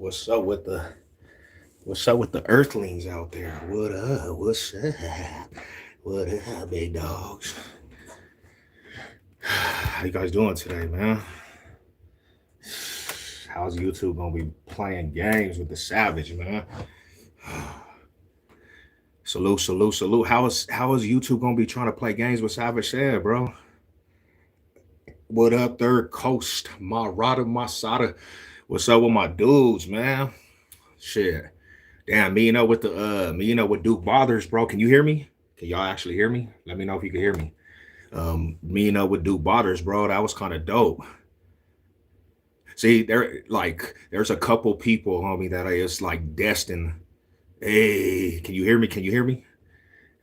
What's up with the earthlings out there? What up? What's up? What up, big dogs? How you guys doing today, man? How's YouTube gonna be playing games with the Savage, man? Salute, salute, salute. How is YouTube gonna be trying to play games with Savage said, bro? What up, Third Coast? Marada Masada. What's up with my dudes, man? Shit. Damn, with Duke Bothers, bro. Can you hear me? Can y'all actually hear me? Let me know if you can hear me. With Duke Bothers, bro. That was kind of dope. See, there's a couple people, homie, that is like destined. Hey, can you hear me? Can you hear me?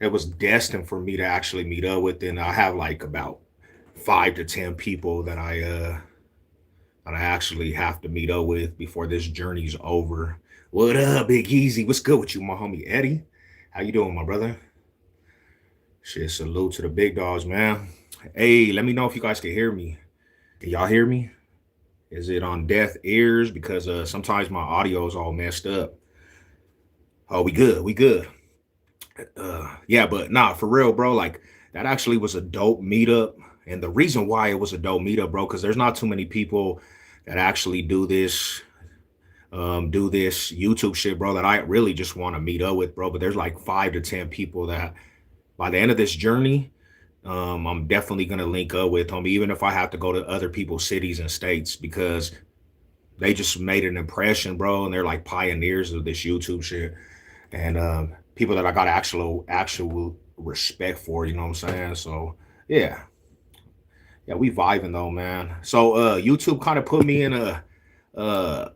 It was destined for me to actually meet up with, and I have like about 5 to 10 people that I actually have to meet up with before this journey's over. What up, Big Easy? What's good with you, my homie Eddie? How you doing, my brother? Shit, salute to the big dogs, man. Hey, let me know if you guys can hear me. Can y'all hear me? Is it on deaf ears? Because sometimes my audio is all messed up. Oh, we good. We good. Yeah, but nah, for real, bro. Like that actually was a dope meetup, and the reason why it was a dope meetup, bro, because there's not too many people that actually do this YouTube shit, bro. That I really just want to meet up with, bro. But there's like 5 to 10 people that by the end of this journey, I'm definitely gonna link up with them, even if I have to go to other people's cities and states because they just made an impression, bro, and they're like pioneers of this YouTube shit. And people that I got actual respect for, you know what I'm saying? So yeah. Yeah, we vibing though, man. So YouTube kind of put me in a uh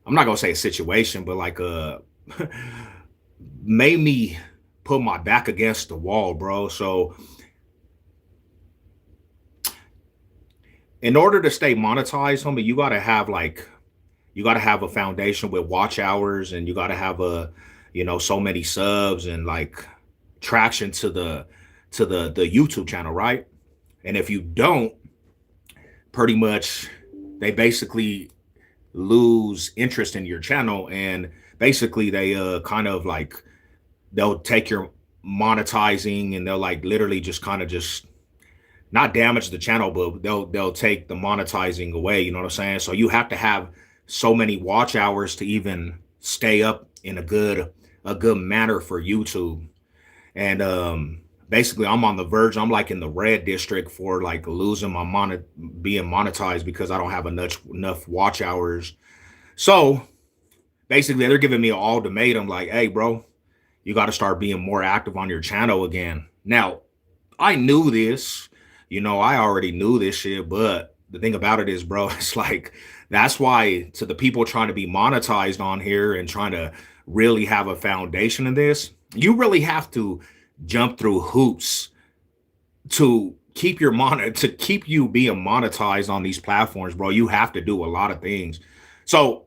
I'm not gonna say a situation, but like made me put my back against the wall, bro. So in order to stay monetized, homie, you gotta have a foundation with watch hours, and you gotta have so many subs and like traction to the YouTube channel, right? And if you don't, pretty much they basically lose interest in your channel, and basically they kind of like they'll take your monetizing, and they'll like literally just kind of just not damage the channel, but they'll take the monetizing away. You know what I'm saying? So you have to have so many watch hours to even stay up in a good manner for YouTube. And basically, I'm on the verge. I'm like in the red district for like losing my being monetized because I don't have enough watch hours. So basically, they're giving me an ultimatum like, "Hey, bro, you got to start being more active on your channel again." Now, I knew this, I already knew this shit, but the thing about it is, bro, it's like that's why to the people trying to be monetized on here and trying to really have a foundation in this, you really have to jump through hoops to keep you being monetized on these platforms, bro. You have to do a lot of things. So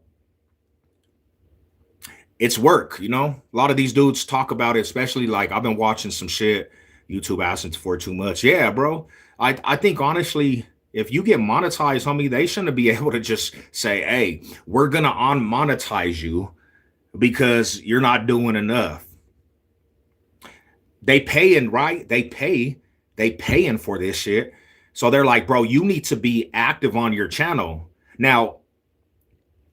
it's work, a lot of these dudes talk about it, especially like I've been watching some shit YouTube asking for too much. Yeah, bro. I think honestly, if you get monetized, homie, they shouldn't be able to just say, "Hey, we're gonna unmonetize you because you're not doing enough." They paying, right? They paying for this shit. So they're like, "Bro, you need to be active on your channel." Now,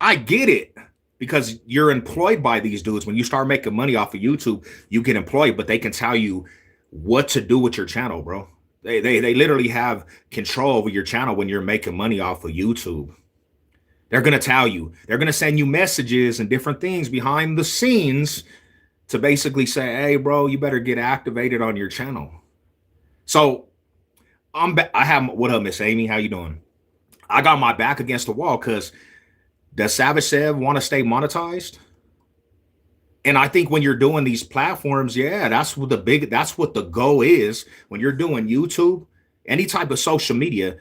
I get it because you're employed by these dudes. When you start making money off of YouTube, you get employed, but they can tell you what to do with your channel, bro. They literally have control over your channel when you're making money off of YouTube. They're gonna tell you, they're gonna send you messages and different things behind the scenes to basically say, "Hey, bro, you better get activated on your channel." So I have what up, Miss Amy? How you doing? I got my back against the wall because does Savage Sev want to stay monetized? And I think when you're doing these platforms, yeah, that's what the goal is. When you're doing YouTube, any type of social media,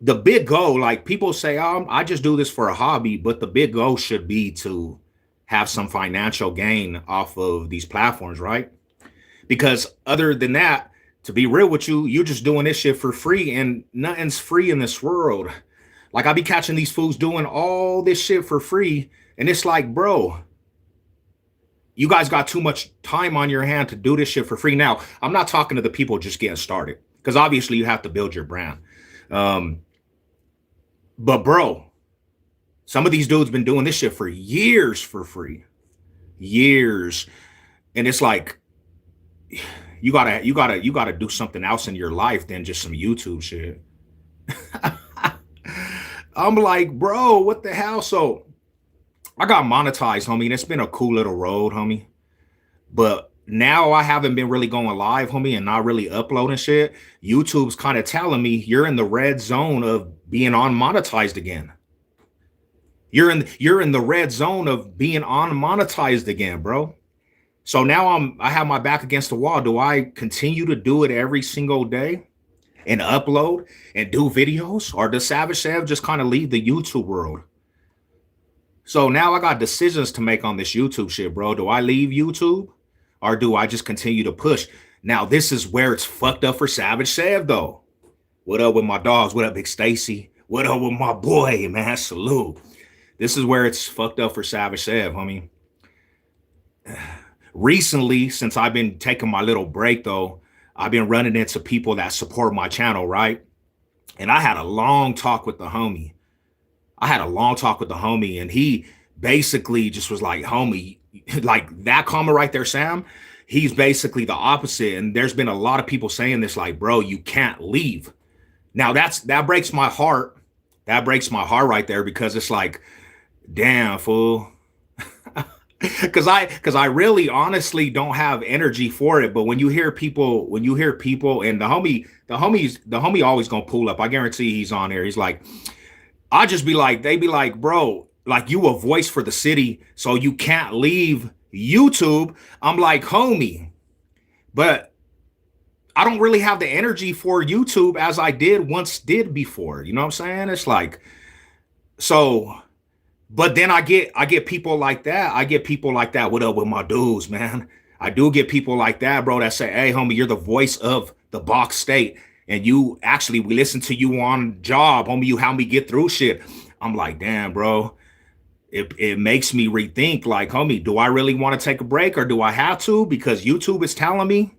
the big goal, like people say, I just do this for a hobby, but the big goal should be to have some financial gain off of these platforms, right? Because other than that, to be real with you, you're just doing this shit for free, and nothing's free in this world. Like I be catching these fools doing all this shit for free, and it's like, bro, you guys got too much time on your hand to do this shit for free. Now, I'm not talking to the people just getting started, because obviously you have to build your brand. But bro, some of these dudes been doing this shit for years for free, years, and it's like you gotta do something else in your life than just some YouTube shit. I'm like, bro, what the hell? So I got monetized, homie, and it's been a cool little road, homie. But now I haven't been really going live, homie, and not really uploading shit. YouTube's kind of telling me you're in the red zone of being unmonetized again. You're in the red zone of being unmonetized again, bro. So now I have my back against the wall. Do I continue to do it every single day and upload and do videos, or does Savage Sev just kind of leave the YouTube world? So now I got decisions to make on this YouTube shit, bro. Do I leave YouTube, or do I just continue to push? Now this is where it's fucked up for Savage Sev though. What up with my dogs? What up, Big Stacy? What up with my boy, man? Salute. This is where it's fucked up for Savage Sev, homie. Recently, since I've been taking my little break though, I've been running into people that support my channel, right? And I had a long talk with the homie. And he basically just was like, homie, like that comment right there, Sam, he's basically the opposite. And there's been a lot of people saying this, like, bro, you can't leave. Now that breaks my heart. That breaks my heart right there, because it's like, damn, fool. Cause I really honestly don't have energy for it. But when you hear people, and the homie always gonna pull up. I guarantee he's on there. He's like, I just be like, they be like, bro, like you a voice for the city, so you can't leave YouTube. I'm like, homie, but I don't really have the energy for YouTube as I once did before. You know what I'm saying? It's like, so. But then I get people like that. I get people like that. What up with my dudes, man? I do get people like that, bro, that say, hey, homie, you're the voice of the Bauxite State. And we listen to you on job, homie. You help me get through shit. I'm like, damn, bro. It makes me rethink, like, homie, do I really want to take a break, or do I have to? Because YouTube is telling me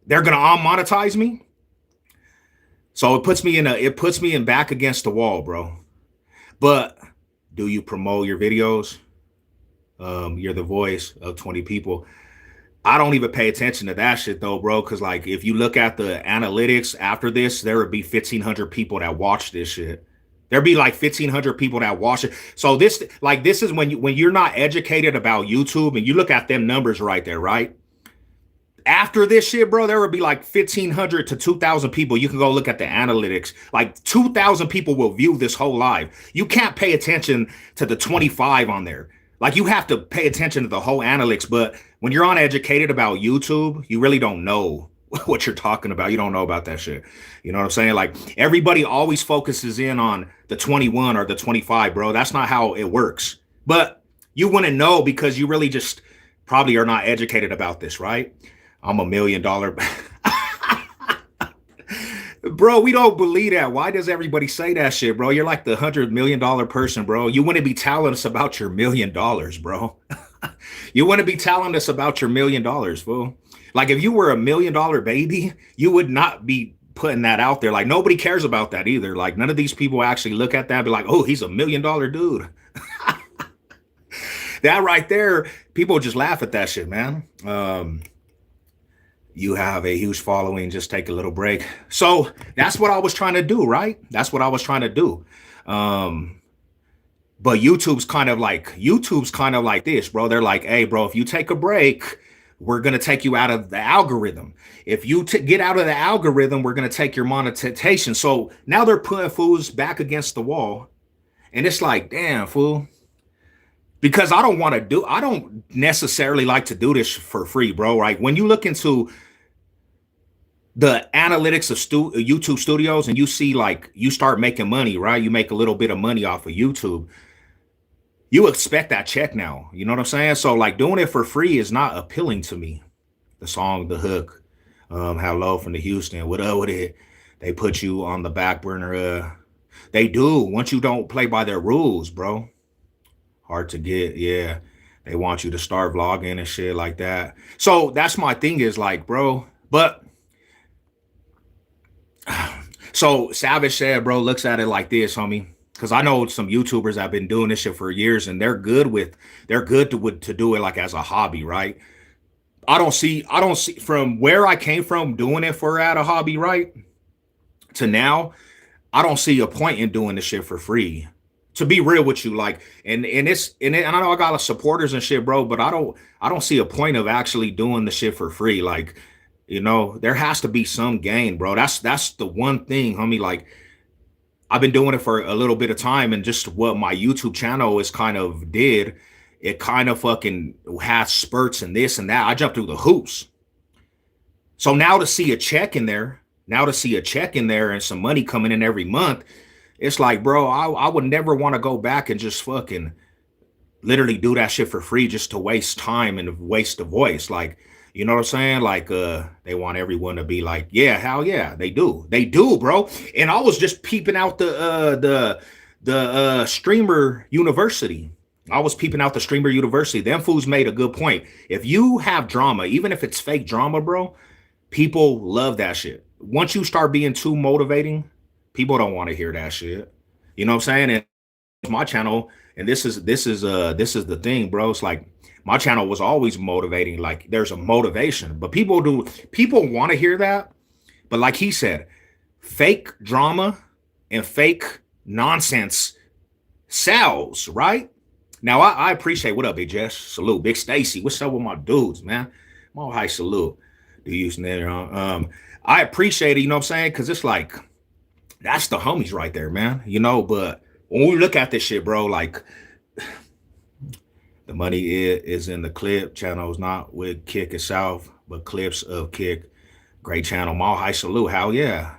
they're gonna unmonetize me. So it puts me in back against the wall, bro. But do you promote your videos? You're the voice of 20 people. I don't even pay attention to that shit though, bro. Cause like, if you look at the analytics after this, there would be 1,500 people that watch this shit. There'd be like 1,500 people that watch it. So this is when you're not educated about YouTube, and you look at them numbers right there, right? After this shit, bro, there would be like 1,500 to 2,000 people. You can go look at the analytics. Like 2,000 people will view this whole live. You can't pay attention to the 25 on there. Like you have to pay attention to the whole analytics. But when you're uneducated about YouTube, you really don't know what you're talking about. You don't know about that shit. You know what I'm saying? Like everybody always focuses in on the 21 or the 25, bro. That's not how it works. But you wouldn't know, because you really just probably are not educated about this, right? I'm $1 million. Bro, we don't believe that. Why does everybody say that shit, bro? You're like the $100 million person, bro. You wouldn't be telling us about your $1 million, bro. You wouldn't be telling us about your $1 million, fool. Like if you were $1 million baby, you would not be putting that out there. Like nobody cares about that either. Like none of these people actually look at that and be like, oh, he's $1 million dude. That right there, people just laugh at that shit, man. You have a huge following, just take a little break. So that's what I was trying to do, right? That's what I was trying to do. But YouTube's kind of like this, bro. They're like, hey, bro, if you take a break, we're going to take you out of the algorithm. If you get out of the algorithm, we're going to take your monetization. So now they're putting fools back against the wall. And it's like, damn, fool. Because I don't necessarily like to do this for free, bro. Right? When you look into the analytics of YouTube studios and you see like you start making money, right? You make a little bit of money off of YouTube. You expect that check now. You know what I'm saying? So like doing it for free is not appealing to me. The song, the hook, hello from the Houston, what up with it? They put you on the back burner. They do. Once you don't play by their rules, bro, hard to get. Yeah. They want you to start vlogging and shit like that. So that's my thing is like, bro, but so Savage said, bro, looks at it like this, homie. Because I know some YouTubers have been doing this shit for years, and they're good to do it like as a hobby, right? I don't see from where I came from doing it for at a hobby, right? To now, I don't see a point in doing this shit for free. To be real with you, like, and I know I got a supporters and shit, bro, but I don't see a point of actually doing the shit for free. Like, there has to be some gain, bro. That's the one thing, homie. Like, I've been doing it for a little bit of time, and just what my YouTube channel is kind of did, it kind of fucking has spurts and this and that. I jumped through the hoops. So now to see a check in there, and some money coming in every month, it's like, bro, I would never want to go back and just fucking literally do that shit for free just to waste time and waste the voice. Like, you know what I'm saying? Like, they want everyone to be like, yeah, hell yeah, they do. They do, bro. And I was just peeping out the streamer university. I was peeping out the streamer university. Them fools made a good point. If you have drama, even if it's fake drama, bro, people love that shit. Once you start being too motivating, people don't want to hear that shit. You know what I'm saying? And my channel, and this is the thing, bro. It's like my channel was always motivating. Like, there's a motivation, but people want to hear that. But like he said, fake drama and fake nonsense sells, right? Now I appreciate, what up, Big Jess? Salute. Big Stacy. What's up with my dudes, man? More high salute. Do you there? I appreciate it, you know what I'm saying? Because it's like, that's the homies right there, man. But when we look at this shit, bro, like, the money is in the clip channels, not with Kick itself, but clips of Kick. Great channel. Mall high salute. Hell yeah.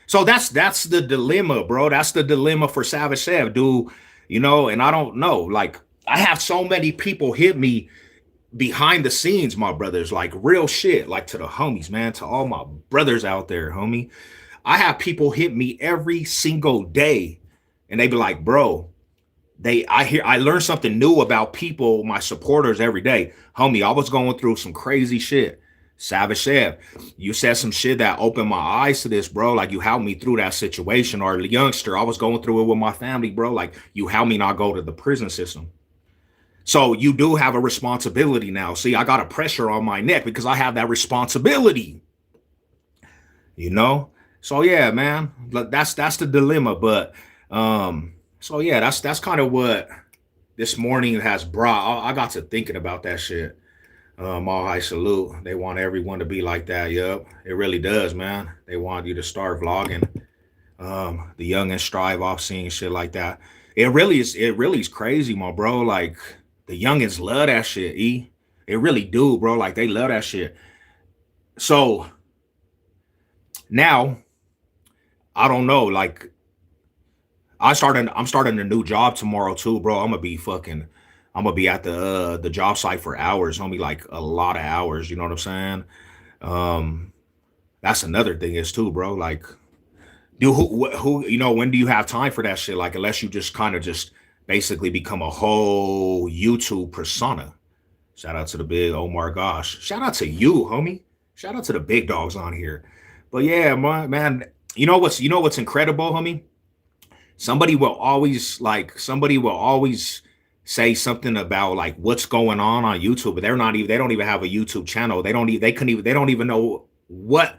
So that's the dilemma, bro. That's the dilemma for Savage Sev, dude. And I don't know. Like, I have so many people hit me behind the scenes, my brothers, like real shit, like to the homies, man, to all my brothers out there, homie. I have people hit me every single day, and they be like, bro, I learned something new about people, my supporters every day. Homie, I was going through some crazy shit. Savage Sev, you said some shit that opened my eyes to this, bro. Like, you helped me through that situation. Or youngster, I was going through it with my family, bro. Like, you helped me not go to the prison system. So you do have a responsibility now. See, I got a pressure on my neck because I have that responsibility. So yeah, man, that's the dilemma. But so yeah, that's kind of what this morning has brought. I got to thinking about that shit. All high salute. They want everyone to be like that. Yup, it really does, man. They want you to start vlogging. The young and strive off seeing shit like that. It really is crazy, my bro. Like, the youngins love that shit, E. They really do, bro. Like, they love that shit. So now, I don't know. Like, I'm starting a new job tomorrow too, bro. I'm gonna be at the job site for hours, homie, like a lot of hours. You know what I'm saying? That's another thing is too, bro. Like, who when do you have time for that shit? Like, unless you just kind of just basically become a whole YouTube persona. Shout out to the big Omar Gosh. Shout out to you, homie. Shout out to the big dogs on here. But yeah, man, you know what's incredible, homie? Somebody will always say something about like what's going on YouTube, but they don't even have a YouTube channel. They don't even know what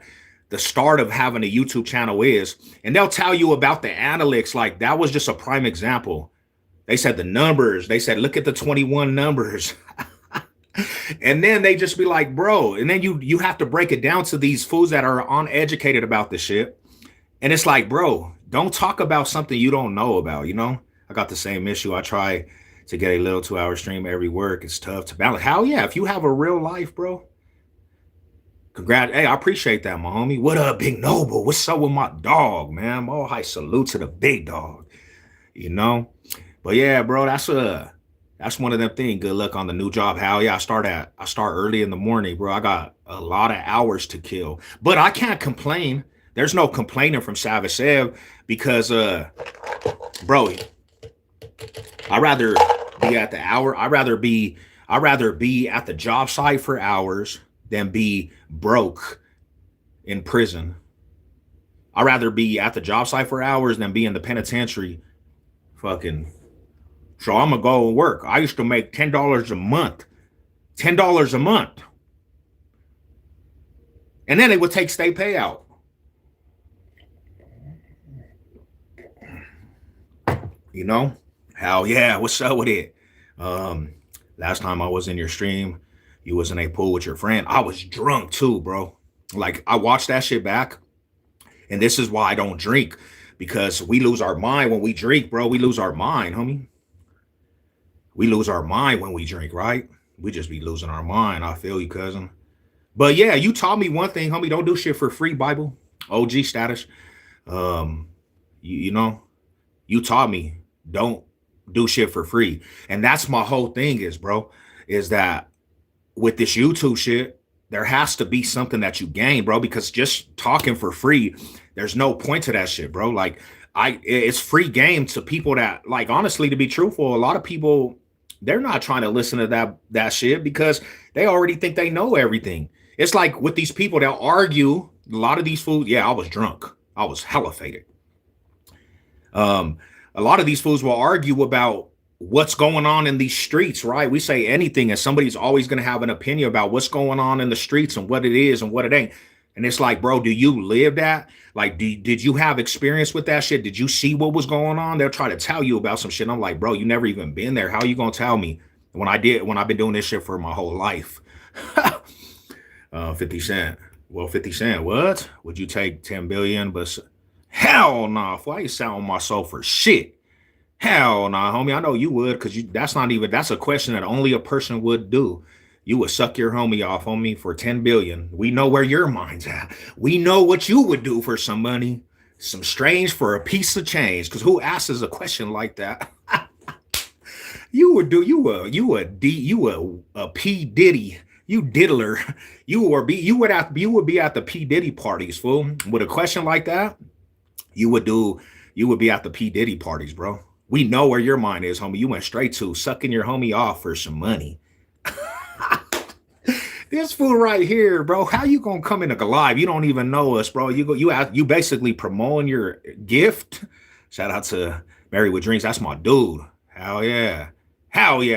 the start of having a YouTube channel is. And they'll tell you about the analytics. Like, that was just a prime example. They said the numbers. They said, look at the 21 numbers. And then they just be like, bro. And then you have to break it down to these fools that are uneducated about this shit. And it's like, bro, don't talk about something you don't know about, I got the same issue. I try to get a little 2-hour stream every work. It's tough to balance. Hell yeah, if you have a real life, bro. Congrats. Hey, I appreciate that, my homie. What up, Big Noble? What's up with my dog, man? All high salute to the big dog. But yeah, bro, that's one of them things. Good luck on the new job. Hell yeah, I start early in the morning, bro. I got a lot of hours to kill. But I can't complain There's no complaining from Savage Sev because bro, I'd rather be at the hour. I'd rather be at the job site for hours than be broke in prison. I'd rather be at the job site for hours than be in the penitentiary. Fucking. So I'm gonna go and work. I used to make $10 a month. $10 a month. And then they would take state payout. You know? Hell yeah, what's up with it? Last time I was in your stream, you was in a pool with your friend. I was drunk too, bro. Like I watched that shit back. And this is why I don't drink. Because we lose our mind when we drink, bro. We lose our mind, homie. We lose our mind when we drink, right? We just be losing our mind. I feel you, cousin. But yeah, you taught me one thing, homie. Don't do shit for free, Bible. OG status. You know, you taught me don't do shit for free. And that's my whole thing is, bro, is that with this YouTube shit, there has to be something that you gain, bro, because just talking for free, there's no point to that shit, bro. Like it's free game to people that, like, honestly, to be truthful, a lot of people, they're not trying to listen to that shit because they already think they know everything. It's like with these people that argue, a lot of these fools, yeah, I was drunk. I was hella faded. A lot of these fools will argue about what's going on in these streets, right? We say anything and somebody's always going to have an opinion about what's going on in the streets and what it is and what it ain't. And it's like, bro, do you live that? Like, did you have experience with that shit? Did you see what was going on? They'll try to tell you about some shit. I'm like, bro, you never even been there. How are you going to tell me when I've been doing this shit for my whole life? 50 Cent. Well, 50 Cent, what? Would you take 10 billion? But hell nah. Why you selling my soul for shit? Hell nah, homie. I know you would, because that's a question that only a person would do. You would suck your homie off, homie, for 10 billion. We know where your mind's at. We know what you would do for some money. Some strange for a piece of change. Because who asks a question like that? You would do, you a P. Diddy. You diddler. You would be at the P. Diddy parties, fool. With a question like that, you would be at the P. Diddy parties, bro. We know where your mind is, homie. You went straight to sucking your homie off for some money. This fool right here, bro. How you gonna come in a live? You don't even know us, bro. You basically promoting your gift. Shout out to Married with Dreams. That's my dude. Hell yeah,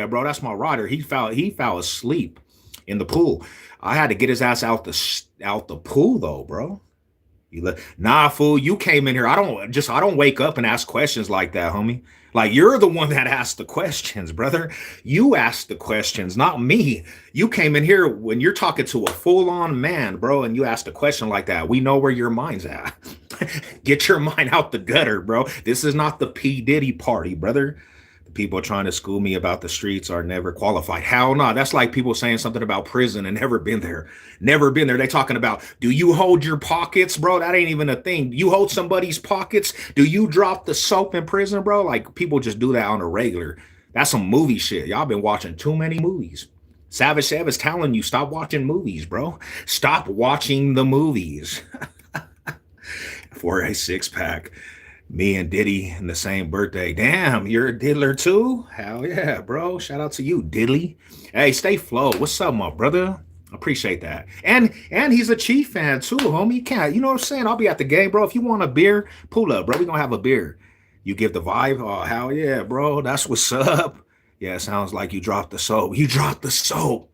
bro. That's my rider. He fell asleep in the pool. I had to get his ass out the pool though, bro. Nah, fool. You came in here. I don't wake up and ask questions like that, homie. Like, you're the one that asked the questions, brother. You asked the questions, not me. You came in here when you're talking to a full-on man, bro, and you asked a question like that. We know where your mind's at. Get your mind out the gutter, bro. This is not the P. Diddy party, brother. The people trying to school me about the streets are never qualified. Hell no. That's like people saying something about prison and never been there. Never been there. They talking about, do you hold your pockets, bro? That ain't even a thing. You hold somebody's pockets? Do you drop the soap in prison, bro? Like, people just do that on a regular. That's some movie shit. Y'all been watching too many movies. Savage is telling you, stop watching movies, bro. Stop watching the movies. For a six-pack. Me and Diddy in the same birthday. Damn, you're a diddler too? Hell yeah, bro. Shout out to you, Diddly. Hey, stay flow. What's up, my brother? Appreciate that. And he's a Chief fan too, homie. You know what I'm saying? I'll be at the game, bro. If you want a beer, pull up, bro. We gonna have a beer. You give the vibe. Oh, hell yeah, bro. That's what's up. Yeah, sounds like you dropped the soap. You dropped the soap.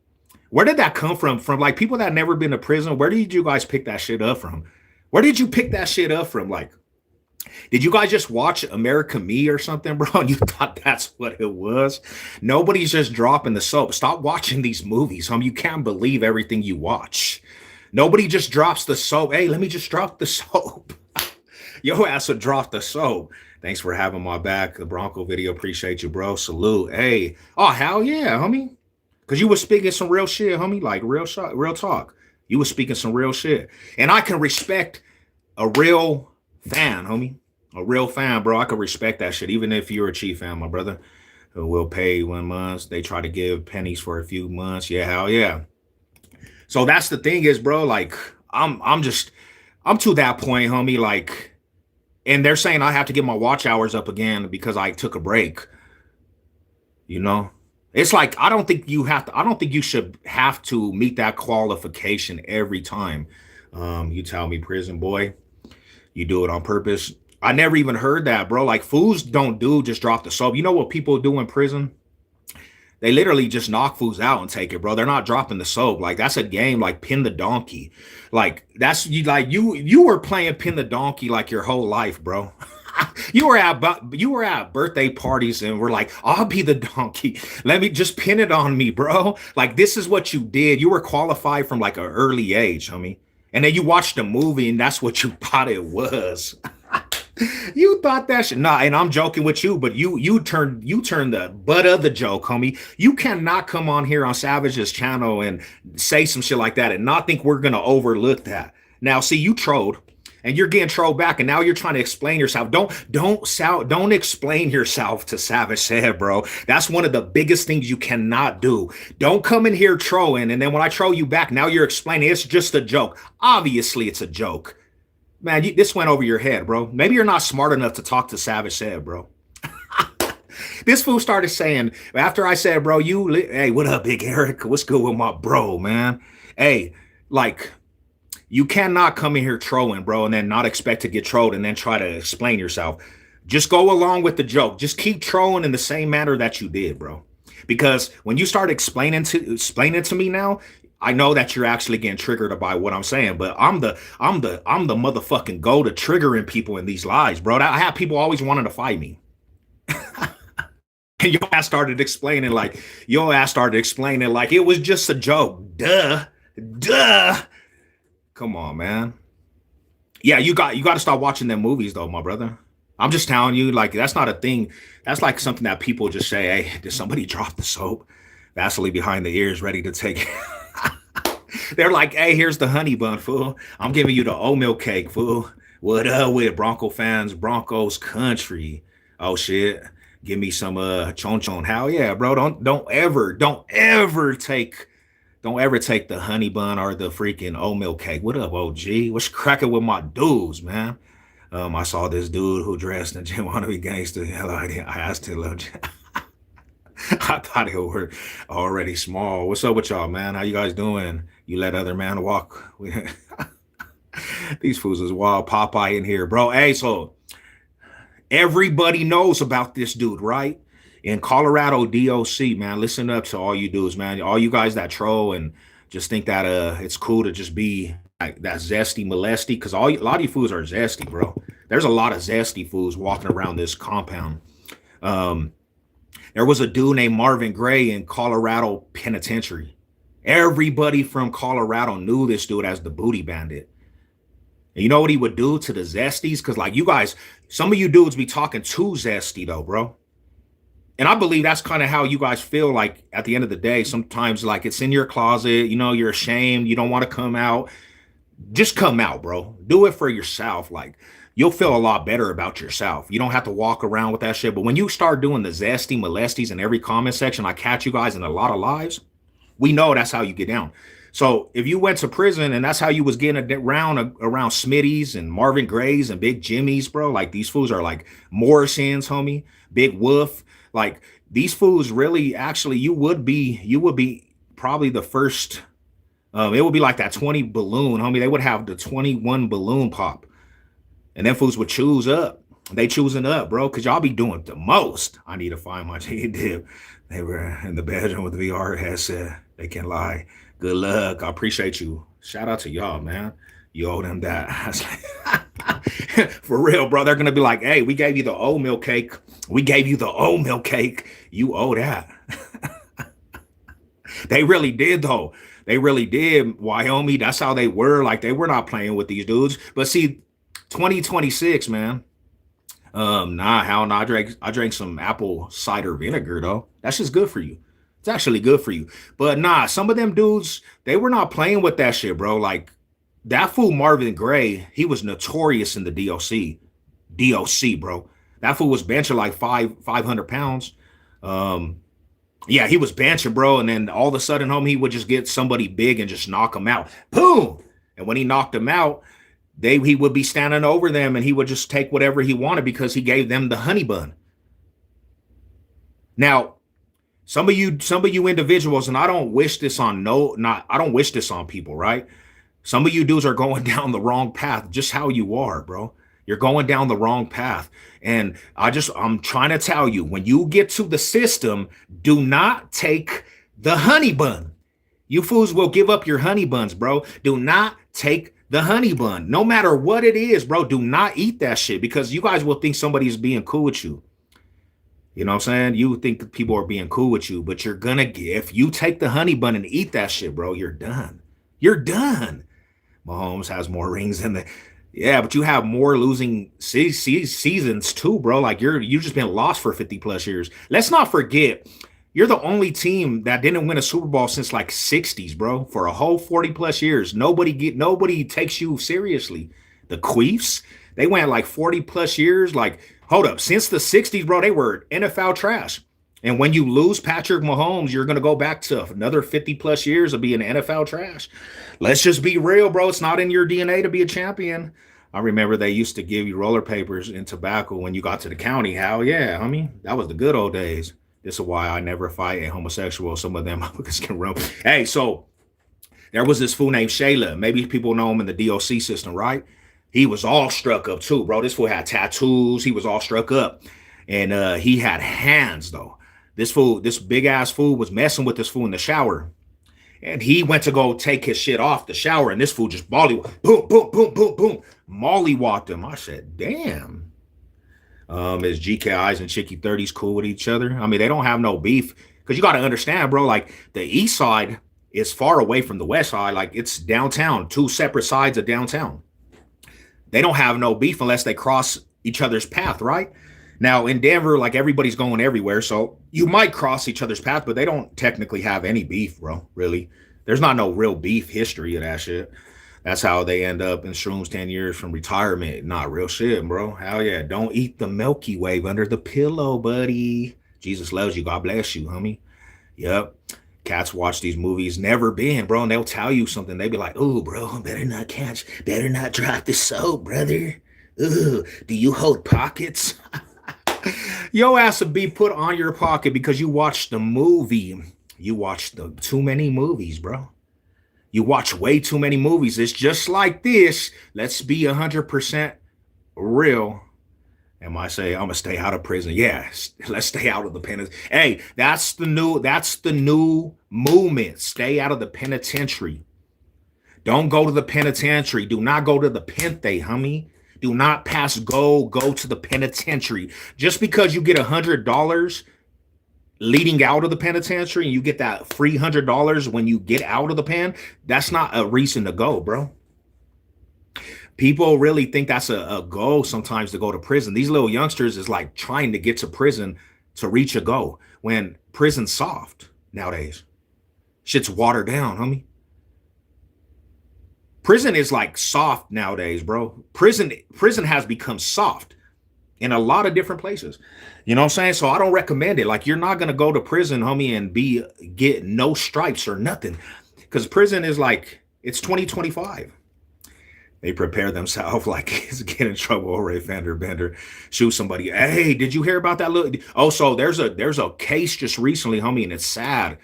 Where did that come from? From like people that never been to prison? Where did you guys pick that shit up from? Where did you pick that shit up from? Like, did you guys just watch America Me or something, bro? And you thought that's what it was? Nobody's just dropping the soap. Stop watching these movies, homie. You can't believe everything you watch. Nobody just drops the soap. Hey, let me just drop the soap. Yo ass would drop the soap. Thanks for having my back. The Bronco video. Appreciate you, bro. Salute. Hey. Oh, hell yeah, homie. Because you was speaking some real shit, homie. Like, real talk. You was speaking some real shit. And I can respect a real fan, homie. A real fan, bro. I can respect that shit. Even if you're a Chief fan, my brother, who will pay 1 month. They try to give pennies for a few months. Yeah, hell yeah. So that's the thing is, bro, like, I'm just, I'm to that point, homie. Like, and they're saying I have to get my watch hours up again because I took a break. You know, it's like I don't think you have to. I don't think you should have to meet that qualification every time. You tell me, prison boy, you do it on purpose. I never even heard that, bro. Like fools don't do just drop the soap. You know what people do in prison? They literally just knock fools out and take it, bro. They're not dropping the soap. Like that's a game like pin the donkey. Like that's you like you were playing pin the donkey like your whole life, bro. You were at birthday parties and we're like, I'll be the donkey. Let me just pin it on me, bro. Like this is what you did. You were qualified from like an early age, homie. And then you watched the movie and that's what you thought it was. You thought that shit. Nah, and I'm joking with you, but you turned the butt of the joke, homie. You cannot come on here on Savage's channel and say some shit like that and not think we're gonna overlook that. Now, see, you trolled and you're getting trolled back, and now you're trying to explain yourself. Don't explain yourself to Savage said, bro. That's one of the biggest things you cannot do. Don't come in here trolling, and then when I troll you back, now you're explaining it's just a joke. Obviously, it's a joke. Man, this went over your head, bro. Maybe you're not smart enough to talk to Savage said, bro. This fool started saying, after I said, bro, hey, what up, Big Eric? What's good with my bro, man? Hey, like, you cannot come in here trolling, bro, and then not expect to get trolled and then try to explain yourself. Just go along with the joke. Just keep trolling in the same manner that you did, bro. Because when you start explaining to me now, I know that you're actually getting triggered by what I'm saying, but I'm the motherfucking go to triggering people in these lies, bro. I have people always wanting to fight me. And your ass started explaining like it was just a joke. Duh. Come on, man. Yeah, you got to start watching them movies though, my brother. I'm just telling you, like that's not a thing. That's like something that people just say, hey, did somebody drop the soap? Vaseline behind the ears, ready to take it. They're like, hey, here's the honey bun, fool. I'm giving you the oatmeal cake, fool. What up with Bronco fans, Broncos country? Oh shit. Give me some chon chon. Hell yeah, bro. Don't ever take the honey bun or the freaking oatmeal cake. What up, OG? What's cracking with my dudes, man? I saw this dude who dressed in Jim Wannabe Gangster. Hello, I asked him, I thought they were already small. What's up with y'all, man? How you guys doing? You let other man walk? These fools is wild. Popeye in here, bro. Hey, so everybody knows about this dude, right? In Colorado, DOC, man. Listen up to all you dudes, man. All you guys that troll and just think that it's cool to just be like that zesty molesty, because a lot of you fools are zesty, bro. There's a lot of zesty fools walking around this compound. There was a dude named Marvin Gray in Colorado Penitentiary. Everybody from Colorado knew this dude as the Booty Bandit. And you know what he would do to the zesties? Because like you guys, some of you dudes be talking too zesty though, bro. And I believe that's kind of how you guys feel like at the end of the day. Sometimes like it's in your closet, you know, you're ashamed, you don't want to come out. Just come out, bro. Do it for yourself. Like you'll feel a lot better about yourself. You don't have to walk around with that shit. But when you start doing the zesty molesties in every comment section, I catch you guys in a lot of lives. We know that's how you get down. So if you went to prison and that's how you was getting around Smitty's and Marvin Gray's and Big Jimmy's, bro, like these fools are like Morrison's, homie, Big Wolf. Like these fools really actually you would be probably the first. It would be like that 20 balloon, homie. They would have the 21 balloon pop. And then fools would choose up. They choosing up, bro, because y'all be doing the most. I need to find my dip. They were in the bedroom with the VR headset. They can lie. Good luck. I appreciate you. Shout out to y'all, man. You owe them that. For real, bro. They're going to be like, hey, we gave you the oatmeal cake. We gave you the oatmeal cake. You owe that. They really did, though. They really did. Wyoming, that's how they were. Like, they were not playing with these dudes. But see, 2026, man. Nah, hell no. I drank some apple cider vinegar, though. That's just good for you. It's actually good for you. But nah, some of them dudes, they were not playing with that shit, bro. Like, that fool Marvin Gray, he was notorious in the DOC. DOC, bro. That fool was benching like 500 pounds. Yeah, he was benching, bro. And then all of a sudden, homie, he would just get somebody big and just knock him out. Boom! And when he knocked him out, he would be standing over them and he would just take whatever he wanted because he gave them the honey bun. Now, some of you individuals, and I don't wish this on I don't wish this on people, right? Some of you dudes are going down the wrong path, just how you are, bro. You're going down the wrong path. And I'm trying to tell you, when you get to the system, do not take the honey bun. You fools will give up your honey buns, bro. Do not take the honey bun. No matter what it is, bro, do not eat that shit because you guys will think somebody's being cool with you. You know what I'm saying? You think that people are being cool with you, but you're gonna get, if you take the honey bun and eat that shit, bro, you're done. You're done. Mahomes has more rings than the, yeah, but you have more losing seasons too, bro. Like you've just been lost for 50 plus years. Let's not forget, you're the only team that didn't win a Super Bowl since like 60s, bro. For a whole 40 plus years, nobody takes you seriously. The Queefs, they went like 40 plus years. Like, hold up, since the 60s, bro, they were NFL trash. And when you lose Patrick Mahomes, you're going to go back to another 50 plus years of being NFL trash. Let's just be real, bro. It's not in your DNA to be a champion. I remember they used to give you roller papers and tobacco when you got to the county. Hell yeah, homie. That was the good old days. This is why I never fight a homosexual. Some of them can run. Hey, so there was this fool named Shayla. Maybe people know him in the DOC system, right? He was all struck up too, bro. This fool had tattoos. He was all struck up. And he had hands, though. This big ass fool was messing with this fool in the shower. And he went to go take his shit off the shower. And this fool just boom, boom, boom, boom, boom. Mollywopped him. I said, damn. Is GKIs and Chicky 30s cool with each other? I mean, they don't have no beef. Because you got to understand, bro, like the east side is far away from the west side. Like it's downtown, two separate sides of downtown. They don't have no beef unless they cross each other's path, right? Now, in Denver, like everybody's going everywhere, so you might cross each other's path, but they don't technically have any beef, bro, really. There's not no real beef history of that shit. That's how they end up in shrooms 10 years from retirement. Not real shit, bro. Hell yeah. Don't eat the Milky Way under the pillow, buddy. Jesus loves you. God bless you, homie. Yep. Cats watch these movies, never been, bro, and they'll tell you something. They be like, "Ooh, bro, better not drop the soap, brother. Ooh, do you hold pockets?" Your ass would be put on your pocket because you watched the movie. You watched too many movies, bro. You watch way too many movies. It's just like this. Let's be 100% real. Am I say I'm gonna stay out of prison? Yes, let's stay out of the penitentiary. Hey, that's the new movement. Stay out of the penitentiary. Don't go to the penitentiary. Do not go to the pente, homie. Do not pass go to the penitentiary. Just because you get $100 leading out of the penitentiary and you get that free $100 when you get out of the pen, that's not a reason to go, bro. People really think that's a goal sometimes to go to prison. These little youngsters is like trying to get to prison to reach a goal when prison's soft nowadays. Shit's watered down, homie. Prison is like soft nowadays, bro. Prison has become soft in a lot of different places. You know what I'm saying? So I don't recommend it. Like, you're not going to go to prison, homie, and get no stripes or nothing. Because prison is like, it's 2025. They prepare themselves like it's get in trouble over a fender bender, shoot somebody. Hey, did you hear about that little? Oh, so there's a case just recently, homie, and it's sad.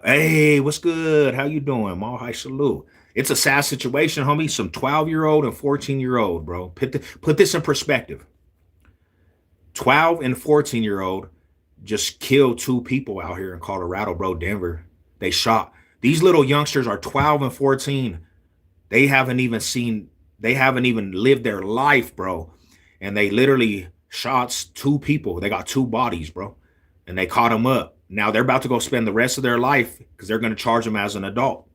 Hey, what's good? How you doing? Mal high salute. It's a sad situation, homie. Some 12-year-old and 14-year-old, bro. Put this in perspective. 12 and 14-year-old just killed two people out here in Colorado, bro, Denver. They shot. These little youngsters are 12 and 14. They haven't even lived their life, bro. And they literally shot two people. They got two bodies, bro. And they caught them up. Now they're about to go spend the rest of their life because they're going to charge them as an adult.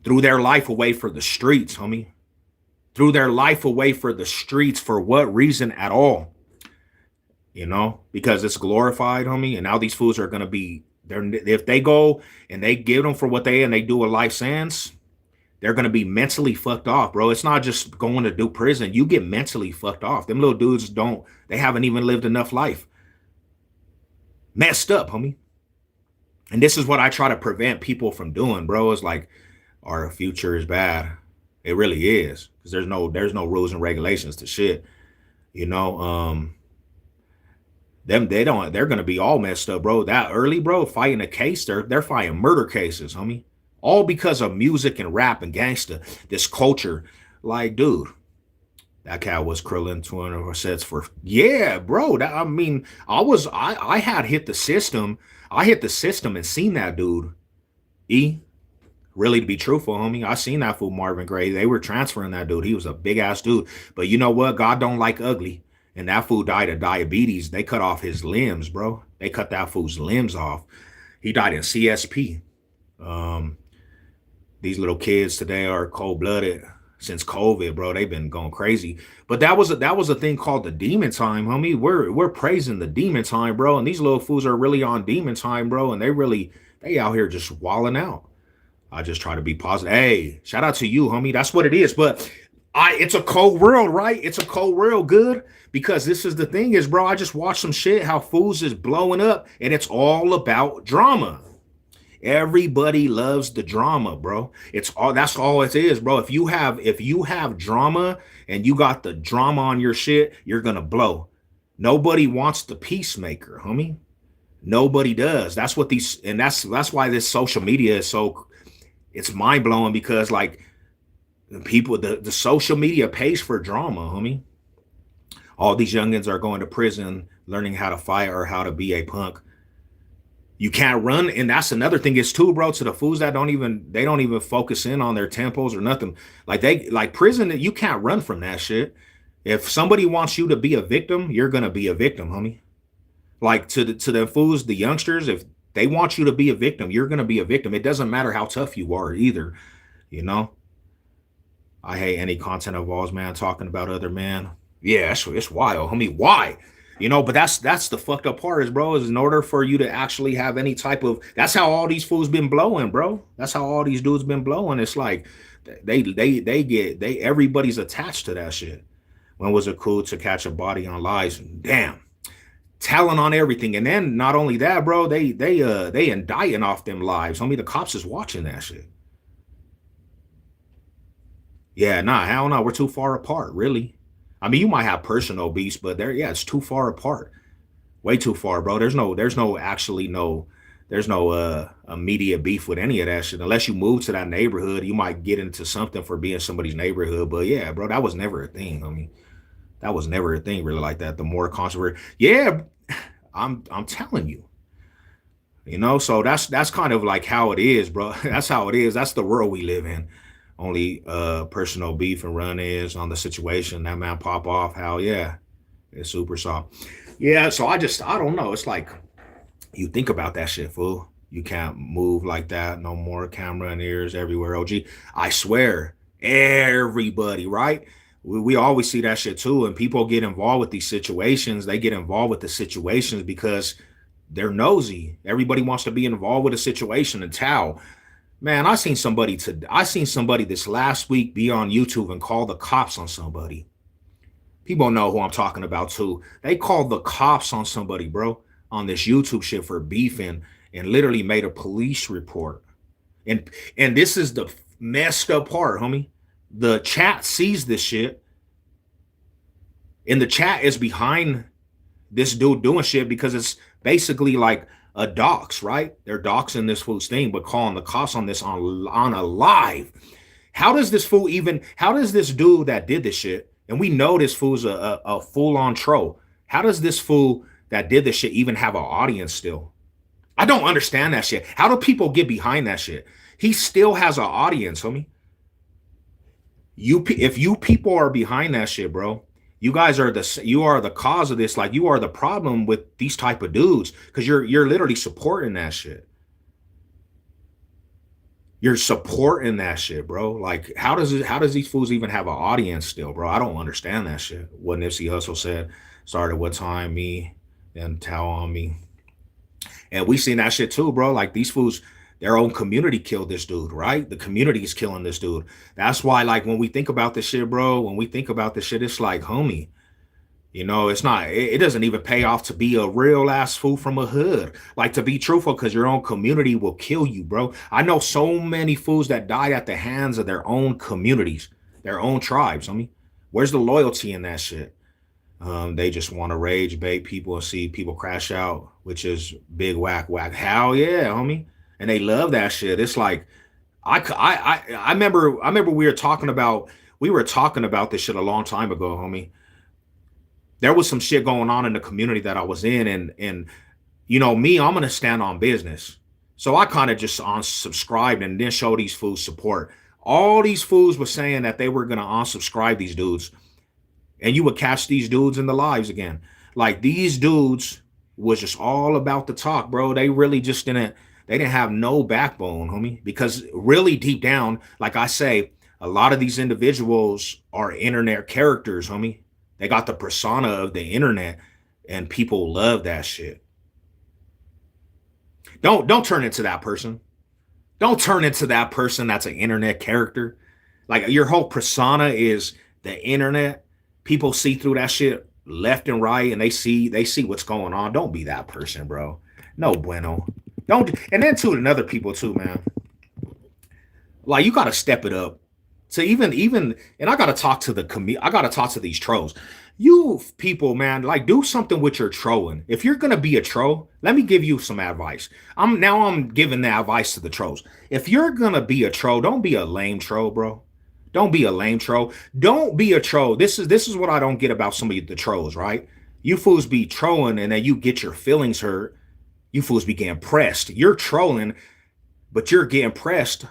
Threw their life away for the streets, homie. Threw their life away for the streets for what reason at all? You know, because it's glorified, homie. And now these fools are going to be, if they go and they give them for what and they do a life sentence, they're going to be mentally fucked off, bro. It's not just going to do prison. You get mentally fucked off. Them little dudes they haven't even lived enough life. Messed up, homie. And this is what I try to prevent people from doing, bro. It's like, our future is bad. It really is. Because there's no rules and regulations to shit. You know, they're gonna be all messed up, bro. That early, bro, fighting a case, they're fighting murder cases, homie. All because of music and rap and gangsta, this culture. Like, dude, that cat was Krillin 200 sets for, yeah, bro. That, I mean, I had hit the system. I hit the system and seen that dude. E, really, to be truthful, homie, I seen that fool Marvin Gaye. They were transferring that dude. He was a big ass dude. But you know what? God don't like ugly. And that fool died of diabetes. They cut off his limbs, bro. They cut that fool's limbs off. He died in CSP. Um, these little kids today are cold blooded since COVID, bro. They've been going crazy. But that was a thing called the demon time, homie. We're praising the demon time, bro. And these little fools are really on demon time, bro. And they out here just walling out. I just try to be positive. Hey, shout out to you, homie. That's what it is. But it's a cold world, right? It's a cold world, good. Because this is the thing is, bro, I just watched some shit how fools is blowing up, and it's all about drama. Everybody loves the drama, bro. That's all it is, bro. If you have drama and you got the drama on your shit, you're gonna blow. Nobody wants the peacemaker, homie. Nobody does. That's what these and that's why this social media is so it's mind blowing because like the social media pays for drama, homie. All these youngins are going to prison, learning how to fight or how to be a punk. You can't run, and that's another thing is too, bro. To the fools that don't even focus in on their tempos or nothing. Like prison, you can't run from that shit. If somebody wants you to be a victim, you're gonna be a victim, homie. Like to the fools, the youngsters, if they want you to be a victim, you're gonna be a victim. It doesn't matter how tough you are either, you know. I hate any content of Walls, man, talking about other man. Yeah, it's wild, homie. Why? But that's the fucked up part is, bro, is in order for you to actually have any type of that's how all these fools been blowing, bro. That's how all these dudes been blowing. It's like everybody's attached to that shit. When was it cool to catch a body on lies? Damn. Telling on everything. And then not only that, bro, they indicting off them lives. Homie, the cops is watching that shit. Yeah, nah, hell no, we're too far apart, really. I mean, you might have personal beefs, but yeah, it's too far apart. Way too far, bro. There's no immediate beef with any of that shit. Unless you move to that neighborhood, you might get into something for being somebody's neighborhood. But yeah, bro, that was never a thing. I mean, that was never a thing really like that. The more controversy, yeah, I'm telling you. So that's kind of like how it is, bro. That's how it is. That's the world we live in. Only personal beef and run is on the situation. That man pop off. Hell yeah. It's super soft. Yeah, so I don't know. It's like you think about that shit, fool. You can't move like that. No more camera and ears everywhere. OG. I swear, everybody, right? We always see that shit too. And people get involved with these situations. They get involved with the situations because they're nosy. Everybody wants to be involved with a situation and towel. Man, I seen somebody this last week be on YouTube and call the cops on somebody. People know who I'm talking about too. They called the cops on somebody, bro, on this YouTube shit for beefing and literally made a police report. And this is the messed up part, homie. The chat sees this shit. And the chat is behind this dude doing shit because it's basically like a dox, right? They're doxing this fool's thing, but calling the cops on this on a live. How does this dude that did this shit, and we know this fool's a full-on troll. How does this fool that did this shit even have an audience still? I don't understand that shit. How do people get behind that shit? He still has an audience, homie. If you people are behind that shit, bro, you are the cause of this. Like, you are the problem with these type of dudes because you're literally supporting that shit. You're supporting that shit, bro. Like, how does these fools even have an audience still, bro? I don't understand that shit. What Nipsey Hussle said, started what time, me, then Tao on me. And we seen that shit too, bro. Like, these fools, their own community killed this dude, right? The community is killing this dude. That's why, like, when we think about this shit, bro, it's like, homie, it doesn't even pay off to be a real ass fool from a hood. Like, to be truthful, because your own community will kill you, bro. I know so many fools that died at the hands of their own communities. their own tribes. I mean, where's the loyalty in that shit? They just want to rage bait people and see people crash out, which is big whack whack. Hell yeah, homie. And they love that shit. It's like I remember we were talking about this shit a long time ago, homie. There was some shit going on in the community that I was in, and you know me, I'm gonna stand on business. So I kind of just unsubscribed and then show these fools support. All these fools were saying that they were gonna unsubscribe these dudes, and you would catch these dudes in the lives again. Like these dudes was just all about the talk, bro. They really just didn't have no backbone, homie. Because really deep down, like I say, a lot of these individuals are internet characters, homie. They got the persona of the internet, and people love that shit. Don't turn into that person. Don't turn into that person that's an internet character. Like your whole persona is the internet. People see through that shit left and right, and they see what's going on. Don't be that person, bro. No bueno. Don't. And then to another people too, man. Like you got to step it up. So even, and I got to talk to I got to talk to these trolls. You people, man, like do something with your trolling. If you're gonna be a troll, let me give you some advice. I'm giving the advice to the trolls. If you're gonna be a troll, don't be a lame troll, bro. Don't be a lame troll. Don't be a troll. This is what I don't get about some of the trolls, right? You fools be trolling and then you get your feelings hurt. You fools be getting pressed. You're trolling, but you're getting pressed.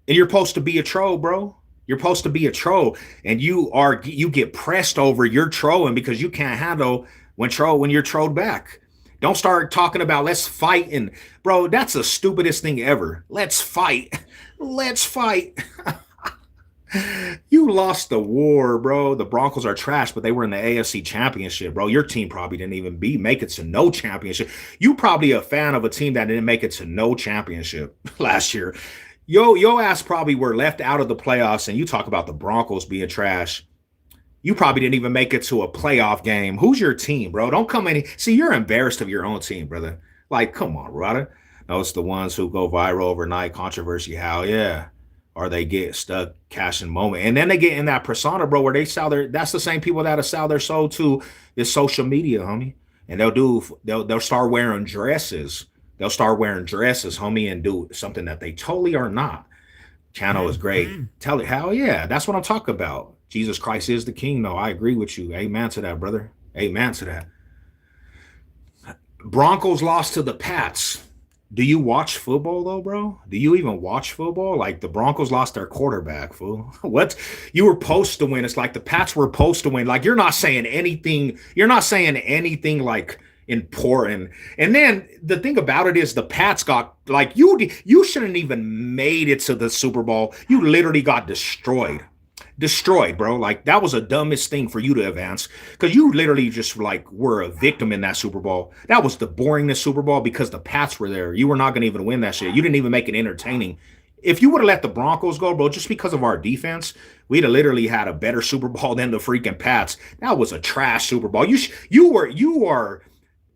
And you're supposed to be a troll, bro. You're supposed to be a troll, and you get pressed over your trolling because you can't handle when you're trolled back. Don't start talking about let's fight, and bro, that's the stupidest thing ever. Let's fight. Let's fight. You lost the war, bro. The Broncos are trash, but they were in the AFC Championship, bro. Your team probably didn't even make it to no championship. You probably a fan of a team that didn't make it to no championship last year. Yo ass probably were left out of the playoffs, and you talk about the Broncos being trash. You probably didn't even make it to a playoff game. Who's your team, bro? Don't come in. See, you're embarrassed of your own team, brother. Like, come on, brother. No, it's the ones who go viral overnight, controversy, hell yeah. Or they get stuck cashing moment. And then they get in that persona, bro, where they that's the same people that'll sell their soul to this social media, homie. And they'll start wearing dresses. They'll start wearing dresses, homie, and do something that they totally are not. Channel is great. Tell it, hell yeah. That's what I'm talking about. Jesus Christ is the king, though. I agree with you. Amen to that, brother. Amen to that. Broncos lost to the Pats. Do you watch football, though, bro? Do you even watch football? Like, the Broncos lost their quarterback, fool. What? You were supposed to win. It's like the Pats were supposed to win. Like, you're not saying anything. You're not saying anything, like, important. And then the thing about it is the Pats got like you shouldn't even made it to the Super Bowl. You literally got destroyed, bro. Like that was the dumbest thing for you to advance because you literally just like were a victim in that Super Bowl. That was the boringest Super Bowl because the Pats were there. You were not going to even win that shit. You didn't even make it entertaining. If you would have let the Broncos go, bro, just because of our defense, we'd have literally had a better Super Bowl than the freaking Pats. That was a trash Super Bowl. You are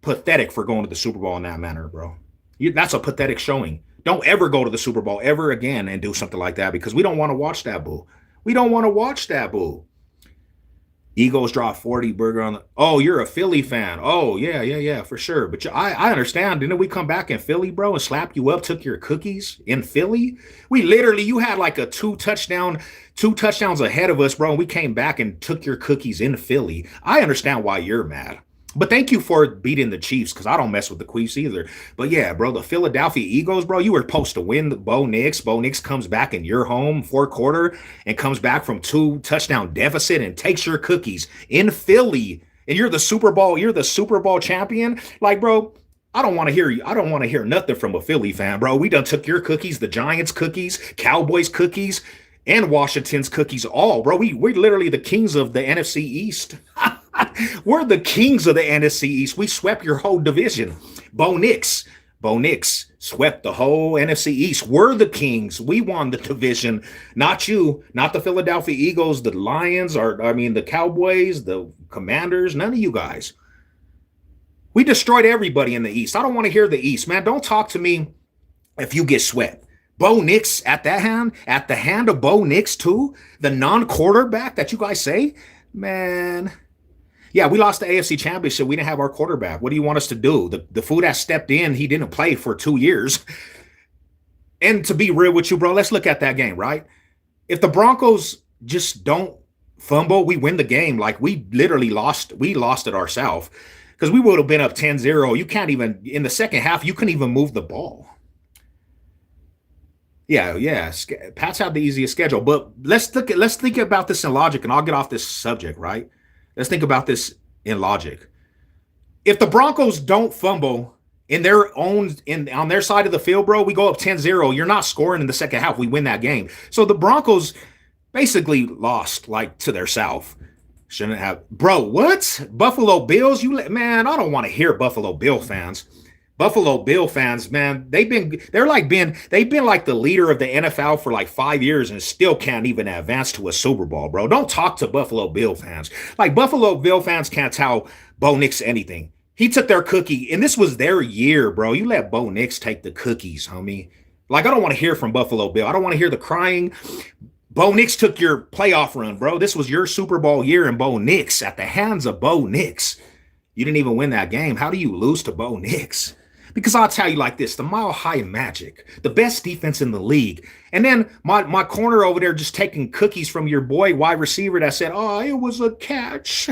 pathetic for going to the Super Bowl in that manner, bro. That's a pathetic showing. Don't ever go to the Super Bowl ever again and do something like that because we don't want to watch that bull. We don't want to watch that bull. Eagles drop 40 burger on the. Oh, you're a Philly fan. Oh, yeah, for sure. But I understand. Didn't we come back in Philly, bro, and slap you up, took your cookies in Philly? You had like a two touchdowns ahead of us, bro, and we came back and took your cookies in Philly. I understand why you're mad. But thank you for beating the Chiefs because I don't mess with the Chiefs either. But yeah, bro, the Philadelphia Eagles, bro, you were supposed to win the Bo Nix. Bo Nix comes back in your home fourth quarter and comes back from 2-touchdown deficit and takes your cookies in Philly. And you're the Super Bowl champion. Like, bro, I don't want to hear you. I don't want to hear nothing from a Philly fan, bro. We done took your cookies, the Giants cookies, Cowboys cookies, and Washington's cookies all, bro. We're literally the kings of the NFC East. We're the kings of the NFC East. We swept your whole division. Bo Nix swept the whole NFC East. We're the kings. We won the division, not you, not the Philadelphia Eagles, the Lions, the Cowboys, the Commanders, none of you guys. We destroyed everybody in the East. I don't want to hear the East, man. Don't talk to me if you get swept. Bo Nix at that hand, at the hand of Bo Nix too, the non-quarterback that you guys say, man. Yeah, we lost the AFC Championship. We didn't have our quarterback. What do you want us to do? The fool that stepped in, he didn't play for 2 years. And to be real with you, bro, let's look at that game, right? If the Broncos just don't fumble, we win the game. Like we literally lost, we lost it ourselves because we would have been up 10-0. You can't even, in the second half, you couldn't even move the ball. Yeah. Pats have the easiest schedule, but let's think about this in logic, and I'll get off this subject, right? Let's think about this in logic. If the Broncos don't fumble in their own on their side of the field, bro, we go up 10-0. You're not scoring in the second half. We win that game. So the Broncos basically lost like to their self. Shouldn't have, bro. What? Buffalo Bills? Man, I don't want to hear Buffalo Bill fans. Buffalo Bill fans, man, they've been like the leader of the NFL for like 5 years and still can't even advance to a Super Bowl, bro. Don't talk to Buffalo Bill fans. Like Buffalo Bill fans can't tell Bo Nix anything. He took their cookie, and this was their year, bro. You let Bo Nix take the cookies, homie. Like, I don't want to hear from Buffalo Bill. I don't want to hear the crying. Bo Nix took your playoff run, bro. This was your Super Bowl year, and Bo Nix, at the hands of Bo Nix, you didn't even win that game. How do you lose to Bo Nix? Because I'll tell you like this, the Mile High Magic, the best defense in the league. And then my corner over there just taking cookies from your boy wide receiver that said, oh, it was a catch.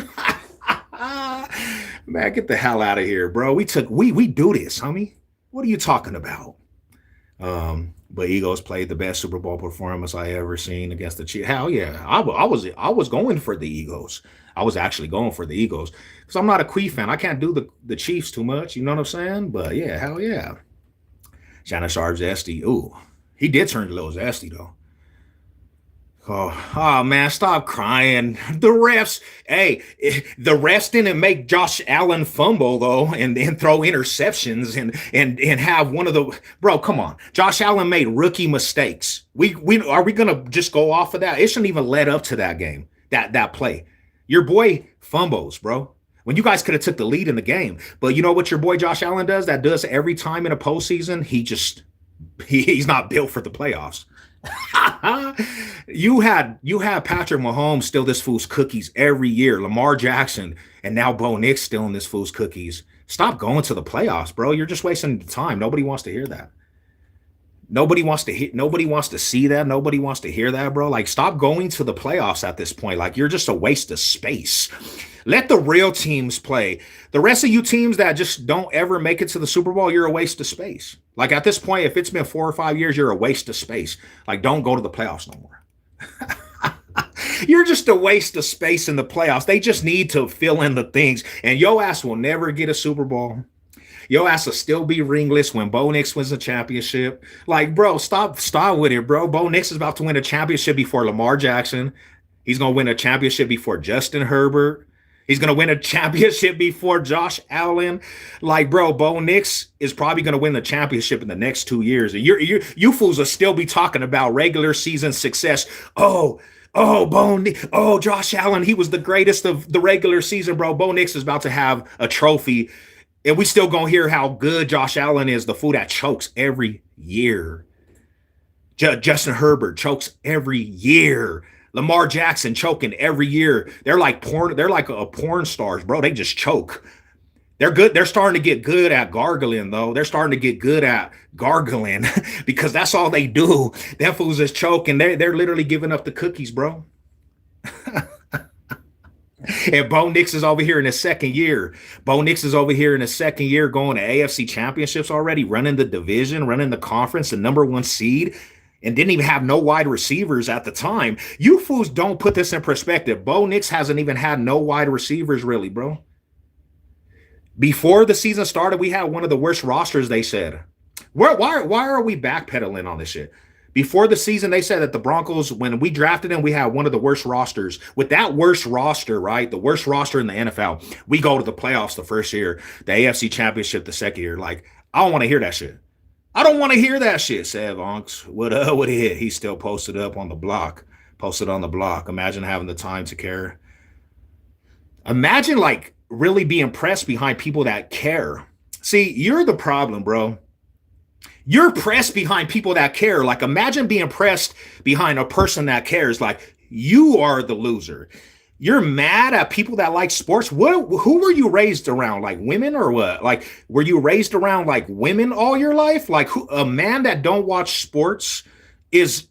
Man, get the hell out of here, bro. We do this, homie. What are you talking about? But Eagles played the best Super Bowl performance I ever seen against the Chiefs. Hell yeah. I was going for the Eagles. I was actually going for the Eagles because I'm not a Quee fan. I can't do the Chiefs too much. You know what I'm saying? But yeah, hell yeah. Shannon Sharp zesty. Ooh, he did turn a little zesty though. Oh man, stop crying. The refs didn't make Josh Allen fumble though, and then throw interceptions and have one of the bro. Come on, Josh Allen made rookie mistakes. We are we gonna just go off of that? It shouldn't even led up to that game. That play. Your boy fumbles, bro. When you guys could have took the lead in the game. But you know what your boy Josh Allen does? That does every time in a postseason? He's not built for the playoffs. You had Patrick Mahomes steal this fool's cookies every year. Lamar Jackson and now Bo Nix stealing this fool's cookies. Stop going to the playoffs, bro. You're just wasting time. Nobody wants to hear that. Nobody wants to see that. Nobody wants to hear that, bro. Like, stop going to the playoffs at this point. Like, you're just a waste of space. Let the real teams play. The rest of you teams that just don't ever make it to the Super Bowl, you're a waste of space. Like, at this point, if it's been 4 or 5 years, you're a waste of space. Like, don't go to the playoffs no more. You're just a waste of space in the playoffs. They just need to fill in the things. And your ass will never get a Super Bowl. Your ass will still be ringless when Bo Nix wins a championship. Like, bro, stop with it, bro. Bo Nix is about to win a championship before Lamar Jackson. He's going to win a championship before Justin Herbert. He's going to win a championship before Josh Allen. Like, bro, Bo Nix is probably going to win the championship in the next 2 years. And you fools will still be talking about regular season success. Oh, Josh Allen, he was the greatest of the regular season, bro. Bo Nix is about to have a trophy. And we still gonna hear how good Josh Allen is, the fool that chokes every year. Justin Herbert chokes every year. Lamar Jackson choking every year. They're like a porn stars, bro. They just choke. They're good. They're starting to get good at gargling, though. They're starting to get good at gargling because that's all they do. Them fools is choking. They're literally giving up the cookies, bro. And Bo Nix is over here in his second year. Bo Nix is over here in his second year going to AFC championships already, running the division, running the conference, the #1 seed, and didn't even have no wide receivers at the time. You fools don't put this in perspective. Bo Nix hasn't even had no wide receivers really, bro. Before the season started, we had one of the worst rosters, they said. Why are we backpedaling on this shit? Before the season, they said that the Broncos, when we drafted them, we had one of the worst rosters. With that worst roster, right, the worst roster in the NFL, we go to the playoffs the first year, the AFC Championship the second year. Like, I don't want to hear that shit. I don't want to hear that shit, Sav Onks. What he hit? He still posted up on the block. Posted on the block. Imagine having the time to care. Imagine, like, really being pressed behind people that care. See, you're the problem, bro. You're pressed behind people that care. Like, imagine being pressed behind a person that cares. Like, you are the loser. You're mad at people that like sports. Who were you raised around? Like women or what? Like, were you raised around like women all your life? Like, a man that don't watch sports is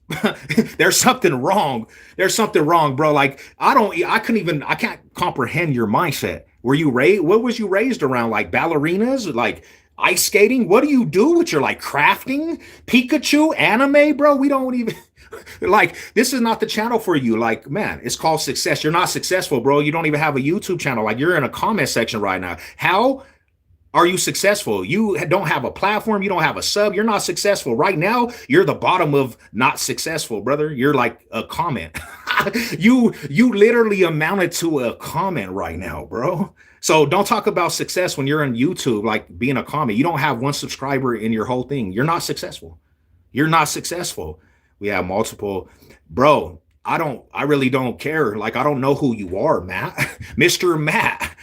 there's something wrong. There's something wrong, bro. Like, I can't comprehend your mindset. Were you raised, what was you raised around? Like ballerinas, like ice skating? What do you do with your, like, crafting, Pikachu, anime, bro? We don't even like, this is not the channel for you. Like, man, it's called success. You're not successful, bro. You don't even have a YouTube channel. Like, you're in a comment section right now. How are you successful? You don't have a platform. You don't have a sub. You're not successful. Right now, you're the bottom of not successful, brother. You're like a comment. You literally amounted to a comment right now, bro. So don't talk about success when you're on YouTube, like being a comment. You don't have one subscriber in your whole thing. You're not successful. You're not successful. We have multiple, bro. I really don't care. Like, I don't know who you are, Matt. Mr. Matt.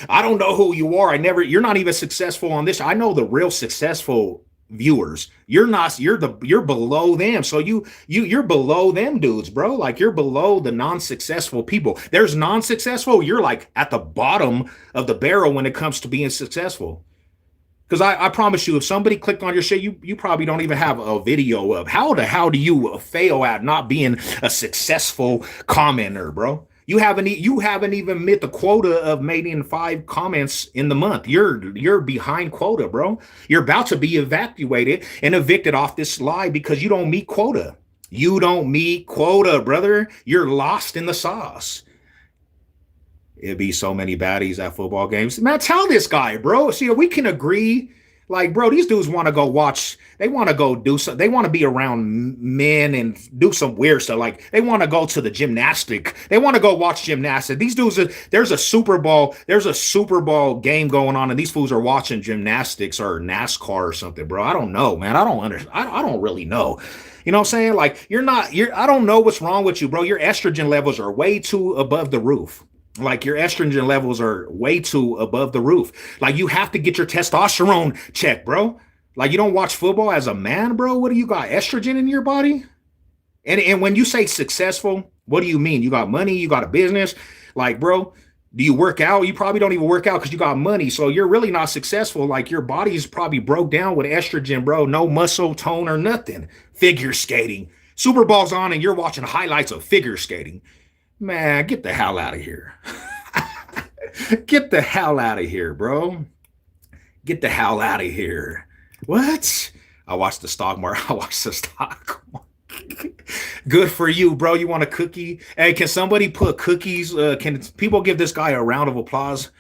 I don't know who you are. You're not even successful on this. I know the real successful viewers. You're not, you're below them. So you're below them dudes, bro. Like, you're below the non-successful people. There's non-successful. You're like at the bottom of the barrel when it comes to being successful. Because I promise you, if somebody clicked on your shit, you probably don't even have a video of how the hell do you fail at not being a successful commenter, bro. You haven't even met the quota of making 5 comments in the month. You're behind quota, bro. You're about to be evacuated and evicted off this live because you don't meet quota. You don't meet quota, brother. You're lost in the sauce. It'd be so many baddies at football games. Man, tell this guy, bro. See, we can agree. Like, bro, these dudes want to go watch. They want to go do something. They want to be around men and do some weird stuff. Like, they want to go to the gymnastic. They want to go watch gymnastics. These dudes, there's a Super Bowl. There's a Super Bowl game going on, and these fools are watching gymnastics or NASCAR or something, bro. I don't know, man. I don't understand. I don't really know. You know what I'm saying? Like, I don't know what's wrong with you, bro. Your estrogen levels are way too above the roof. Like, your estrogen levels are way too above the roof. Like, you have to get your testosterone checked, bro. Like, you don't watch football as a man, bro. What do you got? Estrogen in your body? And when you say successful, what do you mean? You got money? You got a business? Like, bro, do you work out? You probably don't even work out because you got money. So you're really not successful. Like, your body's probably broke down with estrogen, bro. No muscle tone or nothing. Figure skating. Super Bowl's on and you're watching highlights of figure skating. Man, get the hell out of here. Get the hell out of here, bro. Get the hell out of here. What? I watched the stock market. I watched the stock market. Good for you, bro. You want a cookie? Hey, can somebody put cookies? Can people give this guy a round of applause?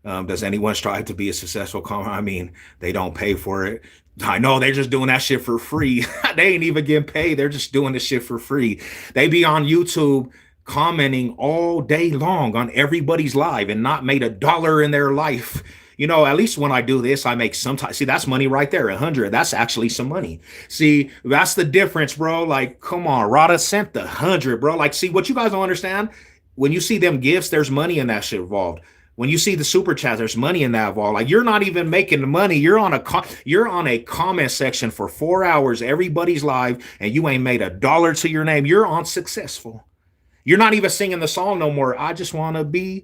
Does anyone strive to be a successful comic? I mean, they don't pay for it. I know they're just doing that shit for free. They ain't even getting paid. They're just doing this shit for free. They be on YouTube commenting all day long on everybody's live and not made $1 in their life. You know, at least when I do this, I make some time. See, that's money right there. 100. That's actually some money. See, that's the difference, bro. Like, come on, Rada sent the 100, bro. Like, see, what you guys don't understand, when you see them gifts, there's money in that shit involved. When you see the super chat, there's money in that involved. Like, you're not even making the money. You're on a comment section for 4 hours. Everybody's live, and you ain't made $1 to your name. You're unsuccessful. You're not even singing the song no more. I just want to be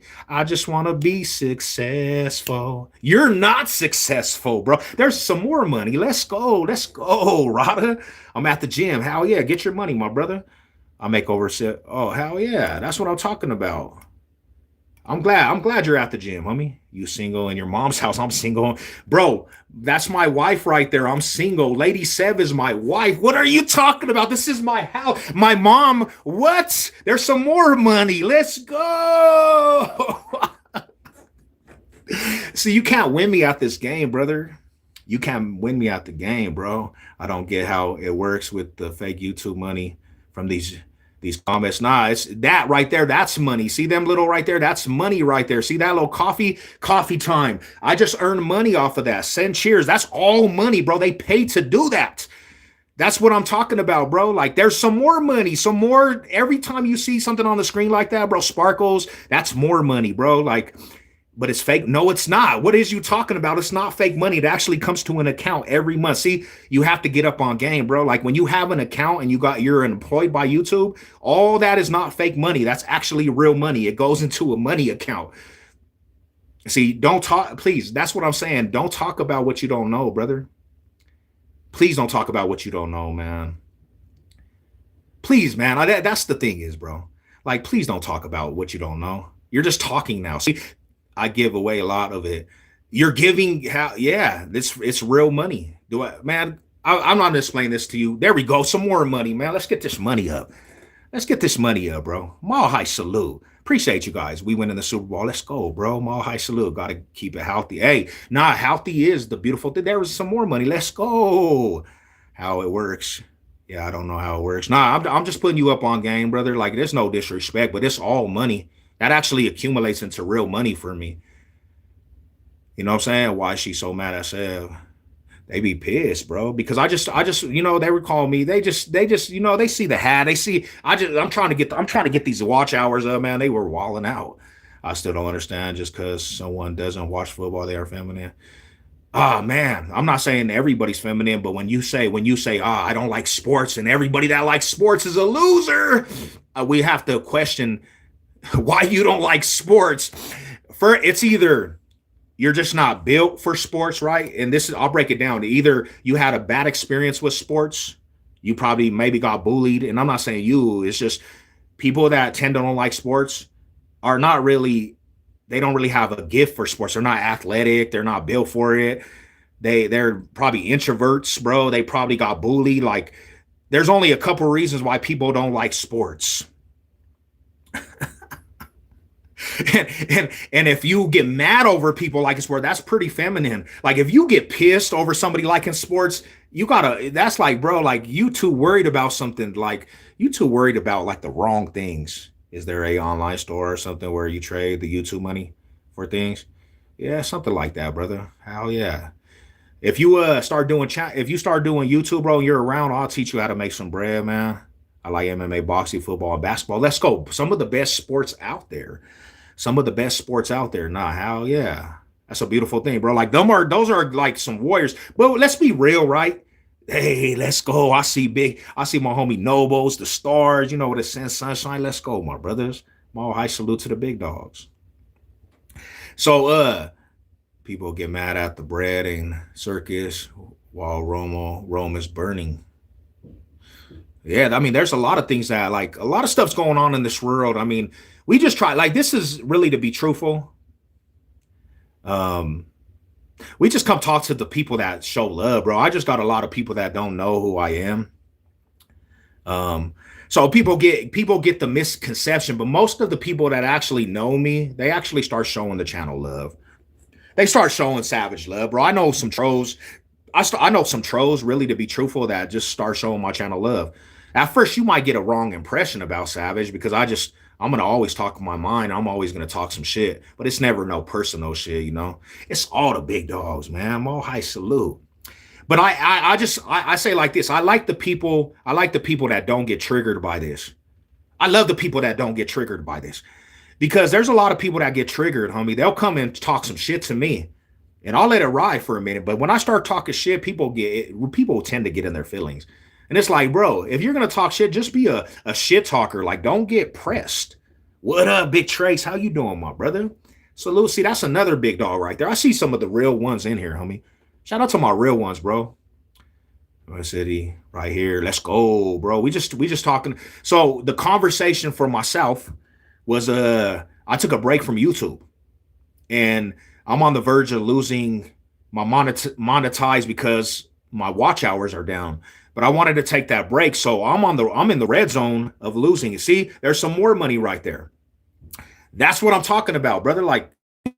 successful. You're not successful, bro. There's some more money. Let's go, Rada. I'm at the gym. Hell yeah, get your money, my brother. I make over set. Oh, hell yeah. That's what I'm talking about. I'm glad you're at the gym, homie. You single in your mom's house. I'm single. Bro, that's my wife right there. I'm single. Lady Sev is my wife. What are you talking about? This is my house. My mom. What? There's some more money. Let's go. See, you can't win me at this game, brother. You can't win me at the game, bro. I don't get how it works with the fake YouTube money from these comments. Nah, it's that right there. That's money. See them little right there? That's money right there. See that little coffee time. I just earned money off of that. Send cheers. That's all money, bro. They pay to do that. That's what I'm talking about, bro. Like, there's some more money, some more. Every time you see something on the screen like that, bro, sparkles, that's more money, bro. Like, But it's fake. No, it's not. What is you talking about? It's not fake money. It actually comes to an account every month. See, you have to get up on game, bro. Like when you have an account and you're employed by YouTube, all that is not fake money. That's actually real money. It goes into a money account. See, don't talk, please. That's what I'm saying. Don't talk about what you don't know, brother. Please don't talk about what you don't know, man. Please, man. That's the thing is, bro. Like, please don't talk about what you don't know. You're just talking now. See, I give away a lot of it. You're giving how, yeah, it's real money. Do I, man? I'm not gonna explain this to you. There we go. Some more money, man. Let's get this money up. Let's get this money up, bro. Mile High salute. Appreciate you guys. We win in the Super Bowl. Let's go, bro. Mile High salute. Got to keep it healthy. Hey, nah, healthy is the beautiful thing. There was some more money. Let's go. How it works. Yeah, I don't know how it works. Nah, I'm just putting you up on game, brother. Like, there's no disrespect, but it's all money. That actually accumulates into real money for me. You know what I'm saying? Why is she so mad at Sev? They be pissed, bro. Because I just, they would call me. They just, they see the hat. They see, I'm trying to get these watch hours up, man. They were walling out. I still don't understand just because someone doesn't watch football, they are feminine. Ah, man, I'm not saying everybody's feminine, but when you say, I don't like sports and everybody that likes sports is a loser, we have to question why you don't like sports. It's either you're just not built for sports, right? And I'll break it down. Either you had a bad experience with sports, you probably maybe got bullied. And I'm not saying you, it's just people that tend to don't like sports are not really, they don't really have a gift for sports. They're not athletic. They're not built for it. They're probably introverts, bro. They probably got bullied. Like, there's only a couple reasons why people don't like sports. And if you get mad over people liking sport, that's pretty feminine. Like if you get pissed over somebody liking sports, that's like, bro, like you too worried about something. Like you too worried about like the wrong things. Is there a online store or something where you trade the YouTube money for things? Yeah, something like that, brother. Hell yeah. If you start doing YouTube, bro, and you're around, I'll teach you how to make some bread, man. I like MMA, boxing, football, and basketball. Let's go. Some of the best sports out there. Nah, hell yeah. That's a beautiful thing, bro. Like those are like some warriors. But let's be real, right? Hey, let's go. I see my homie Nobles, the stars, with the sunshine. Let's go, my brothers. Mile High salute to the big dogs. So people get mad at the bread and circus while Rome is burning. Yeah, I mean, there's a lot of things that like a lot of stuff's going on in this world. I mean, we just try, like, this is really, to be truthful, we just come talk to the people that show love, bro. I just got a lot of people that don't know who I am. So people get the misconception, but most of the people that actually know me, they actually start showing the channel love. They start showing Savage love, bro. I know some trolls. I know some trolls, really, to be truthful, that just start showing my channel love. At first, you might get a wrong impression about Savage because I'm going to always talk my mind. I'm always going to talk some shit, but it's never no personal shit, It's all the big dogs, man. Mile High salute. But I say like this. I like the people that don't get triggered by this. I love the people that don't get triggered by this because there's a lot of people that get triggered, homie. They'll come and talk some shit to me and I'll let it ride for a minute. But when I start talking shit, people tend to get in their feelings. And it's like, bro, if you're going to talk shit, just be a shit talker. Like, don't get pressed. What up, Big Trace? How you doing, my brother? Salute. See, that's another big dog right there. I see some of the real ones in here, homie. Shout out to my real ones, bro. City right here. Let's go, bro. We just talking. So the conversation for myself was I took a break from YouTube. And I'm on the verge of losing my monetize because my watch hours are down. But I wanted to take that break, so I'm in the red zone of losing. You see, there's some more money right there. That's what I'm talking about, brother. Like,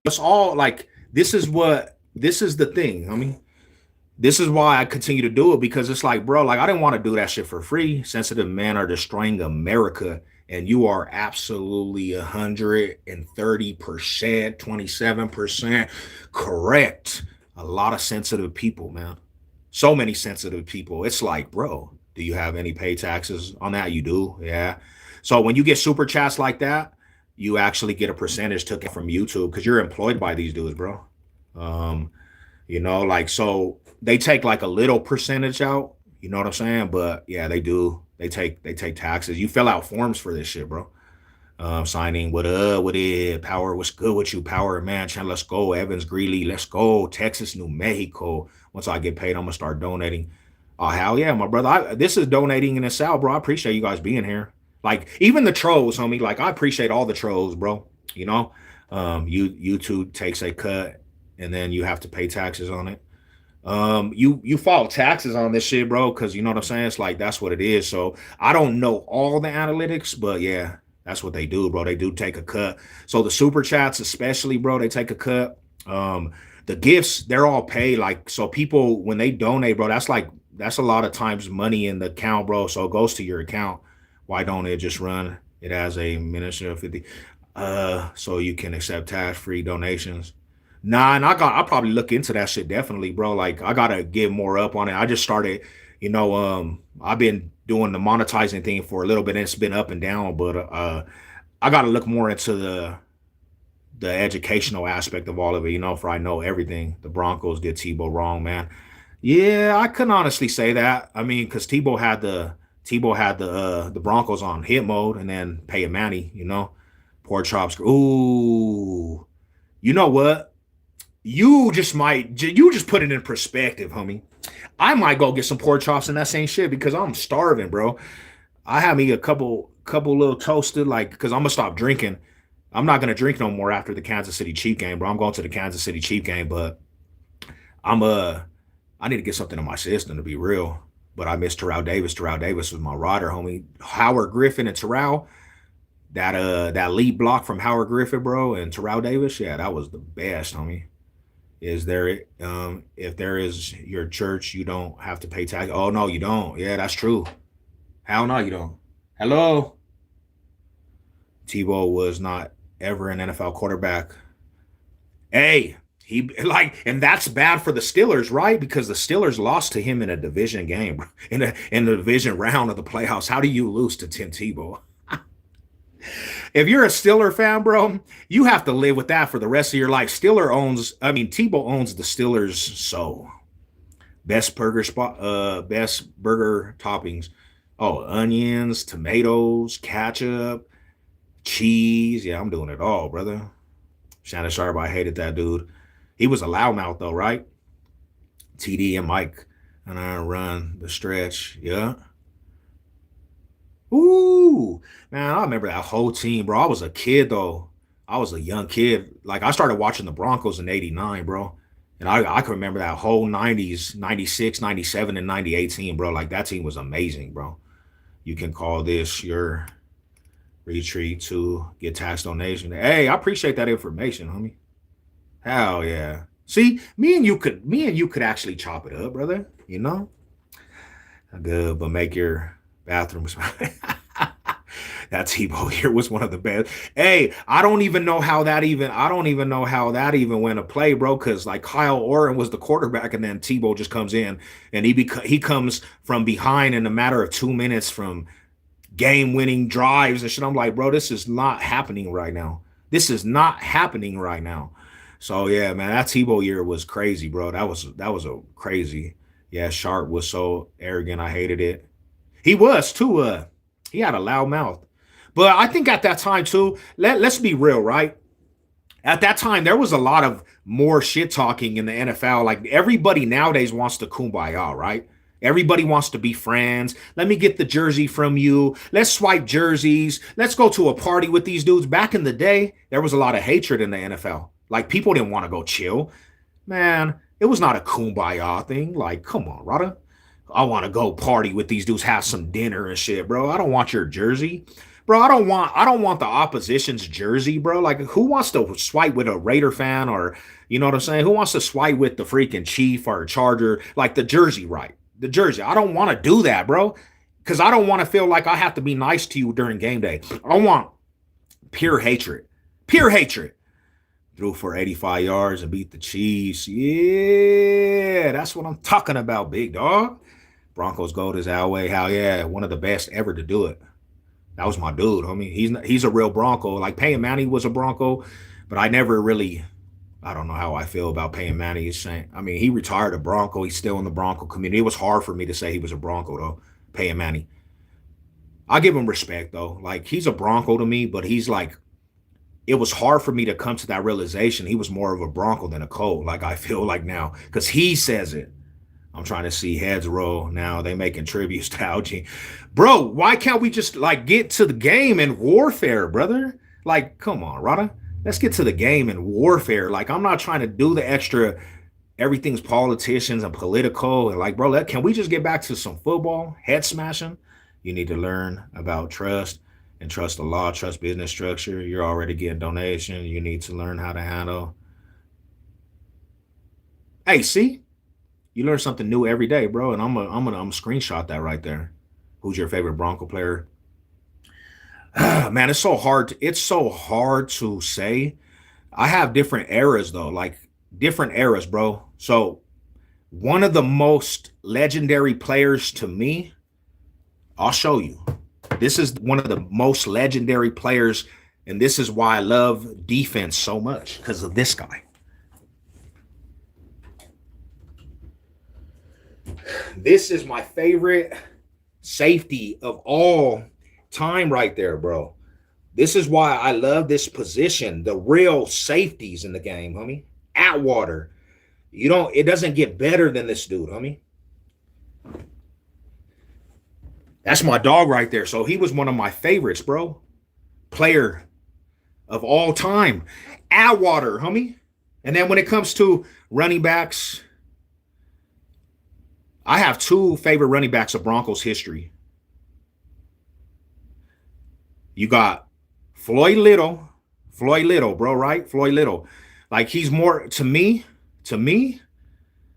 it's all like this is the thing. I mean, this is why I continue to do it, because it's like, bro, like I didn't want to do that shit for free. Sensitive men are destroying America, and you are absolutely 130%, 27% correct. A lot of sensitive people, man. So many sensitive people. It's like, bro, do you have any pay taxes on that? You do? Yeah. So when you get super chats like that, you actually get a percentage took from YouTube because you're employed by these dudes, bro. Um, like so they take like a little percentage out, you know what I'm saying? But yeah, they do. They take taxes. You fill out forms for this shit, bro. Signing what it Power, what's good with you, Power, man, Chan, let's go. Evans, Greeley, let's go. Texas, New Mexico. Once I get paid, I'm gonna start donating. Oh hell yeah, my brother. This is donating in the South, bro. I appreciate you guys being here. Like even the trolls, homie. Like I appreciate all the trolls, bro. You know, YouTube takes a cut, and then you have to pay taxes on it. You file taxes on this shit, bro, because you know what I'm saying. It's like that's what it is. So I don't know all the analytics, but yeah, that's what they do, bro. They do take a cut. So the super chats, especially, bro, they take a cut. The gifts, they're all paid. Like so, people when they donate, bro, that's a lot of times money in the account, bro. So it goes to your account. Why don't it just run it as a minister of 50? So you can accept tax-free donations. Nah, and I'll probably look into that shit definitely, bro. Like I gotta get more up on it. I just started, I've been doing the monetizing thing for a little bit and it's been up and down, but I gotta look more into the educational aspect of all of it, for I know everything. The Broncos did Tebow wrong, man. Yeah, I couldn't honestly say that. I mean, because Tebow had the Broncos on hit mode and then Peyton Manning, pork chops. Ooh, you know what? You just put it in perspective, homie. I might go get some pork chops and that same shit because I'm starving, bro. I have me a couple little toasted, like, because I'm gonna stop drinking. I'm not gonna drink no more after the Kansas City Chief game, bro. I'm going to the Kansas City Chief game, but I need to get something in my system to be real. But I miss Terrell Davis. Terrell Davis was my rider, homie. Howard Griffin and Terrell. That lead block from Howard Griffin, bro, and Terrell Davis, yeah, that was the best, homie. Is there if there is your church, you don't have to pay tax? Oh no, you don't. Yeah, that's true. Hell no, you don't. Hello. Tebow was not ever an NFL quarterback. Hey, and that's bad for the Steelers, right? Because the Steelers lost to him in a division game, in the division round of the playoffs. How do you lose to Tim Tebow? If you're a Steeler fan, bro, you have to live with that for the rest of your life. Tebow owns the Steelers' soul. Best burger best burger toppings. Oh, onions, tomatoes, ketchup, cheese. Yeah, I'm doing it all, brother. Shannon Sharp, I hated that dude. He was a loudmouth though, right? TD and Mike and I run the stretch. Yeah. Ooh, man, I remember that whole team, bro. I was a kid though. I was a young kid. Like I started watching the Broncos in 89, bro. And I can remember that whole 90s, 96, 97, and 98 team, bro. Like that team was amazing, bro. You can call this your retreat to get tax donation. Hey, I appreciate that information, homie. Hell yeah. See, me and you could actually chop it up, brother. Good, but make your bathrooms. That Tebow here was one of the best. Hey, I don't even know how that even went to play, bro. Because like Kyle Orton was the quarterback, and then Tebow just comes in, and he comes from behind in a matter of 2 minutes from game-winning drives and shit. I'm like, bro, this is not happening right now. This is not happening right now. So yeah, man, that Tebow year was crazy, bro. That was a crazy. Yeah, Sharp was so arrogant. I hated it. He was too. He had a loud mouth. But I think at that time too, let's be real, right? At that time, there was a lot of more shit talking in the NFL. Like everybody nowadays wants to kumbaya, right? Everybody wants to be friends. Let me get the jersey from you. Let's swipe jerseys. Let's go to a party with these dudes. Back in the day, there was a lot of hatred in the NFL. Like people didn't want to go chill. Man, it was not a kumbaya thing. Like, come on, Rada. I want to go party with these dudes, have some dinner and shit, bro. I don't want your jersey. Bro, I don't want the opposition's jersey, bro. Like, who wants to swipe with a Raider fan or, you know what I'm saying? Who wants to swipe with the freaking Chief or Charger? Like the jersey, right? The jersey. I don't want to do that, bro. Because I don't want to feel like I have to be nice to you during game day. I want pure hatred. Pure hatred. Threw for 85 yards and beat the Chiefs. Yeah, that's what I'm talking about, big dog. Broncos gold is Elway. Hell yeah, one of the best ever to do it. That was my dude, homie. He's a real Bronco. Like Peyton Manning was a Bronco, but I never really. I don't know how I feel about Peyton Manning. He's saying, I mean, he retired a Bronco. He's still in the Bronco community. It was hard for me to say he was a Bronco though. Peyton Manning. I give him respect though. Like he's a Bronco to me, but he's like it was hard for me to come to that realization. He was more of a Bronco than a Colt. Like I feel like now, because he says it. I'm trying to see heads roll now. They making tributes to Algie. Bro, why can't we just like get to the game and warfare, brother? Like, come on, Rada. Let's get to the game and warfare. Like, I'm not trying to do the extra everything's politicians and political. And like, bro, can we just get back to some football, head smashing? You need to learn about trust and trust the law, trust business structure. You're already getting donation. You need to learn how to handle. Hey, see? You learn something new every day, bro. And I'm gonna screenshot that right there. Who's your favorite Bronco player? Man, it's so hard. It's so hard to say. I have different eras though, like different eras, bro. So one of the most legendary players to me, I'll show you. This is one of the most legendary players, and this is why I love defense so much, because of this guy. This is my favorite safety of all time right there, bro. This is why I love this position, the real safeties in the game, homie. Atwater. It doesn't get better than this dude, homie. That's my dog right there. So he was one of my favorites, bro. Player of all time. Atwater, homie. And then when it comes to running backs, I have two favorite running backs of Broncos history. You got Floyd Little, bro, right? Floyd Little. Like he's more, to me,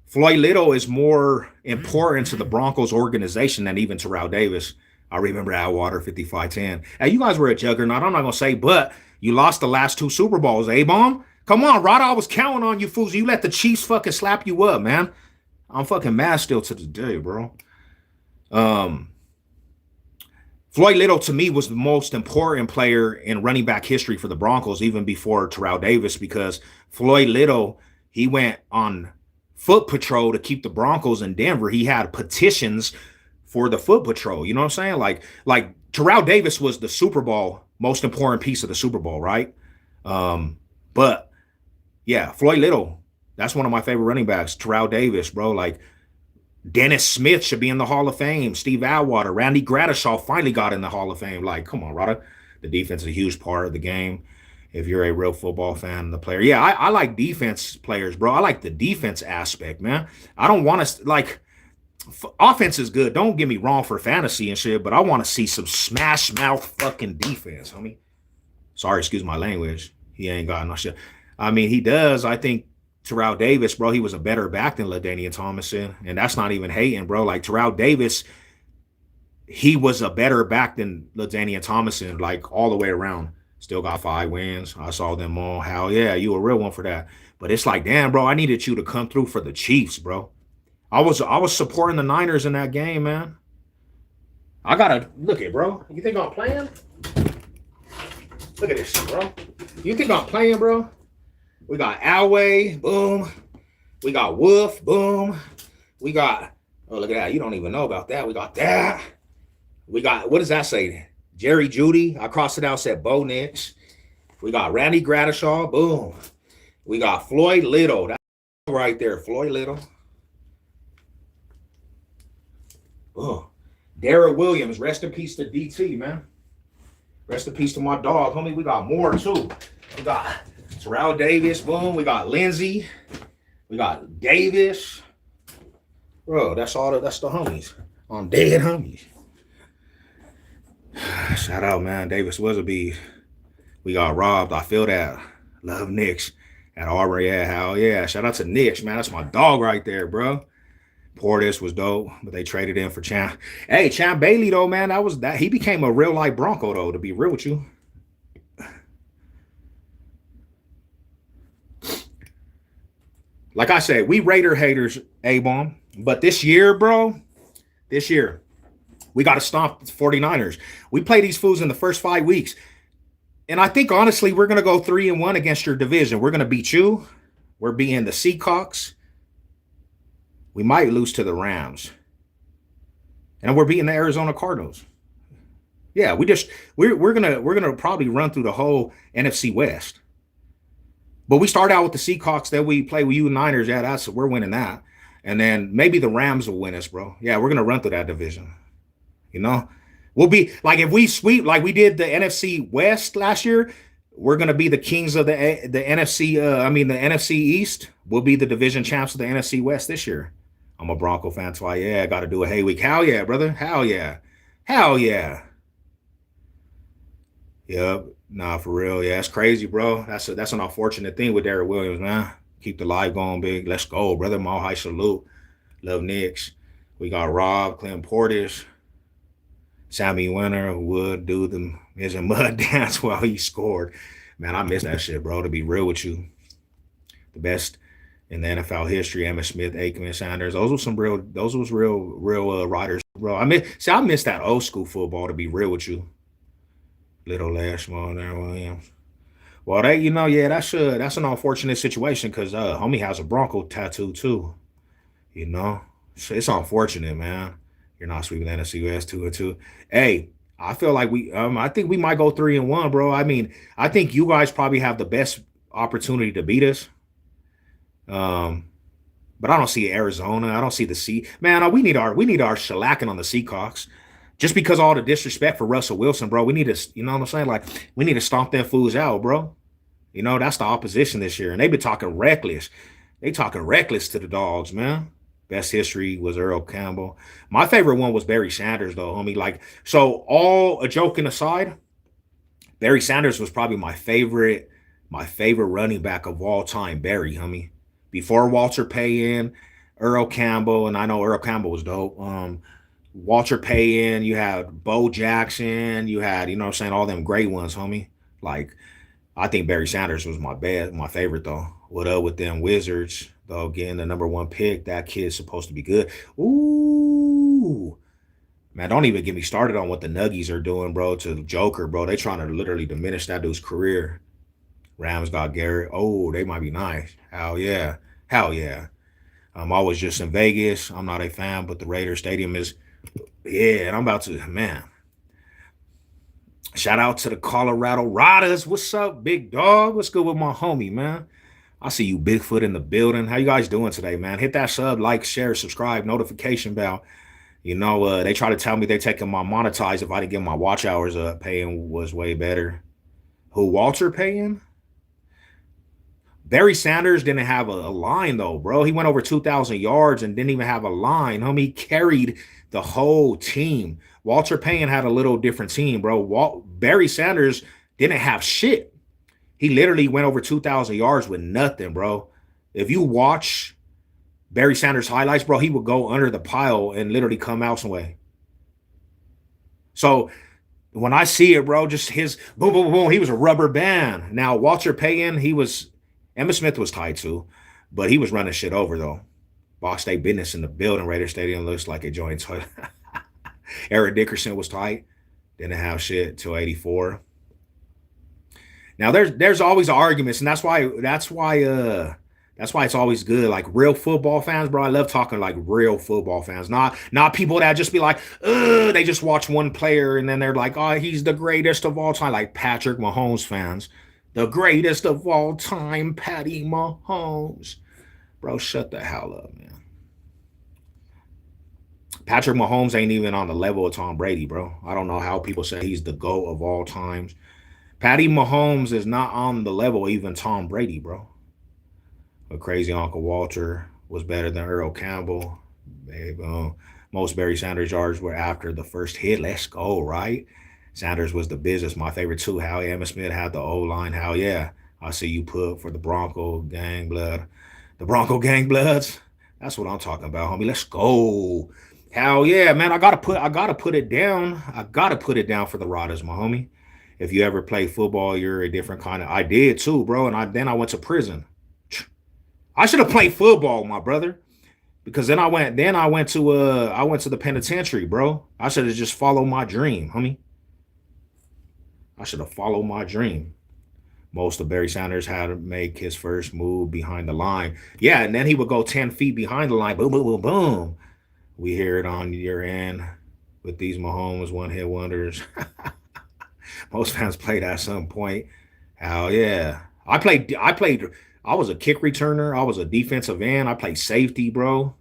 Floyd Little is more important to the Broncos organization than even Terrell Davis. I remember Atwater 55-10. Hey, you guys were a juggernaut. I'm not going to say, but you lost the last two Super Bowls, A-Bomb. Come on, Rod. I was counting on you fools. You let the Chiefs fucking slap you up, man. I'm fucking mad still to this day, bro. Floyd Little, to me, was the most important player in running back history for the Broncos, even before Terrell Davis, because Floyd Little, he went on foot patrol to keep the Broncos in Denver. He had petitions for the foot patrol. You know what I'm saying? Like Terrell Davis was the Super Bowl, most important piece of the Super Bowl, right? But yeah, Floyd Little, that's one of my favorite running backs. Terrell Davis, bro. Like Dennis Smith should be in the Hall of Fame. Steve Atwater, Randy Gradishaw finally got in the Hall of Fame. Like, come on, Rada. The defense is a huge part of the game. If you're a real football fan, the player. Yeah, I like defense players, bro. I like the defense aspect, man. I don't want to, like, offense is good. Don't get me wrong for fantasy and shit, but I want to see some smash mouth fucking defense, homie. Sorry, excuse my language. He ain't got no shit. I mean, he does. I think Terrell Davis, bro, he was a better back than LaDainian Tomlinson. And that's not even hating, bro. Like, Terrell Davis, he was a better back than LaDainian Tomlinson, like, all the way around. Still got 5 wins. I saw them all. Hell yeah, you a real one for that. But it's like, damn, bro, I needed you to come through for the Chiefs, bro. I was supporting the Niners in that game, man. I gotta look at, bro. You think I'm playing? Look at this shit, bro. You think I'm playing, bro? We got Alway, boom. We got Wolf, boom. We got, oh, look at that. You don't even know about that. We got that. We got, what does that say? Jerry Jeudy. I crossed it out, said Bo Nix. We got Randy Gradishaw, boom. We got Floyd Little. That's right there, Floyd Little. Oh, Darrell Williams, rest in peace to DT, man. Rest in peace to my dog, homie. We got more, too. We got Terrell Davis, boom. We got Lindsey. We got Davis. Bro, that's the homies. On dead homies. Shout out, man. Davis was a beast. We got robbed. I feel that. Love Knicks at Auburn. Yeah, hell yeah. Shout out to Knicks, man. That's my dog right there, bro. Portis was dope, but they traded in for Champ. Hey, Champ Bailey, though, man, he became a real life Bronco, though, to be real with you. Like I said, we Raider haters, A-Bomb. But this year, bro, We got to stomp the 49ers. We play these fools in the first 5 weeks. And I think, honestly, we're going to go 3-1 against your division. We're going to beat you. We're beating the Seahawks. We might lose to the Rams. And we're beating the Arizona Cardinals. Yeah, we're gonna probably run through the whole NFC West. But we start out with the Seahawks, then we play with you Niners. Yeah, we're winning that. And then maybe the Rams will win us, bro. Yeah, we're gonna run through that division. You know? We'll be like, if we sweep like we did the NFC West last year, we're gonna be the kings of the NFC, the NFC East. We'll be the division champs of the NFC West this year. I'm a Bronco fan, so I gotta do a hey week. Hell yeah, brother. Hell yeah. Hell yeah. Yep. Nah, for real. Yeah, it's crazy, bro. That's an unfortunate thing with Derek Williams, man. Keep the live going, big. Let's go, brother. Mile high salute. Love Knicks. We got Rob, Clint Portis, Sammy Winter, who would do the mud dance while he scored. Man, I miss that shit, bro, to be real with you. The best in the NFL history, Emmitt Smith, Aikman, Sanders. Those was real riders, bro. I miss that old school football, to be real with you. Little Lashmore there, Williams. Well, that's an unfortunate situation because homie has a Bronco tattoo too. You know, so it's unfortunate, man. You're not sweeping the NFC West 2-2. Hey, I feel like I think we might go 3-1, bro. I mean, I think you guys probably have the best opportunity to beat us. But I don't see Arizona. I don't see the Sea. Man, we need our shellacking on the Seahawks. Just because all the disrespect for Russell Wilson, bro, we need to, you know what I'm saying? Like, we need to stomp them fools out, bro. You know, that's the opposition this year. And they've been talking reckless. They talking reckless to the dogs, man. Best history was Earl Campbell. My favorite one was Barry Sanders, though, homie. Like, so all a joking aside, Barry Sanders was probably my favorite running back of all time, Barry, homie. Before Walter Payton, Earl Campbell, and I know Earl Campbell was dope. Walter Payton, you had Bo Jackson, you had, you know what I'm saying, all them great ones, homie. Like, I think Barry Sanders was my favorite, though. What up with them Wizards, though, getting the #1 pick? That kid's supposed to be good. Ooh. Man, don't even get me started on what the Nuggies are doing, bro, to the Joker, bro. They trying to literally diminish that dude's career. Rams got Garrett. Oh, they might be nice. Hell yeah. Hell yeah. I was just in Vegas. I'm not a fan, but the Raiders Stadium is... Yeah, and I'm about to, man. Shout out to the Colorado Riders. What's up, big dog? What's good with my homie, man? I see you, Bigfoot, in the building. How you guys doing today, man? Hit that sub, like, share, subscribe, notification bell. You know, they try to tell me they're taking my monetize if I didn't get my watch hours up. Paying was way better. Who, Walter Payton? Barry Sanders didn't have a line, though, bro. He went over 2,000 yards and didn't even have a line. Homie, he carried the whole team. Walter Payton had a little different team, bro. Barry Sanders didn't have shit. He literally went over 2,000 yards with nothing, bro. If you watch Barry Sanders highlights, bro, he would go under the pile and literally come out some way. So when I see it, bro, just his boom, boom, boom, he was a rubber band. Now, Walter Payton, Emmitt Smith was tied too, but he was running shit over, though. Boss State business in the building. Raider Stadium looks like it joined. Eric Dickerson was tight. Didn't have shit till 84. Now there's always arguments, and that's why it's always good. Like real football fans, bro. I love talking like real football fans, not people that just be like, they just watch one player and then they're like, oh, he's the greatest of all time. Like Patrick Mahomes fans. The greatest of all time, Patty Mahomes. Bro, shut the hell up, man. Patrick Mahomes ain't even on the level of Tom Brady, bro. I don't know how people say he's the GOAT of all times. Patty Mahomes is not on the level of even Tom Brady, bro. But crazy Uncle Walter was better than Earl Campbell. Most Barry Sanders yards were after the first hit. Let's go, right? Sanders was the business. My favorite too. Hell yeah. Emmitt Smith had the O-line. Hell yeah. I see you put for the Bronco gang blood. The Bronco gang bloods. That's what I'm talking about, homie. Let's go. Hell yeah, man. I gotta put it down. I gotta put it down for the Riders, my homie. If you ever play football, you're a different kind of... I did too, bro. And then I went to prison. I should have played football, my brother. Because I went to the penitentiary, bro. I should have just followed my dream, homie. I should have followed my dream. Most of Barry Sanders had to make his first move behind the line. Yeah, and then he would go 10 feet behind the line. Boom, boom, boom, boom. We hear it on your end with these Mahomes one-hit wonders. Most fans played at some point. Hell yeah. I was a kick returner. I was a defensive end. I played safety, bro.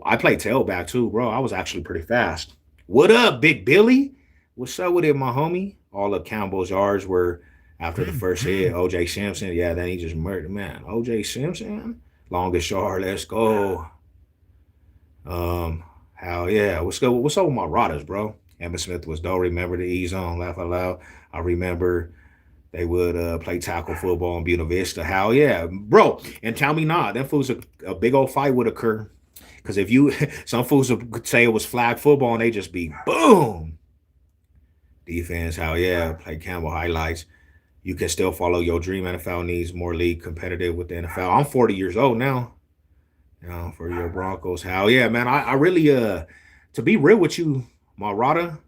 I played tailback too, bro. I was actually pretty fast. What up, Big Billy? What's up with it, my homie? All of Campbell's yards were after the first hit. OJ Simpson. Yeah, then he just murdered, man. OJ Simpson? Longest yard. Let's go. Hell yeah. What's good? What's up with my Rotters, bro? Emmitt Smith was dope. Remember the E zone, laugh out loud. I remember they would play tackle football in Buena Vista. Hell yeah, bro. And tell me not, that fools a big old fight would occur. Because if you, some fools would say it was flag football and they just be boom. Defense, hell yeah. Play Campbell highlights. You can still follow your dream. NFL needs more league competitive with the NFL. I'm 40 years old now. You know, for your Broncos. Hell yeah, man. I really to be real with you, Marada,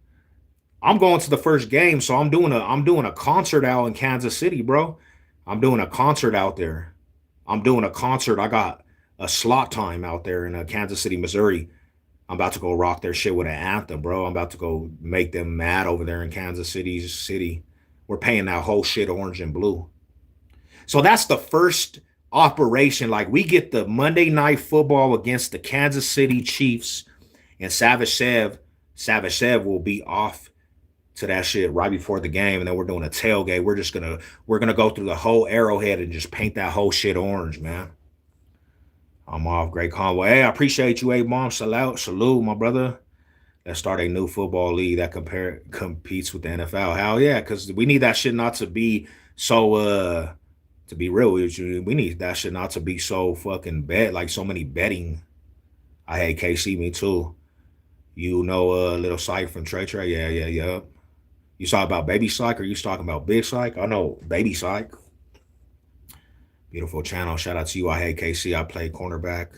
I'm going to the first game, so I'm doing a concert out in Kansas City, bro. I'm doing a concert out there. I'm doing a concert. I got a slot time out there in Kansas City, Missouri. I'm about to go rock their shit with an anthem, bro. I'm about to go make them mad over there in Kansas City. We're paying that whole shit orange and blue. So that's the first operation. Like, we get the Monday Night Football against the Kansas City Chiefs, and Savage Sev will be off to that shit right before the game, and then we're doing a tailgate. We're gonna go through the whole Arrowhead and just paint that whole shit orange, man. I'm off. Great convo. Hey, I appreciate you, A-Bomb. Salute, my brother. Let's start a new football league that competes with the NFL. Hell yeah, because we need that shit not to be so to be real with you, we need that shit not to be so fucking like so many betting. I hate KC, me too. You know, little Psych from Trey. Yeah. You talking about Baby Psych or you talking about Big Psych? I know Baby Psych. Beautiful channel. Shout out to you. I hate KC. I played cornerback.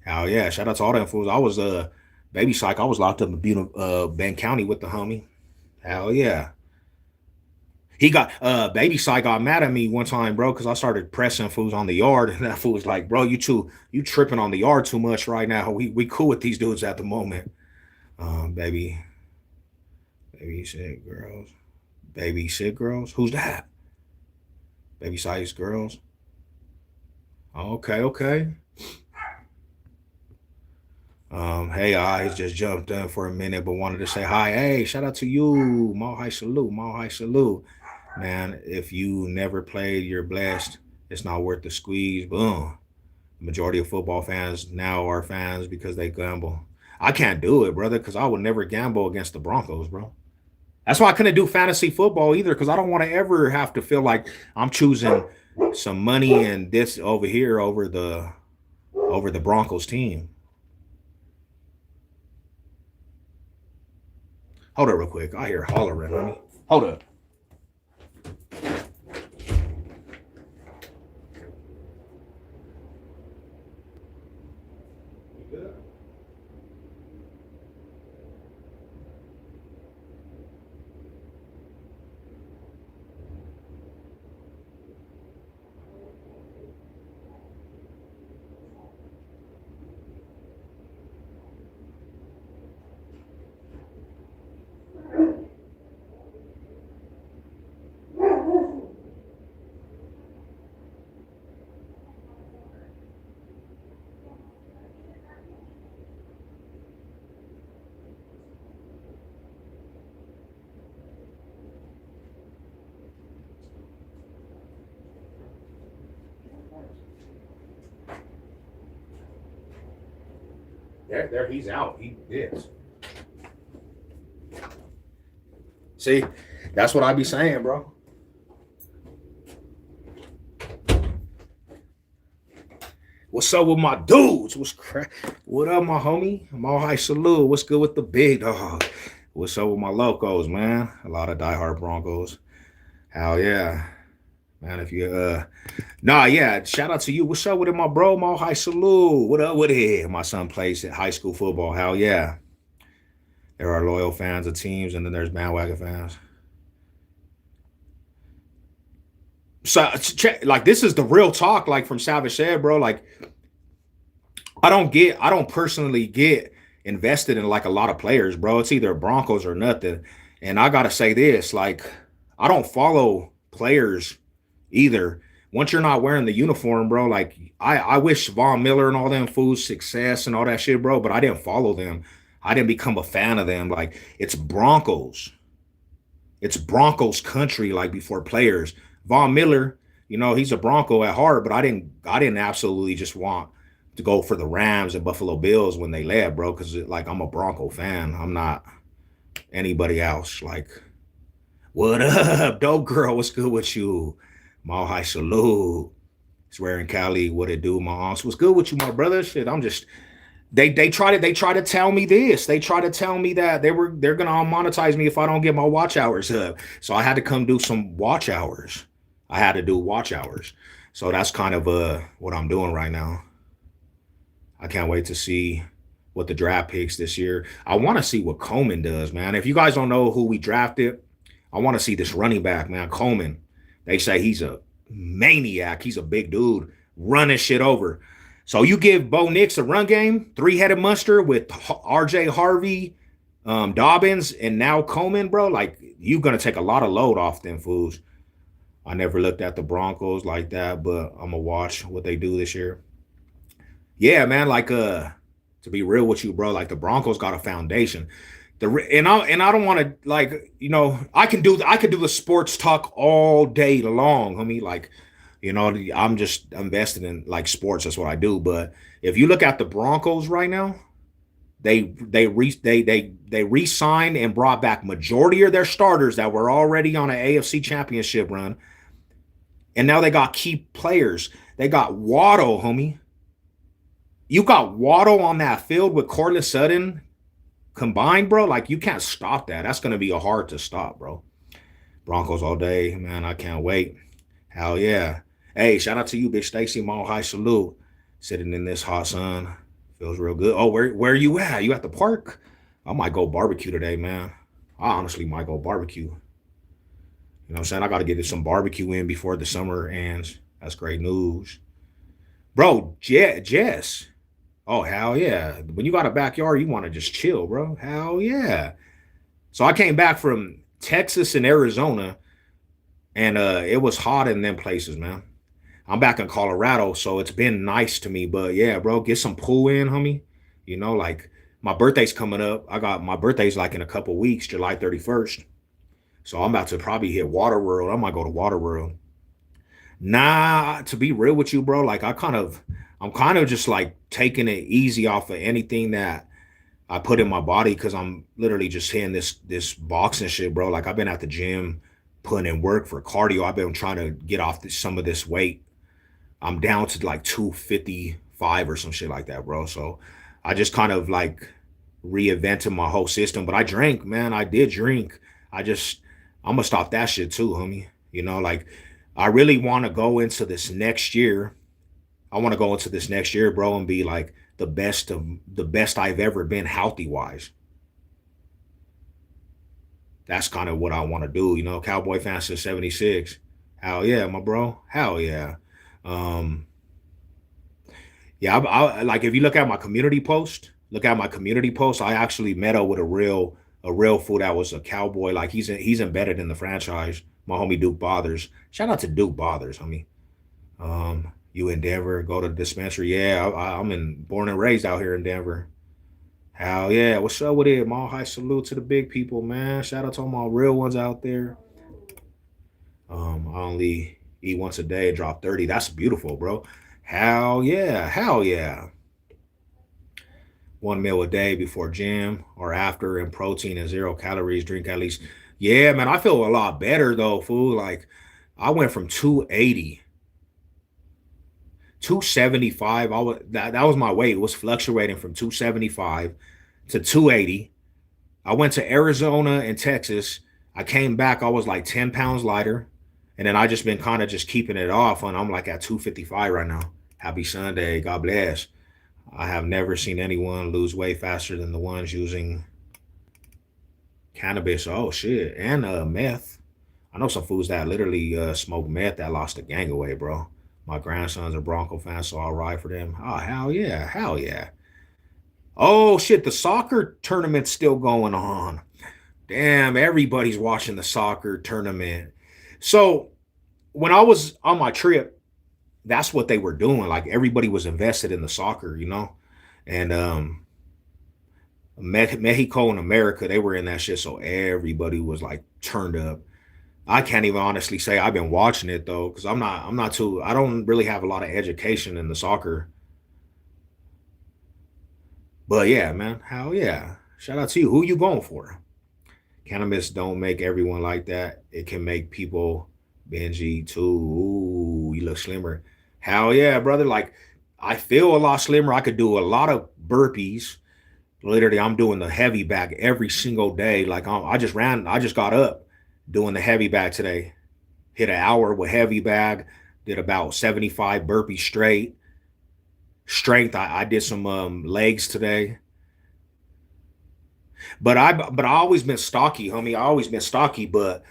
Hell yeah. Shout out to all them fools. I was Baby Psych. I was locked up in Ben County with the homie. Hell yeah. He got Baby Psych got mad at me one time, bro, because I started pressing fools on the yard, and that fool was like, "Bro, you tripping on the yard too much right now. We cool with these dudes at the moment." Baby sick girls. Who's that? Baby Psych girls. Okay. Hey, I just jumped in for a minute, but wanted to say hi. Hey, shout out to you, Mahai salute. Man, if you never played, you're blessed. It's not worth the squeeze. Boom. The majority of football fans now are fans because they gamble. I can't do it, brother, because I would never gamble against the Broncos, bro. That's why I couldn't do fantasy football either, because I don't want to ever have to feel like I'm choosing some money and this over here over the Broncos team. Hold up real quick. I hear hollering, honey. Hold up. There, he's out. He is. See, that's what I be saying, bro. What's up with my dudes? What up, my homie? Mahai salute. What's good with the big dog? What's up with my locos, man? A lot of diehard Broncos. Hell yeah. man. If you nah, yeah. Shout out to you. What's up with it, my bro? My high salute. What up with it? My son plays at high school football. Hell yeah. There are loyal fans of teams, and then there's bandwagon fans. So check, like this is the real talk, like from Savage said, bro. Like I don't personally get invested in like a lot of players, bro. It's either Broncos or nothing. And I gotta say this, like I don't follow players either. Once you're not wearing the uniform, bro, like I wish Von Miller and all them fools success and all that shit, bro, but I didn't follow them. I didn't become a fan of them. Like it's Broncos. It's Broncos country, like before players. Von Miller, you know, he's a Bronco at heart, but I didn't absolutely just want to go for the Rams and Buffalo Bills when they led, bro, because like I'm a Bronco fan. I'm not anybody else. Like, what up, dope girl? What's good with you? Mile high salute. Swear in Cali, what it do, my aunts? What's good with you, my brother? Shit, I'm just they try to tell me this. They try to tell me that they're gonna monetize me if I don't get my watch hours up. So I had to come do some watch hours. I had to do watch hours. So that's kind of what I'm doing right now. I can't wait to see what the draft picks this year. I want to see what Coleman does, man. If you guys don't know who we drafted, I want to see this running back, man. Coleman. They say he's a maniac. He's a big dude running shit over. So you give Bo Nix a run game, three-headed monster with RJ Harvey, Dobbins, and now Coleman, bro. Like you're gonna take a lot of load off them fools. I never looked at the Broncos like that, but I'm gonna watch what they do this year. Yeah, man. Like to be real with you, bro. Like the Broncos got a foundation. And I don't want to like I can do the sports talk all day long, homie. Like I'm just invested in like sports. That's what I do. But if you look at the Broncos right now, they re-signed and brought back majority of their starters that were already on an AFC championship run. And now they got key players. They got Waddle, homie. You got Waddle on that field with Cortland Sutton combined, bro. Like you can't stop that. That's gonna be a hard to stop, bro. Broncos all day, man. I can't wait. Hell yeah. Hey, shout out to you, Big Stacy. Mile high salute. Sitting in this hot sun. Feels real good. Oh, where you at? You at the park? I might go barbecue today, man. I honestly might go barbecue. You know what I'm saying? I gotta get some barbecue in before the summer ends. That's great news. Bro, Jess. Oh, hell yeah. When you got a backyard, you want to just chill, bro. Hell yeah. So I came back from Texas and Arizona, and it was hot in them places, man. I'm back in Colorado, so it's been nice to me. But yeah, bro, get some pool in, homie. Like my birthday's coming up. My birthday's like in a couple weeks, July 31st. So I'm about to probably hit Waterworld. I might go to Waterworld. Nah, to be real with you, bro, like I'm kind of just like taking it easy off of anything that I put in my body because I'm literally just hitting this boxing shit, bro. Like I've been at the gym putting in work for cardio. I've been trying to get off some of this weight. I'm down to like 255 or some shit like that, bro. So I just kind of like reinvented my whole system. But I drank, man. I did drink. I'm gonna stop that shit too, homie. Like I really want to go into this next year. I want to go into this next year, bro, and be like the best I've ever been healthy wise. That's kind of what I want to do, Cowboy fan since 76. Hell yeah, my bro. Hell yeah. Um, yeah, like if you look at my community post, I actually met up with a real fool that was a cowboy. Like he's embedded in the franchise. My homie Duke Bothers. Shout out to Duke Bothers, homie. You in Denver, go to the dispensary. Yeah, I'm born and raised out here in Denver. Hell yeah. What's up with it? Mall high salute to the big people, man. Shout out to all my real ones out there. I only eat once a day, drop 30. That's beautiful, bro. Hell yeah. Hell yeah. One meal a day before gym or after and protein and 0 calories. Drink at least. Yeah, man. I feel a lot better though, fool. Like I went from 280 275. That was my weight. It was fluctuating from 275 to 280. I went to Arizona and Texas. I came back, I was like 10 pounds lighter. And then I just been kind of just keeping it off, and I'm like at 255 right now. Happy Sunday. God bless. I have never seen anyone lose weight faster than the ones using cannabis. Oh shit. And meth. I know some fools that literally smoke meth that lost the gang away, bro. My grandson's a Bronco fan, so I'll ride for them. Oh, hell yeah. Hell yeah. Oh shit, the soccer tournament's still going on. Damn, everybody's watching the soccer tournament. So when I was on my trip, that's what they were doing. Like everybody was invested in the soccer, you know? And Mexico and America, they were in that shit, so everybody was like turned up. I can't even honestly say I've been watching it though, because I don't really have a lot of education in the soccer. But yeah, man, hell yeah. Shout out to you. Who you going for? Cannabis don't make everyone like that. It can make people binge eat too. Ooh, you look slimmer. Hell yeah, brother. Like I feel a lot slimmer. I could do a lot of burpees. Literally, I'm doing the heavy bag every single day. Like I just got up doing the heavy bag today. Hit an hour with heavy bag. Did about 75 burpees straight. Strength. I did some legs today. But I always been stocky, homie. I always been stocky, but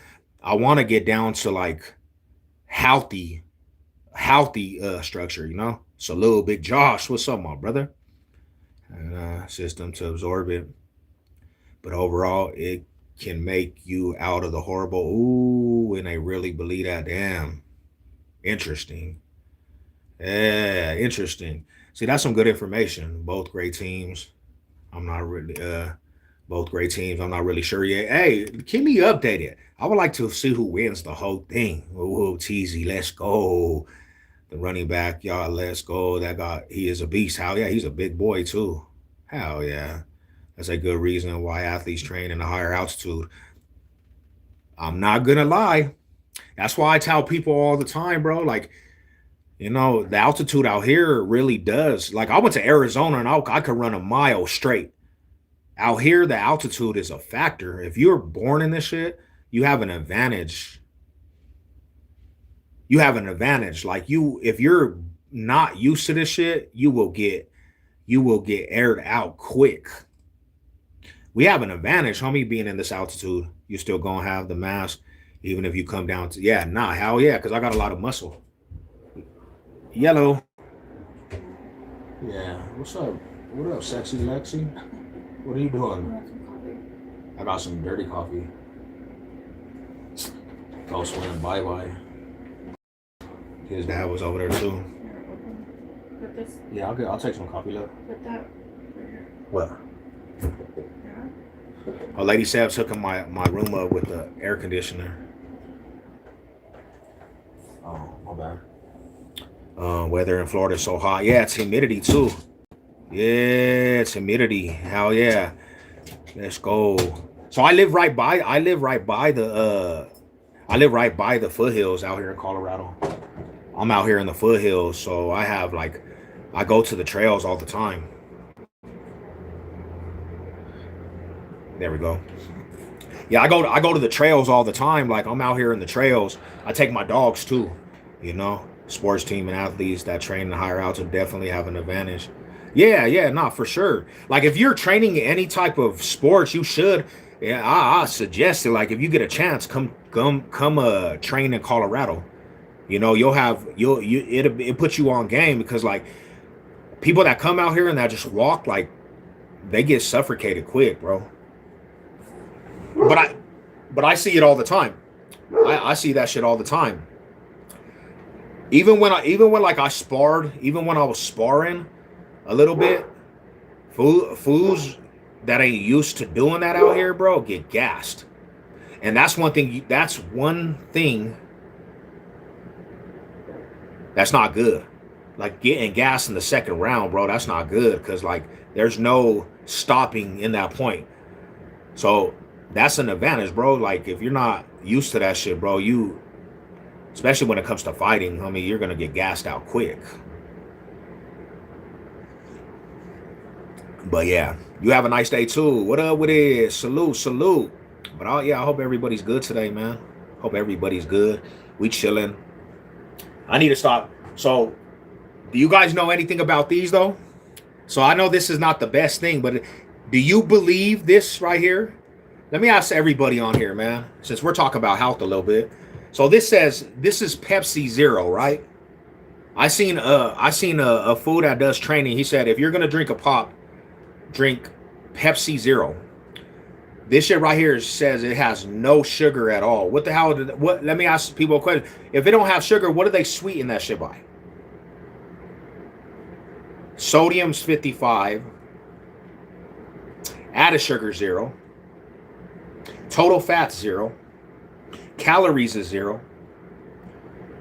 I want to get down to like healthy, healthy structure, you know? So little big Josh, what's up, my brother? And system to absorb it. But overall, it can make you out of the horrible. Ooh, and they really believe that. Damn. Interesting. Yeah, interesting. See, that's some good information. Both great teams. I'm not really both great teams. I'm not really sure yet. Hey, keep me updated. I would like to see who wins the whole thing. Ooh, Teasy, let's go. The running back, y'all, let's go. He is a beast. Hell yeah, he's a big boy too. Hell yeah. That's a good reason why athletes train in a higher altitude. I'm not gonna lie. That's why I tell people all the time, bro. Like, you know, the altitude out here really does. Like, I went to Arizona and I could run a mile straight. Out here, the altitude is a factor. If you're born in this shit, you have an advantage. You have an advantage. Like if you're not used to this shit, you will get aired out quick. We have an advantage, homie, being in this altitude. You're still gonna have the mass, even if you come down to hell yeah, because I got a lot of muscle. Yellow. Yeah. What's up? What up, sexy Lexi? What are you doing? I got some dirty coffee. Go swim, bye bye. His dad was over there too. Yeah, I'll take some coffee, look. What? Oh, Lady Sab's hooking my room up with the air conditioner. Oh, my bad. Weather in Florida is so hot. Yeah, it's humidity too. Yeah, it's humidity. Hell yeah. Let's go. So I live right by the foothills out here in Colorado. I'm out here in the foothills, so I go to the trails all the time. There we go. Yeah, I go to the trails all the time. Like I'm out here in the trails. I take my dogs too, you know. Sports team and athletes that train in higher altitude definitely have an advantage. Yeah, nah, for sure. Like if you're training any type of sports, you should. Yeah, I suggest it. Like if you get a chance, come train in Colorado. You know, it puts you on game because like people that come out here and that just walk, like they get suffocated quick, bro. But I see it all the time. I see that shit all the time. Even when I sparred, even when I was sparring a little bit, fools that ain't used to doing that out here, bro, get gassed. And that's one thing that's not good. Like getting gas in the second round, bro, that's not good because like there's no stopping in that point. So that's an advantage, bro. Like if you're not used to that shit, bro, especially when it comes to fighting, homie, you're gonna get gassed out quick. But yeah, you have a nice day too. What up with it? Salute. But I hope everybody's good today, man. Hope everybody's good. We chilling. I need to stop. So, do you guys know anything about these though? So I know this is not the best thing, but do you believe this right here? Let me ask everybody on here, man, since we're talking about health a little bit. So this says this is Pepsi Zero, right? I seen a fool that does training. He said if you're gonna drink a pop, drink Pepsi Zero. This shit right here says it has no sugar at all. What the hell? What? Let me ask people a question. If it don't have sugar, what do they sweeten that shit by? Sodium's 55. Added sugar 0. Total fats 0. Calories is 0.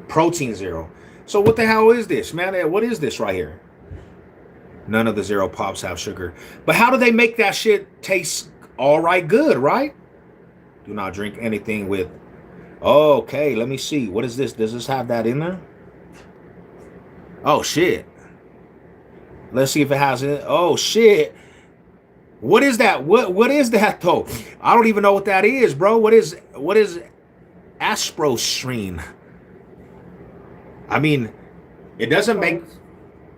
Protein 0. So what the hell is this, man? What is this right here? None of the Zero Pops have sugar. But how do they make that shit taste all right good, right? Do not drink anything with... Okay, let me see. What is this? Does this have that in there? Oh, shit. Let's see if it has it. Oh, shit. What is that? What is that, though? I don't even know what that is, bro. What is Asprostrine? I mean, it doesn't make...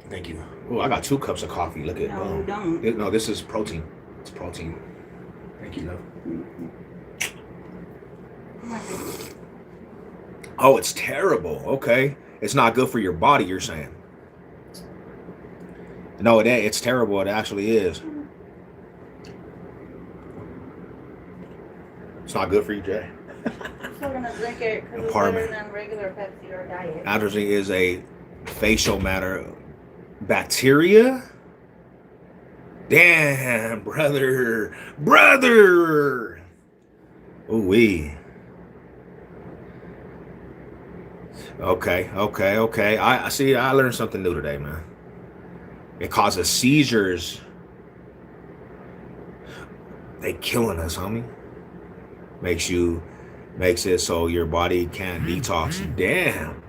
Thank you. Oh, I got 2 cups of coffee. Look at... No, you don't. No, this is protein. It's protein. Thank you, love. Oh, it's terrible. Okay. It's not good for your body, you're saying. No, it's terrible. It actually is. It's not good for you, Jay. I'm still gonna drink it because it's better than regular Pepsi or diet. Atrazine is a facial matter bacteria. Damn, brother. Ooh wee. Okay. I see. I learned something new today, man. It causes seizures. They killing us, homie. Makes it so your body can't detox. Damn.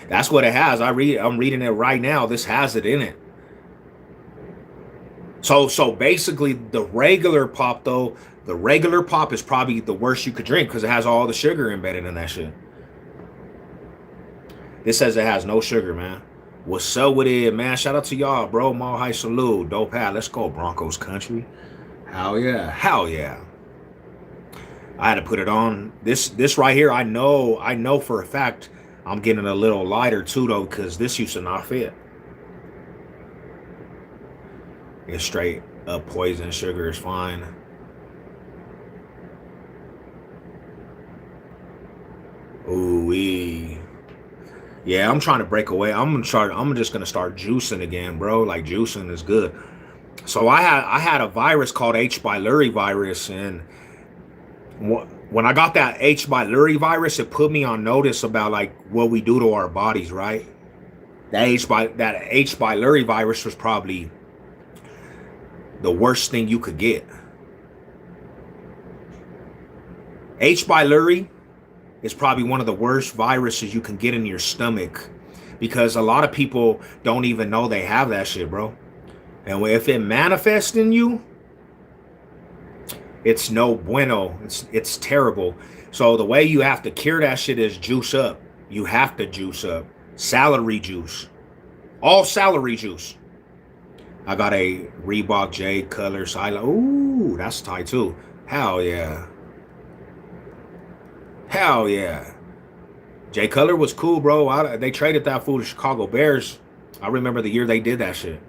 That's what it has. I'm reading it right now. This has it in it. So basically the regular pop though, the regular pop is probably the worst you could drink because it has all the sugar embedded in that shit. This says it has no sugar, man. What's up with it, man? Shout out to y'all, bro. Mall High salute. Dope hat. Let's go, Broncos country. Hell yeah. I had to put it on. This right here, I know for a fact I'm getting a little lighter too though, because this used to not fit. It's straight up poison. Sugar is fine. Ooh wee. Yeah, I'm trying to break away. I'm just gonna start juicing again, bro. Like juicing is good. So I had a virus called H. pylori virus, and when I got that H. pylori virus, it put me on notice about like what we do to our bodies, right? That H. pylori virus was probably the worst thing you could get. H. pylori is probably one of the worst viruses you can get in your stomach because a lot of people don't even know they have that shit, bro. And if it manifests in you, it's no bueno. It's terrible. So the way you have to cure that shit is juice up. You have to juice up. Celery juice. All celery juice. I got a Reebok J Color Silent. Ooh, that's tight too. Hell yeah. J Color was cool, bro. They traded that fool to Chicago Bears. I remember the year they did that shit.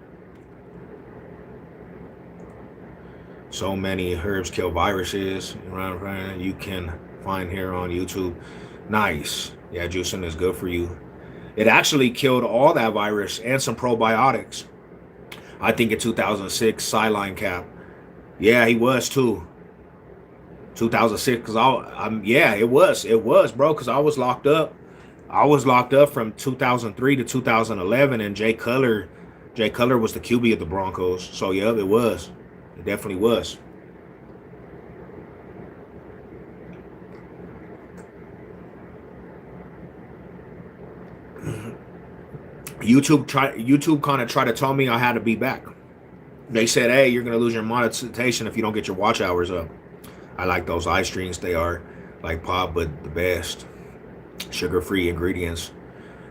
So many herbs kill viruses. You can find here on YouTube. Nice. Yeah, juicing is good for you. It actually killed all that virus and some probiotics. I think in 2006, Sideline Cap. Yeah, he was too. 2006, because yeah, it was, bro, because I was locked up. I was locked up from 2003 to 2011, and Jay Cutler was the QB of the Broncos. So yeah, it was. It definitely was. YouTube kind of tried to tell me I had to be back. They said, hey, you're gonna lose your monetization if you don't get your watch hours up. I like those iStreams. They are like pop, but the best. Sugar-free ingredients.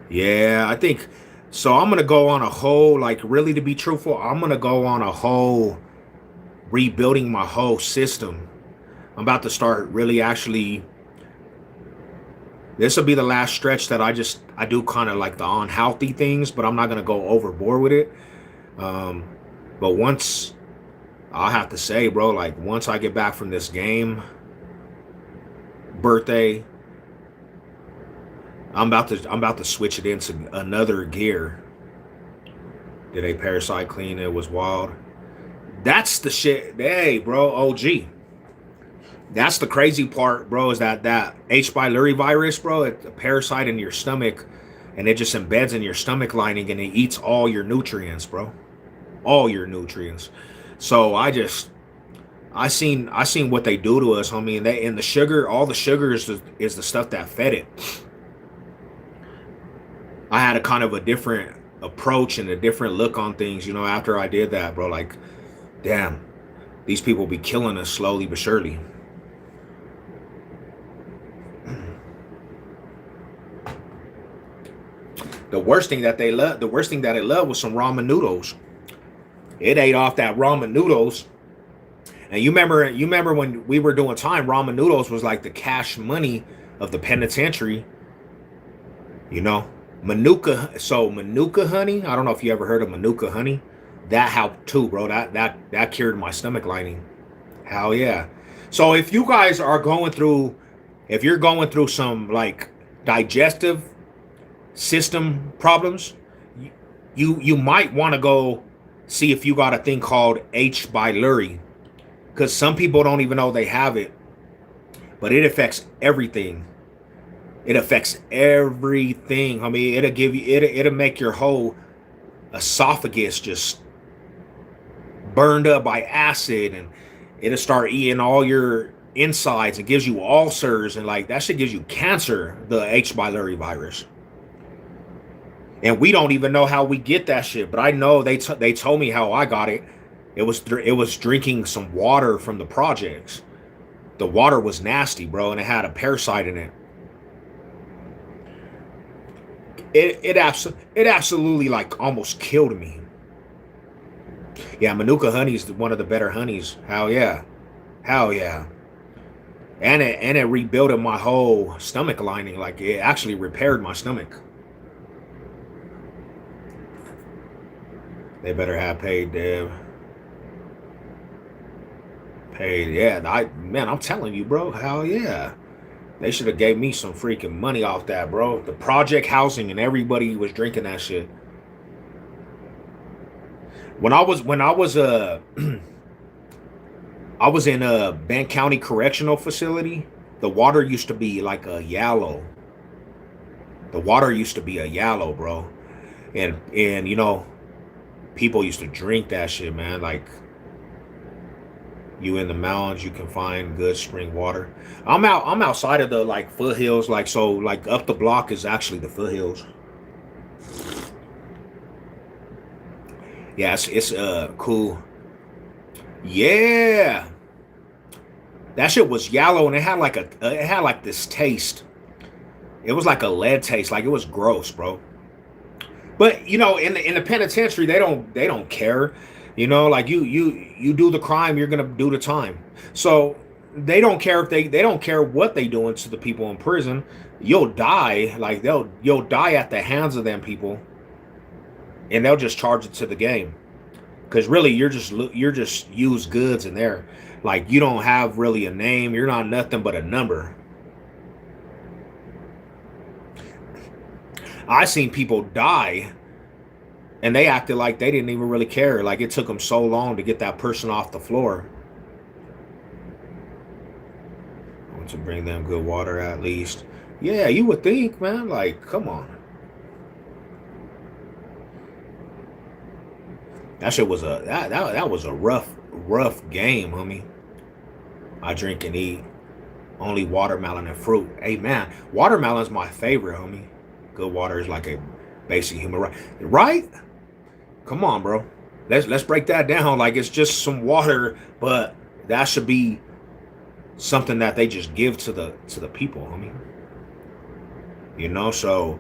Yeah, I think so. I'm gonna go on a whole, like, really, to be truthful, I'm gonna go on a whole rebuilding my whole system. I'm about to start really actually. This will be the last stretch that I do kind of like the unhealthy things, but I'm not gonna go overboard with it. Um, but once I'll have to say, bro, like once I get back from this game, birthday, I'm about to switch it into another gear. Did a parasite clean? It was wild. That's the shit. Hey, bro, OG. That's the crazy part, bro, is that H. pylori virus, bro, it's a parasite in your stomach, and it just embeds in your stomach lining, and it eats all your nutrients, bro. All your nutrients. So I seen what they do to us, homie, and the sugar, all the sugar is the stuff that fed it. I had a kind of a different approach and a different look on things, after I did that, bro. Like, damn, these people be killing us slowly but surely. The worst thing that it loved was some ramen noodles. It ate off that ramen noodles. And you remember when we were doing time, ramen noodles was like the cash money of the penitentiary. Manuka honey. I don't know if you ever heard of Manuka honey. That helped too, bro. That cured my stomach lining. Hell yeah. So if you guys are if you're going through some like digestive system problems, you might want to go see if you got a thing called H. pylori, because some people don't even know they have it, but it affects everything. It affects everything. I mean, it'll make your whole esophagus just burned up by acid, and it'll start eating all your insides. It gives you ulcers, and like that shit gives you cancer, the H. pylori virus. And we don't even know how we get that shit, but I know they told me how I got it. It was drinking some water from the projects. The water was nasty, bro, and it had a parasite in it. It absolutely like almost killed me. Yeah, Manuka honey is one of the better honeys. Hell yeah. And it rebuilt my whole stomach lining. Like it actually repaired my stomach. They better have paid, Dev. Paid, yeah. I'm telling you, bro. Hell yeah. They should have gave me some freaking money off that, bro. The project housing and everybody was drinking that shit. When I was I was in a Bank County Correctional Facility, the water used to be like a yellow. The water used to be a yellow, bro. And people used to drink that shit, man. Like, you in the mountains, you can find good spring water. I'm outside of the like foothills, like so like up the block is actually the foothills. Yeah, it's cool. Yeah. That shit was yellow, and it had like this taste. It was like a lead taste, like it was gross, bro. But in the penitentiary, they don't care. Like you do the crime, you're gonna do the time. So they don't care they don't care what they doing to the people in prison. You'll die. Like you'll die at the hands of them people, and they'll just charge it to the game. Because really, you're just used goods in there. Like you don't have really a name. You're not nothing but a number. I seen people die, and they acted like they didn't even really care. Like it took them so long to get that person off the floor. I want to bring them good water at least. Yeah, you would think, man. Like, come on. That shit was that was a rough game, homie. I drink and eat only watermelon and fruit. Hey, man, watermelon's my favorite, homie. Good water is like a basic human right. Right? Come on, bro. Let's break that down. Like it's just some water, but that should be something that they just give to the people, homie. You know, so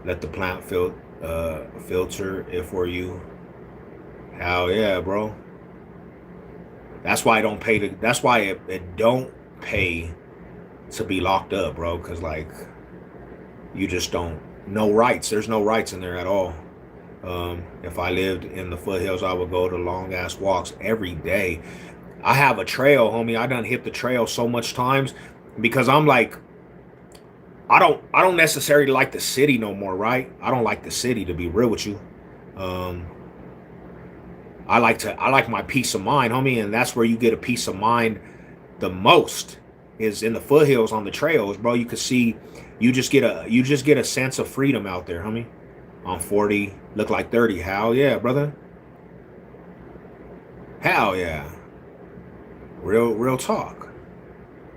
let the plant filter it for you. Hell yeah, bro. That's why I don't pay to. That's why it don't pay to be locked up, bro. Cause like you just don't. No rights. There's no rights in there at all. If I lived in the foothills, I would go to long ass walks every day. I have a trail, homie. I done hit the trail so much times because I'm like, I don't necessarily like the city no more, right? I don't like the city, to be real with you. I like my peace of mind, homie, and that's where you get a peace of mind the most is in the foothills on the trails, bro. You can see, you just get a sense of freedom out there, homie. I'm 40, look like 30. Hell yeah, brother. Hell yeah. Real talk.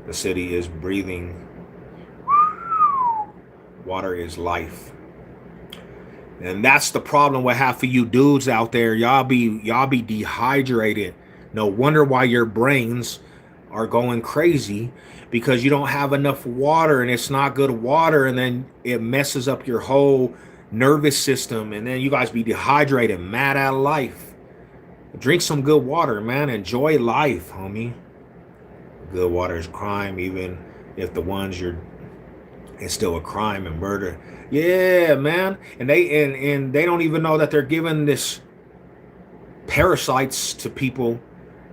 The city is breathing. Water is life. And that's the problem with half of you dudes out there. Y'all be dehydrated. No wonder why your brains are going crazy, because you don't have enough water, and it's not good water, and then it messes up your whole nervous system, and then you guys be dehydrated, mad at life. Drink some good water, man. Enjoy life, homie. Good water is crime, even if the ones it's still a crime and murder. Yeah, man. And they don't even know that they're giving this parasites to people.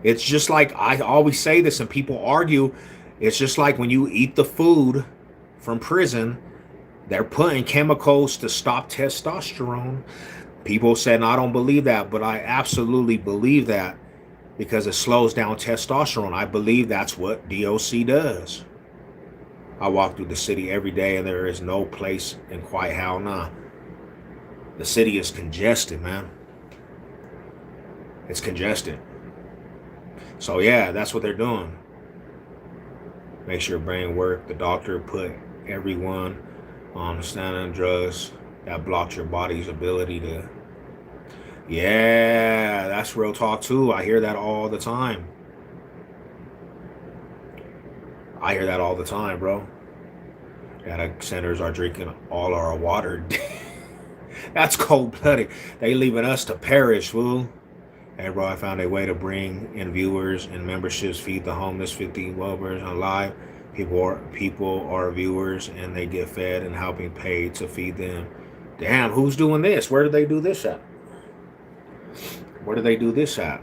It's just like, I always say this and people argue, it's just like when you eat the food from prison, they're putting chemicals to stop testosterone. People said, no, I don't believe that, but I absolutely believe that, because it slows down testosterone. I believe that's what DOC does. I walk through the city every day and there is no place in quiet. Hell nah. The city is congested, man. It's congested. So yeah, that's what they're doing. Makes your brain work. The doctor put everyone on standard drugs that blocks your body's ability to. Yeah, that's real talk too. I hear that all the time. I hear that all the time, bro. Data centers are drinking all our water. That's cold-blooded. They leaving us to perish, fool. Hey, bro, I found a way to bring in viewers and memberships, feed the homeless, 50 Wellbers on live. People are viewers, and they get fed and helping pay to feed them. Damn, who's doing this? Where do they do this at? Where do they do this at?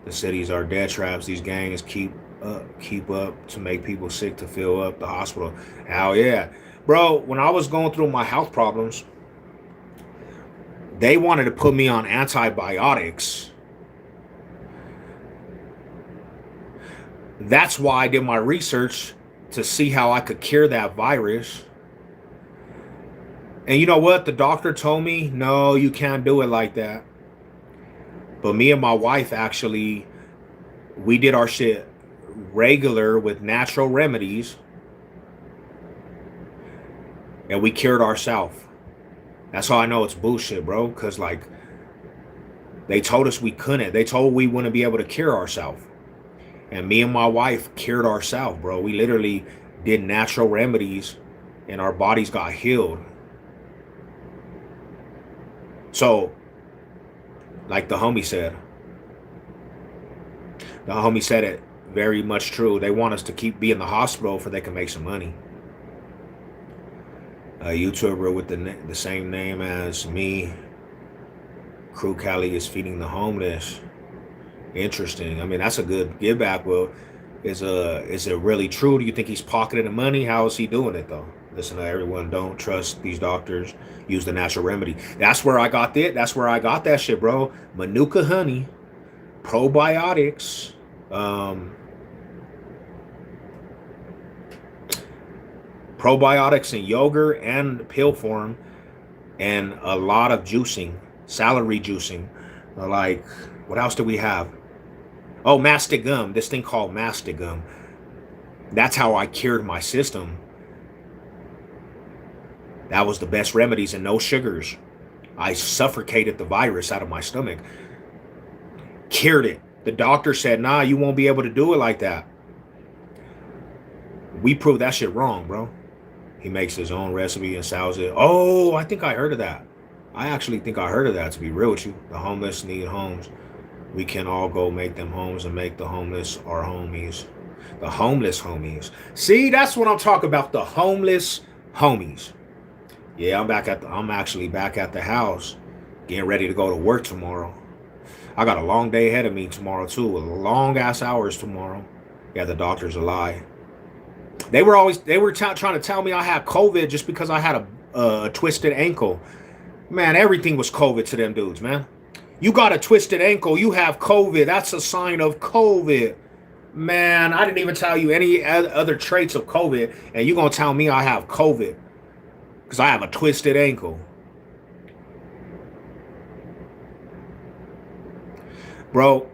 The cities are death traps. These gangs keep up to make people sick to fill up the hospital. Hell yeah. Bro, when I was going through my health problems, they wanted to put me on antibiotics. That's why I did my research to see how I could cure that virus. And you know what? The doctor told me, no, you can't do it like that. But me and my wife, actually, we did our shit regular with natural remedies. And we cured ourselves. That's how I know it's bullshit, bro. Because, like, they told us we couldn't. They told we wouldn't be able to cure ourselves. And me and my wife cured ourselves, bro. We literally did natural remedies and our bodies got healed. So, like the homie said it very much true. They want us to keep being in the hospital so they can make some money. A YouTuber with the same name as me, Crew Cali, is feeding the homeless. Interesting. I mean, that's a good give back. Well, is it really true? Do you think he's pocketing the money? How is he doing it though? Listen to everyone. Don't trust these doctors. Use the natural remedy. That's where I got that. That's where I got that shit, bro. Manuka honey, probiotics, probiotics in yogurt and pill form, and a lot of juicing, celery juicing. Like, what else do we have? Oh, Mastigum. This thing called Mastigum. That's how I cured my system. That was the best remedies, and no sugars. I suffocated the virus out of my stomach. Cured it. The doctor said, nah, you won't be able to do it like that. We proved that shit wrong, bro. He makes his own recipe and sells it. Oh, I think I heard of that. I actually think I heard of that, to be real with you. The homeless need homes. We can all go make them homes and make the homeless our homies. The homeless homies. See, that's what I'm talking about. The homeless homies. Yeah, I'm actually back at the house, getting ready to go to work tomorrow. I got a long day ahead of me tomorrow too, with long ass hours tomorrow. Yeah, the doctor's a lie. They were trying to tell me I had COVID just because I had a twisted ankle. Man, everything was COVID to them dudes, man. You got a twisted ankle, you have COVID. That's a sign of COVID. Man, I didn't even tell you any other traits of COVID, and you gonna tell me I have COVID because I have a twisted ankle. Bro,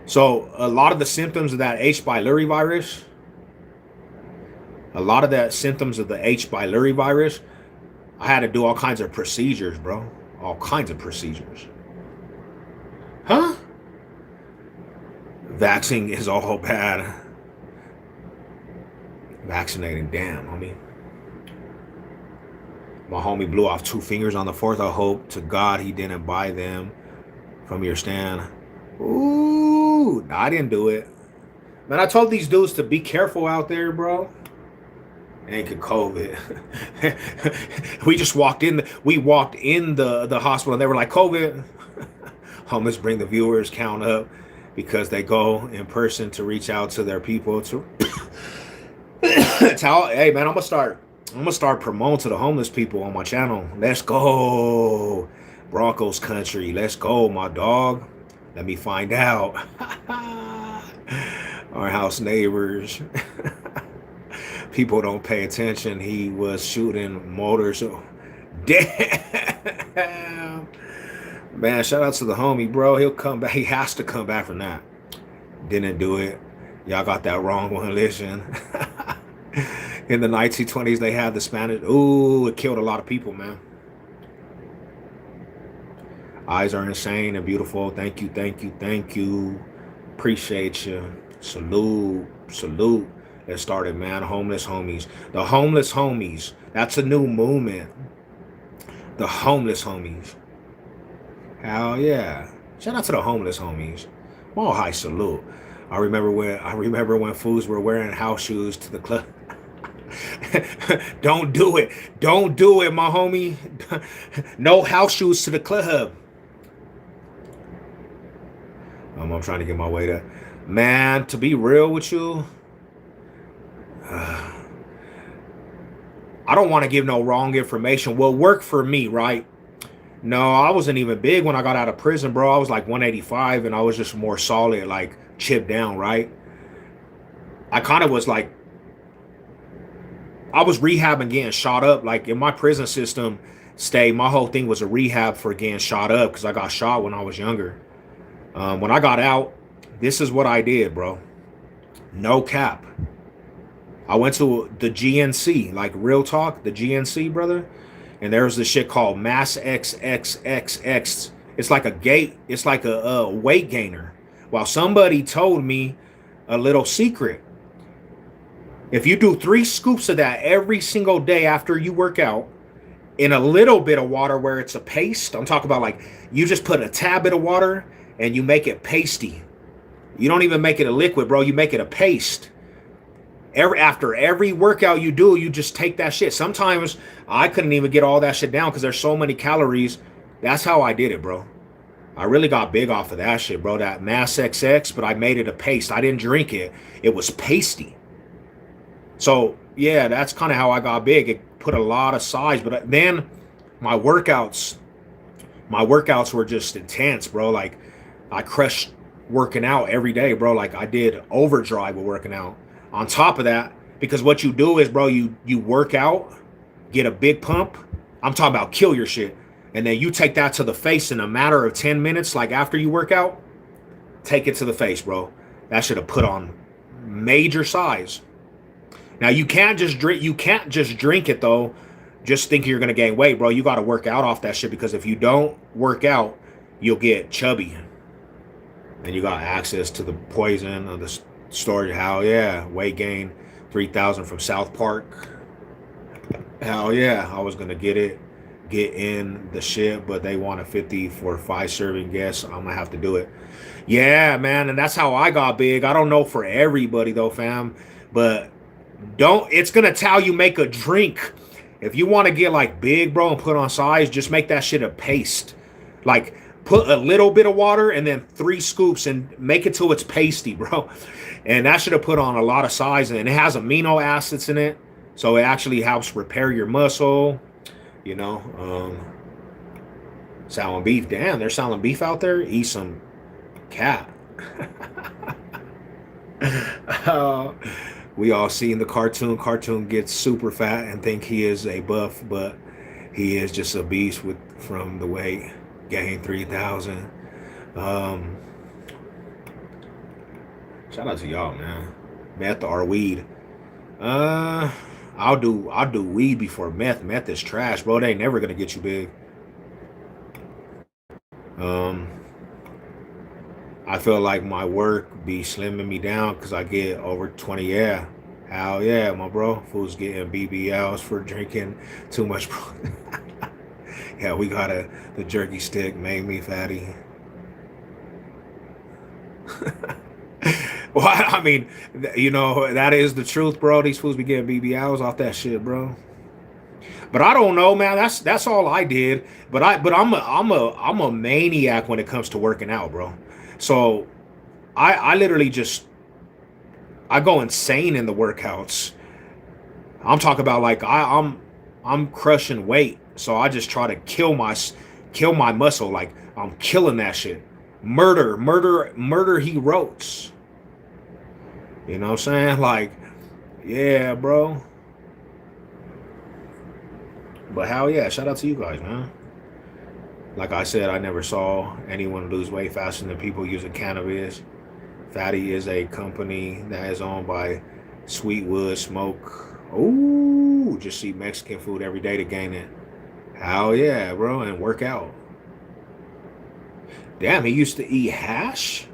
so a lot of the symptoms of that H. pylori virus, I had to do all kinds of procedures, bro. All kinds of procedures. Huh? Vaccine is all bad. Vaccinating, damn, homie. My homie blew off 2 fingers on the 4th. I hope to God he didn't buy them from your stand. Ooh, I didn't do it. Man, I told these dudes to be careful out there, bro. Ain't COVID. We walked in the hospital and they were like, COVID. Homeless bring the viewers count up because they go in person to reach out to their people to tell, hey man, I'm gonna start promoting to the homeless people on my channel. Let's go. Broncos country. Let's go, my dog. Let me find out. Our house neighbors. People don't pay attention. He was shooting motors. Damn. Man, shout out to the homie, bro. He'll come back. He has to come back from that. Didn't do it. Y'all got that wrong one. Listen. In the 1920s, they had the Spanish. Ooh, it killed a lot of people, man. Eyes are insane and beautiful. Thank you, thank you, thank you. Appreciate you. Salute, salute. Let's start it, man. Homeless homies. The homeless homies. That's a new movement. The homeless homies. Hell yeah. Shout out to the homeless homies. Mall high salute. I remember when fools were wearing house shoes to the club. Don't do it. Don't do it, my homie. No house shoes to the club. I'm trying to get my way there. Man, to be real with you, I don't want to give no wrong information. What worked for me, right? No, I wasn't even big when I got out of prison, bro. I was like 185 and I was just more solid, like chipped down, right? I kind of was like, I was rehabbing getting shot up. Like in my prison system stay, my whole thing was a rehab for getting shot up because I got shot when I was younger. When I got out, this is what I did, bro. No cap. I went to the GNC, like real talk, the GNC, brother. And there's this shit called Mass XXXX. It's like it's like a weight gainer. While somebody told me a little secret. If you do 3 scoops of that every single day after you work out, in a little bit of water where it's a paste, I'm talking about like you just put a tad bit of water and you make it pasty. You don't even make it a liquid, bro. You make it a paste. After every workout you do, you just take that shit. Sometimes I couldn't even get all that shit down because there's so many calories. That's how I did it, bro. I really got big off of that shit, bro. That Mass XX, but I made it a paste. I didn't drink it. It was pasty. So, yeah, that's kind of how I got big. It put a lot of size. But then my workouts were just intense, bro. Like, I crushed working out every day, bro. Like, I did overdrive with working out. On top of that, because what you do is, bro, you work out, get a big pump. I'm talking about kill your shit. And then you take that to the face in a matter of 10 minutes, like after you work out, take it to the face, bro. That should have put on major size. Now you can't just drink it though. Just think you're gonna gain weight, bro. You gotta work out off that shit because if you don't work out, you'll get chubby. and you got access to the poison of the storage. Hell yeah, weight gain 3,000 from South Park. Hell yeah, I was gonna get in the shit, but they wanted 50 for 5 serving guests. I'm gonna have to do it. Yeah, man, and that's how I got big. I don't know for everybody though, fam, but it's gonna tell you make a drink. If you want to get like big, bro, and put on size, just make that shit a paste. Like put a little bit of water and then 3 scoops and make it till it's pasty, bro. And that should have put on a lot of size, and it has amino acids in it, so it actually helps repair your muscle. You know, selling beef. Damn, they're selling beef out there. Eat some cat. We all see in the cartoon. Cartoon gets super fat and think he is a buff, but he is just a beast from the weight gain 3,000. Shout out to y'all, man. Meth or weed? I'll do weed before meth. Meth is trash, bro. They ain't never gonna get you big. I feel like my work be slimming me down because I get over 20. Yeah, hell yeah, my bro. Fools getting BBLs for drinking too much, bro. Yeah, we got the jerky stick made me fatty. Well, I mean, you know, that is the truth, bro. These fools be getting BBLs off that shit, bro. But I don't know, man. That's all I did. But I'm a maniac when it comes to working out, bro. So I literally I go insane in the workouts. I'm talking about like I'm crushing weight. So I just try to kill my muscle. Like I'm killing that shit. Murder he wrote. You know what I'm saying? Like, yeah, bro. But hell yeah, shout out to you guys, man. Like I said, I never saw anyone lose weight faster than people using cannabis. Fatty is a company that is owned by Sweetwood Smoke. Ooh, just eat Mexican food every day to gain it. Hell yeah, bro, and work out. Damn, he used to eat hash?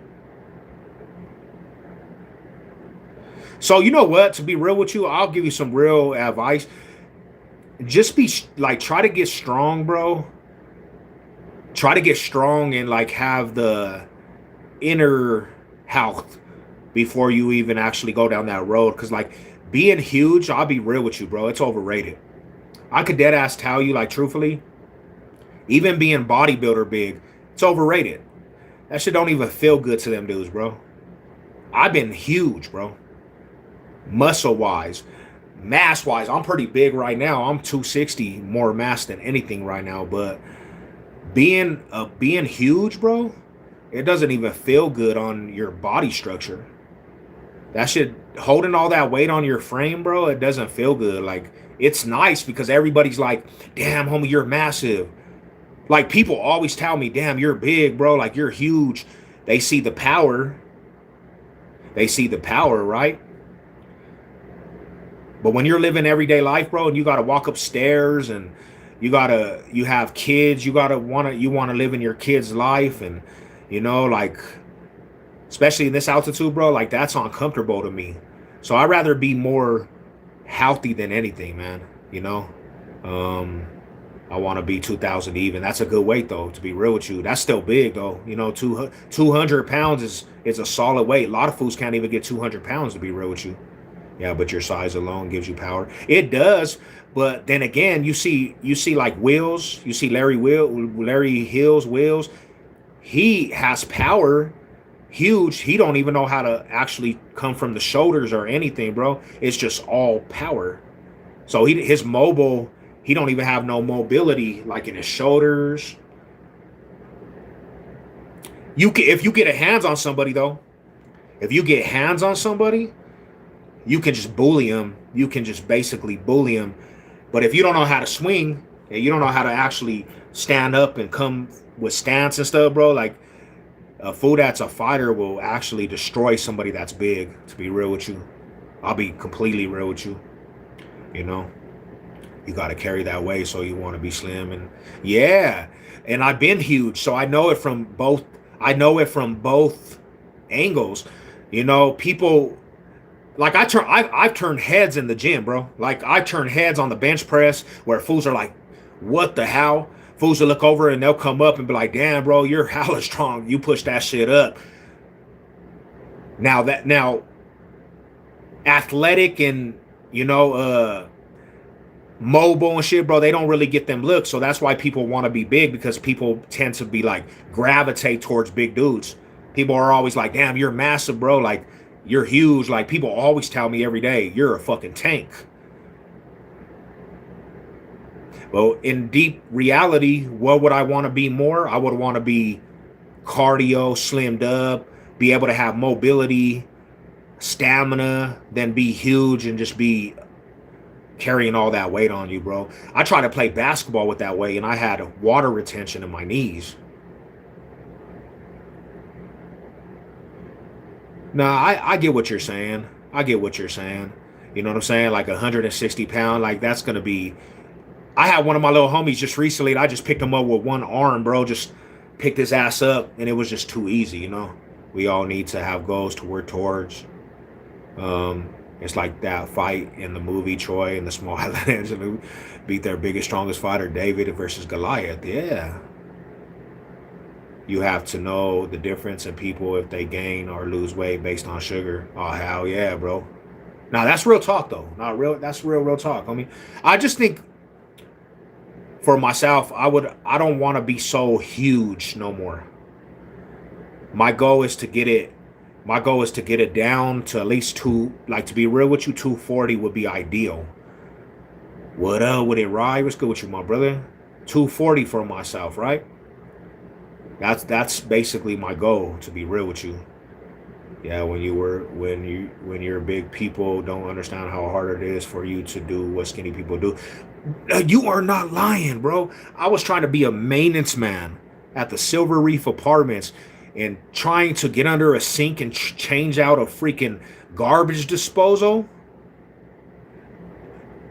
So you know what? To be real with you, I'll give you some real advice. Just be like, try to get strong, bro. Try to get strong and like have the inner health before you even actually go down that road. Because like being huge, I'll be real with you, bro. It's overrated. I could dead ass tell you, like truthfully, even being bodybuilder big, it's overrated. That shit don't even feel good to them dudes, bro. I've been huge, bro. Muscle wise, mass wise, I'm pretty big right now. I'm 260 more mass than anything right now. But being huge, bro, it doesn't even feel good on your body structure. That shit, holding all that weight on your frame, bro, it doesn't feel good. Like, it's nice because everybody's like, damn, homie, you're massive. Like, people always tell me, damn, you're big, bro. Like, you're huge. They see the power. They see the power, right? But when you're living everyday life, bro, and you got to walk upstairs and you have kids, you want to live in your kids' life. And, you know, like, especially in this altitude, bro, like that's uncomfortable to me. So I'd rather be more healthy than anything, man. You know, I want to be 2,000 even. That's a good weight, though, to be real with you. That's still big, though. You know, 200 pounds is a solid weight. A lot of fools can't even get 200 pounds, to be real with you. Yeah, but your size alone gives you power. It does, but then again, you see like Wills. You see Larry Hill's Wills. He has power, huge. He don't even know how to actually come from the shoulders or anything, bro. It's just all power. So his mobile, he don't even have no mobility like in his shoulders. If you get a hands on somebody though, you can just bully them. You can just basically bully them. But if you don't know how to swing and you don't know how to actually stand up and come with stance and stuff, bro, like a fool that's a fighter will actually destroy somebody that's big, to be real with you. I'll be completely real with you. You know, you got to carry that weight, so you want to be slim. And yeah, and I've been huge, so I know it from both angles. You know, people like I've turned heads in the gym, bro. Like I turn heads on the bench press where fools are like, what the hell? Fools will look over and they'll come up and be like, damn, bro, you're hella strong. You push that shit up. Now athletic and mobile and shit, bro, they don't really get them looks. So that's why people want to be big, because people tend to be like gravitate towards big dudes. People are always like, damn, you're massive, bro. Like, you're huge. Like, people always tell me every day, you're a fucking tank. Well, in deep reality, what would I want to be more? I would want to be cardio, slimmed up, be able to have mobility, stamina, then be huge and just be carrying all that weight on you, bro. I tried to play basketball with that weight and I had water retention in my knees. Nah, I get what you're saying. I get what you're saying. You know what I'm saying? Like 160 pound, like that's going to be... I had one of my little homies just recently, and I just picked him up with one arm, bro. Just picked his ass up, and it was just too easy, you know? We all need to have goals to work towards. It's like that fight in the movie Troy and the Small Island who beat their biggest, strongest fighter, David versus Goliath. Yeah. You have to know the difference in people if they gain or lose weight based on sugar. Oh, hell yeah, bro. Now, that's real talk, though. That's real talk. I mean, I just think for myself, I don't want to be so huge no more. My goal is to get it down to at least to be real with you, 240 would be ideal. What up with it, Rye? What's good with you, my brother? 240 for myself, right? That's basically my goal, to be real with you. Yeah, when you're big, people don't understand how hard it is for you to do what skinny people do. You are not lying, bro. I was trying to be a maintenance man at the Silver Reef Apartments and trying to get under a sink and change out a freaking garbage disposal.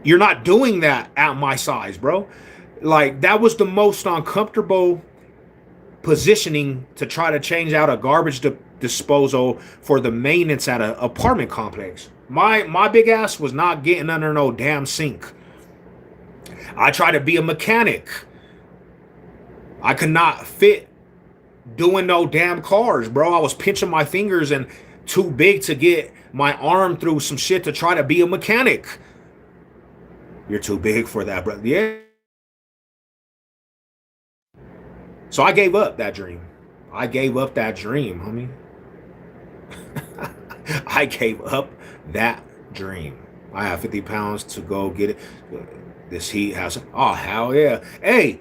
You're not doing that at my size, bro. Like, that was the most uncomfortable positioning to try to change out a garbage disposal for the maintenance at an apartment complex. My big ass was not getting under no damn sink. I tried to be a mechanic. I could not fit doing no damn cars, bro. I was pinching my fingers and too big to get my arm through some shit to try to be a mechanic. You're too big for that, bro. Yeah. So I gave up that dream. I gave up that dream, homie. I gave up that dream. I have 50 pounds to go get it. This heat has... Oh, hell yeah. Hey,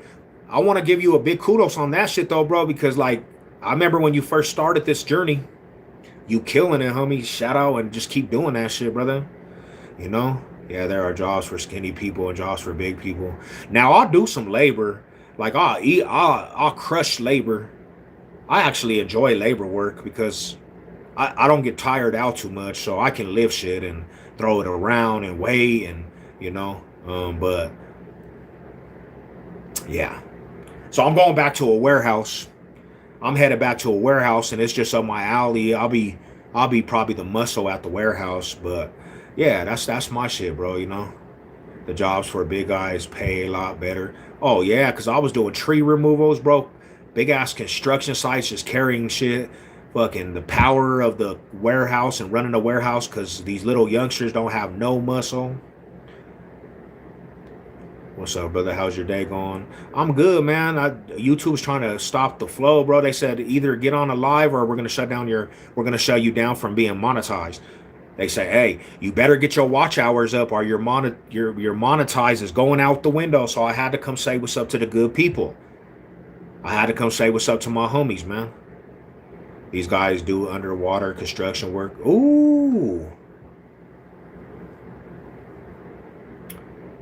I want to give you a big kudos on that shit, though, bro, because, like, I remember when you first started this journey, you killing it, homie. Shout out and just keep doing that shit, brother. You know? Yeah, there are jobs for skinny people and jobs for big people. Now, I'll do some labor. Like, I'll crush labor. I actually enjoy labor work because I don't get tired out too much, so I can lift shit and throw it around and weigh and, you know, but yeah. So I'm going back to a warehouse. I'm headed back to a warehouse, and it's just up my alley. I'll be probably the muscle at the warehouse, but yeah, that's my shit, bro, you know. The jobs for big guys pay a lot better. Oh, yeah, because I was doing tree removals, bro. Big-ass construction sites just carrying shit. Fucking the power of the warehouse and running the warehouse because these little youngsters don't have no muscle. What's up, brother? How's your day going? I'm good, man. YouTube's trying to stop the flow, bro. They said either get on a live or we're going to shut you down from being monetized. They say, hey, you better get your watch hours up or your monetize is going out the window. So I had to come say what's up to the good people. I had to come say what's up to my homies, man. These guys do underwater construction work. Ooh.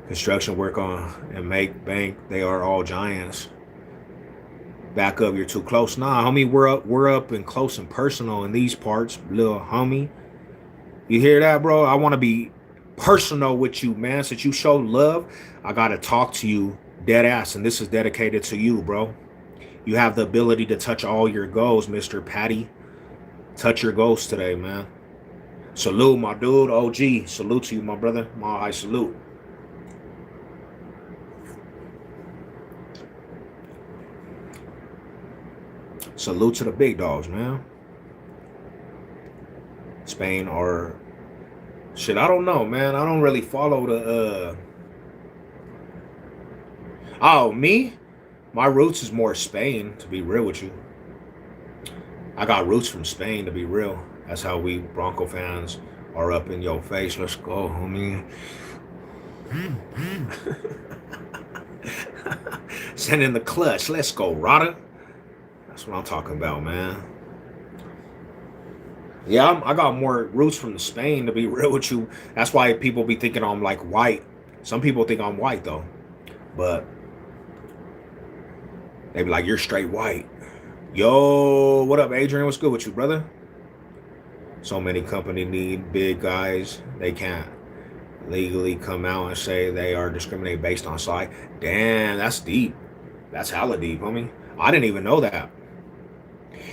Construction work on and make bank. They are all giants. Back up, you're too close. Nah, homie, we're up and close and personal in these parts, little homie. You hear that, bro? I want to be personal with you, man. Since you show love, I got to talk to you dead ass. And this is dedicated to you, bro. You have the ability to touch all your goals, Mr. Patty. Touch your ghost today, man. Salute, my dude. OG. Salute to you, my brother. My high salute. Salute to the big dogs, man. Spain or shit, I don't know, man. I don't really follow the Oh, me? My roots is more Spain, to be real with you. I got roots from Spain, to be real. That's how we Bronco fans are up in your face. Let's go, homie. Send in the clutch. Let's go, Rada. That's what I'm talking about, man. Yeah, I got more roots from Spain, to be real with you. That's why people be thinking I'm like white. Some people think I'm white, though. But they be like, you're straight white. Yo, what up, Adrian? What's good with you, brother? So many companies need big guys. They can't legally come out and say they are discriminated based on size. Damn, that's deep. That's hella deep, homie. I didn't even know that.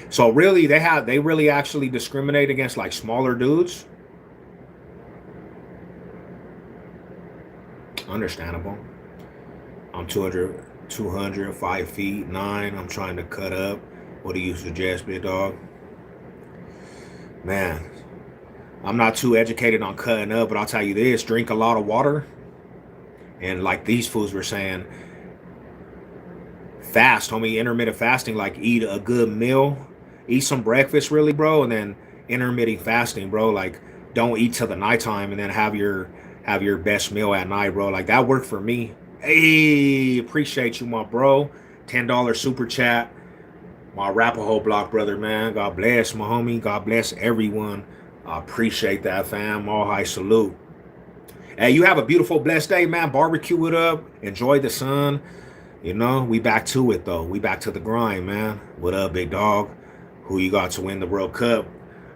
So really, they really actually discriminate against like smaller dudes. Understandable. I'm 200, 5 feet 9. I'm trying to cut up. What do you suggest, big dog? Man, I'm not too educated on cutting up, but I'll tell you this: drink a lot of water, and like these foods were saying, fast, homie. Intermittent fasting, like eat a good meal, eat some breakfast, really, bro, and then intermittent fasting, bro. Like don't eat till the nighttime, and then have your best meal at night, bro. Like that worked for me. Hey, appreciate you, my bro. $10 super chat. My Arapahoe block brother, man. God bless, my homie. God bless everyone. I appreciate that, fam. All high salute. Hey, you have a beautiful, blessed day, man. Barbecue it up. Enjoy the sun. You know, we back to it, though. We back to the grind, man. What up, big dog? Who you got to win the World Cup?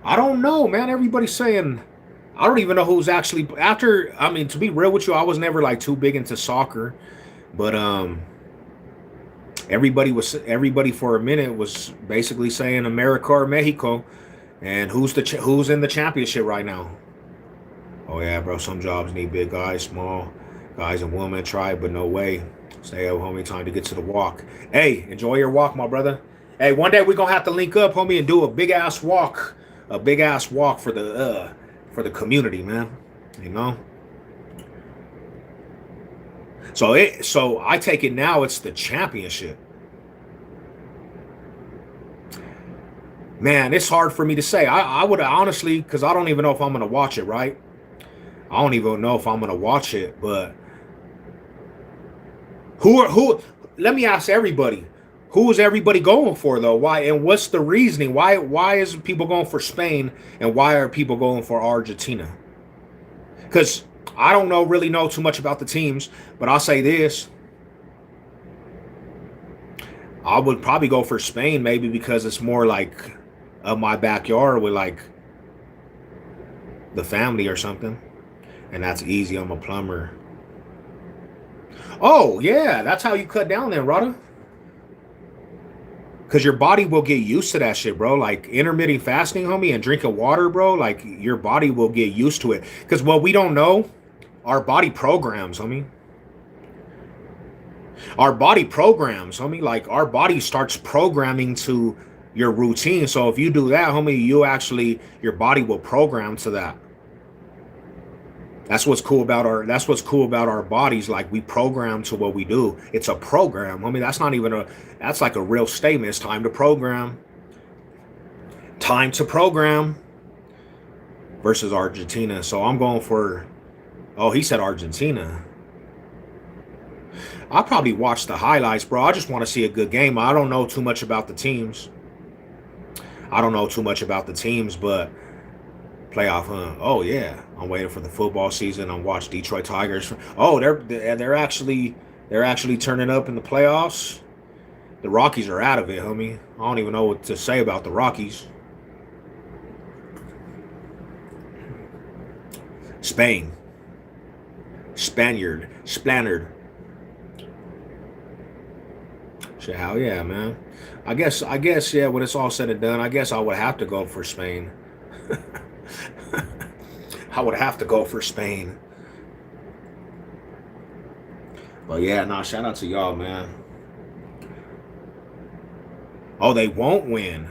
I don't know, man. Everybody's saying... I don't even know who's actually... I mean, to be real with you, I was never, like, too big into soccer. But, everybody for a minute was basically saying America or Mexico, and who's in the championship right now? Oh yeah, bro. Some jobs need big guys, small guys and women. Try it, but no way. Stay up, homie. Time to get to the walk. Hey, enjoy your walk, my brother. Hey, one day we're gonna have to link up, homie, and do a big ass walk for the community, man. You know. So I take it now it's the championship. Man, it's hard for me to say. I would honestly, because I don't even know if I'm going to watch it, right? I don't even know if I'm going to watch it, but let me ask everybody. Who is everybody going for, though? Why, and what's the reasoning? Why is people going for Spain, and why are people going for Argentina? Because I don't really know too much about the teams, but I'll say this. I would probably go for Spain, maybe because it's more like of my backyard with like the family or something. And that's easy. I'm a plumber. Oh, yeah. That's how you cut down then, Rada. Because your body will get used to that shit, bro. Like intermittent fasting, homie, and drinking water, bro. Like your body will get used to it. Because what we don't know, our body programs, homie. Our body programs, homie. Like our body starts programming to your routine. So if you do that, homie, your body will program to that. That's what's cool about our bodies. Like we program to what we do. It's a program. homie. That's like a real statement. It's time to program. Time to program versus Argentina. So I'm going for, oh, he said Argentina. I'll probably watch the highlights, bro. I just want to see a good game. I don't know too much about the teams. But playoff hunt. Oh yeah, I'm waiting for the football season. I'm watching Detroit Tigers. Oh, they're actually turning up in the playoffs. The Rockies are out of it, homie. I don't even know what to say about the Rockies. Spain. Spaniard. Shit, hell yeah, man. I guess, yeah, when it's all said and done, I guess I would have to go for Spain. I would have to go for Spain. But yeah, nah, shout out to y'all, man. Oh, they won't win.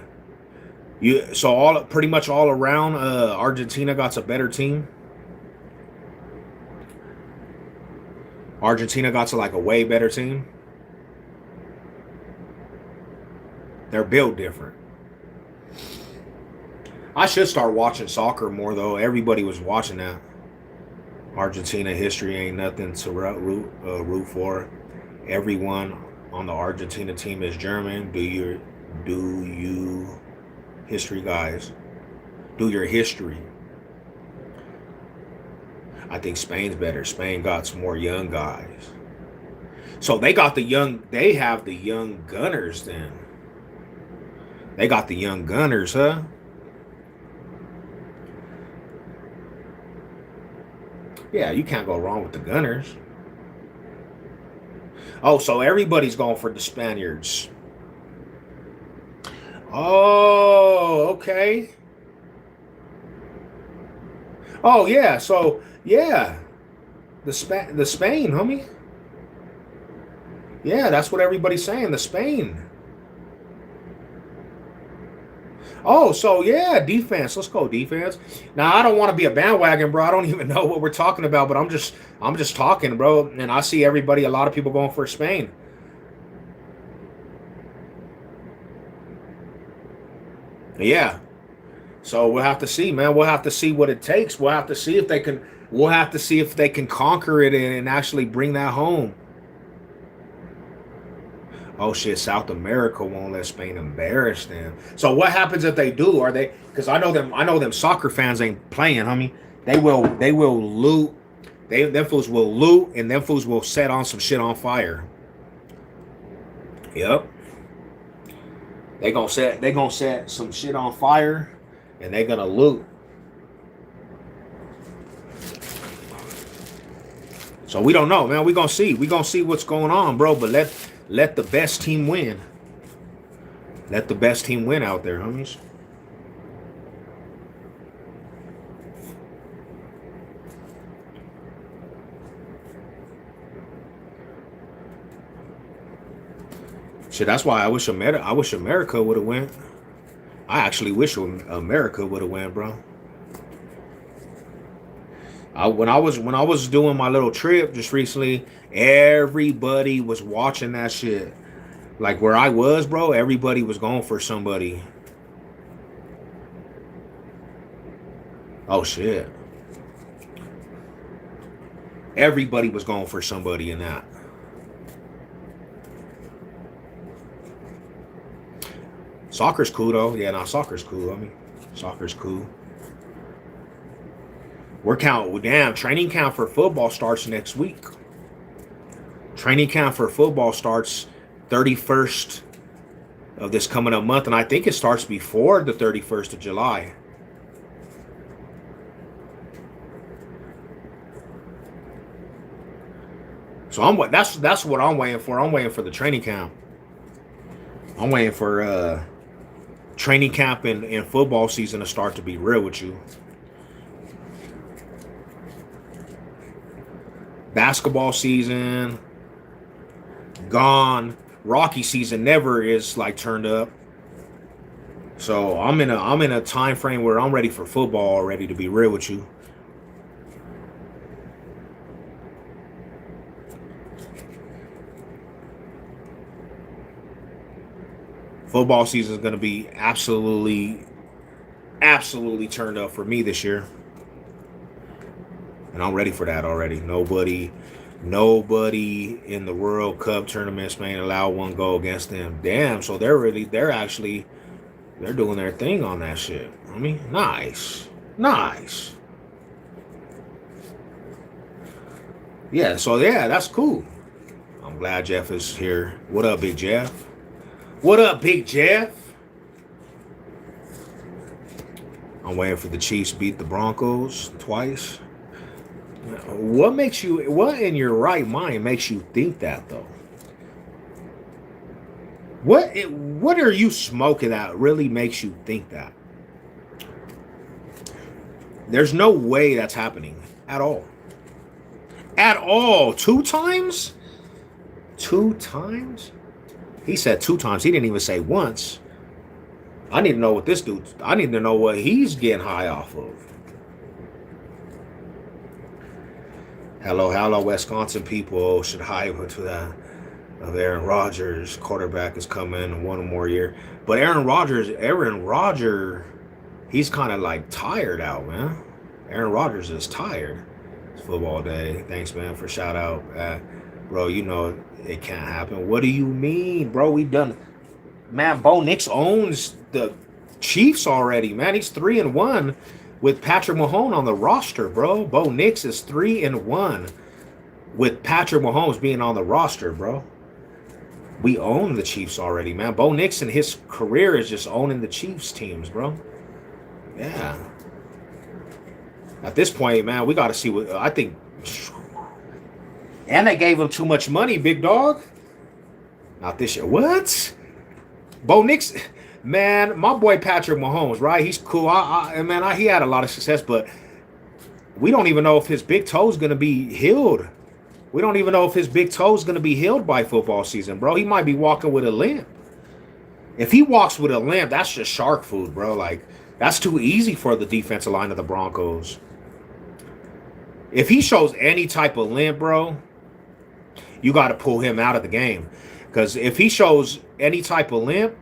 So pretty much all around, Argentina got a better team. Argentina got to like a way better team. They're built different. I should start watching soccer more though. Everybody was watching that. Argentina history ain't nothing to root for. Everyone on the Argentina team is German. Do you history guys? Do your history. I think Spain's better. Spain got some more young guys. So they have the young gunners then. They got the young gunners, huh? Yeah, you can't go wrong with the gunners. Oh, so everybody's going for the Spaniards. Oh, okay. Oh, yeah. So, yeah. The Spain, homie. Yeah, that's what everybody's saying. The Spain. Oh, so yeah, defense. Let's go defense. Now I don't want to be a bandwagon, bro. I don't even know what we're talking about, but I'm just talking, bro. And I see a lot of people going for Spain. Yeah. So we'll have to see, man. We'll have to see what it takes. We'll have to see if they can conquer it and actually bring that home. Oh shit, South America won't let Spain embarrass them. So what happens if they do? Are they, because I know them soccer fans ain't playing, homie. They will loot. Them fools will loot and them fools will set on some shit on fire. Yep. They gonna set some shit on fire and they gonna loot. So we don't know, man. We gonna see. We gonna see what's going on, bro. But let the best team win. Let the best team win out there, homies. Shit, that's why I wish America would have went. I actually wish America would have went, bro. When I was doing my little trip just recently, everybody was watching that shit. Like where I was, bro, everybody was going for somebody. Oh shit. Everybody was going for somebody in that. Soccer's cool though. Yeah, no, soccer's cool. I mean, soccer's cool. Training camp for football starts next week. Training camp for football starts 31st of this coming up month, and I think it starts before the 31st of July. So that's what I'm waiting for. I'm waiting for the training camp. I'm waiting for training camp and football season to start, to be real with you. Basketball season gone. Rocky season never is like turned up. So I'm in a time frame where I'm ready for football already, to be real with you. Football season is going to be absolutely turned up for me this year. And I'm ready for that already. Nobody in the World Cup tournaments may allow one goal against them. Damn, so they're doing their thing on that shit. I mean, nice. Yeah, so yeah, that's cool. I'm glad Jeff is here. What up, Big Jeff? What up, Big Jeff? I'm waiting for the Chiefs to beat the Broncos twice. What in your right mind makes you think that, though? What are you smoking that really makes you think that? There's no way that's happening at all. At all. 2 times? 2 times? He said 2 times. He didn't even say once. I need to know what this dude, I need to know what he's getting high off of. Hello, Wisconsin people should hype to that of Aaron Rodgers. Quarterback is coming 1 more year. But Aaron Rodgers, he's kind of like tired out, man. Aaron Rodgers is tired. It's football day. Thanks, man, for shout out. Bro, you know it can't happen. What do you mean, bro? We done. Man, Bo Nix owns the Chiefs already, man. He's 3-1 with Patrick Mahomes on the roster, bro. Bo Nix is 3-1 with Patrick Mahomes being on the roster, bro. We own the Chiefs already, man. Bo Nix in his career is just owning the Chiefs teams, bro. Yeah. At this point, man, we got to see what I think. And they gave him too much money, big dog. Not this year. What? Bo Nix, man, my boy Patrick Mahomes, right? He's cool. He had a lot of success, but we don't even know if his big toe is going to be healed. We don't even know if his big toe is going to be healed by football season, bro. He might be walking with a limp. If he walks with a limp, that's just shark food, bro. Like, that's too easy for the defensive line of the Broncos. If he shows any type of limp, bro, you got to pull him out of the game. Because if he shows any type of limp,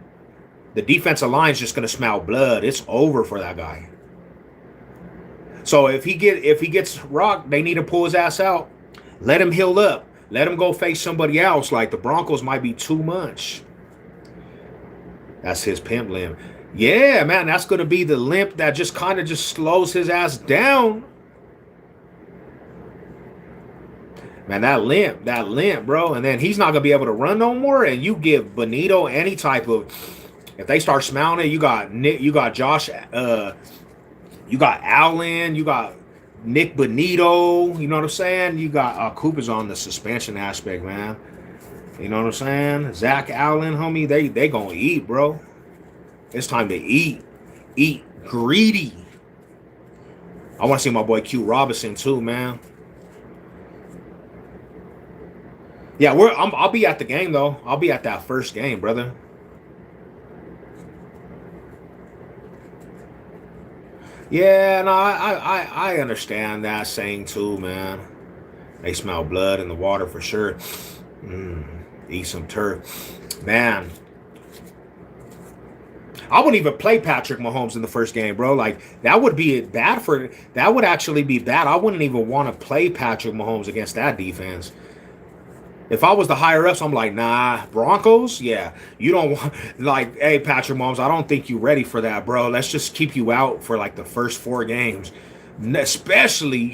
the defensive line is just going to smell blood. It's over for that guy. So if he gets rocked, they need to pull his ass out. Let him heal up. Let him go face somebody else. Like, the Broncos might be too much. That's his pimp limp. Yeah, man, that's going to be the limp that just kind of just slows his ass down. Man, that limp, bro. And then he's not going to be able to run no more. And you give Bonito any type of, if they start smelling it, you got Nick, you got Josh, you got Allen, you got Nick Bonito. You know what I'm saying? You got Cooper's on the suspension aspect, man. You know what I'm saying? Zach Allen, homie, they going to eat, bro. It's time to eat. Eat greedy. I want to see my boy Q Robinson too, man. Yeah, I'll be at the game though. I'll be at that first game, brother. Yeah, no, I understand that saying too, man. They smell blood in the water for sure. Eat some turf, man. I wouldn't even play Patrick Mahomes in the first game, bro. Like, that would be bad for. That would actually be bad. I wouldn't even want to play Patrick Mahomes against that defense. If I was the higher ups, I'm like, nah, Broncos, yeah. You don't want, like, hey, Patrick Mahomes, I don't think you're ready for that, bro. Let's just keep you out for, like, the first 4 games. Especially,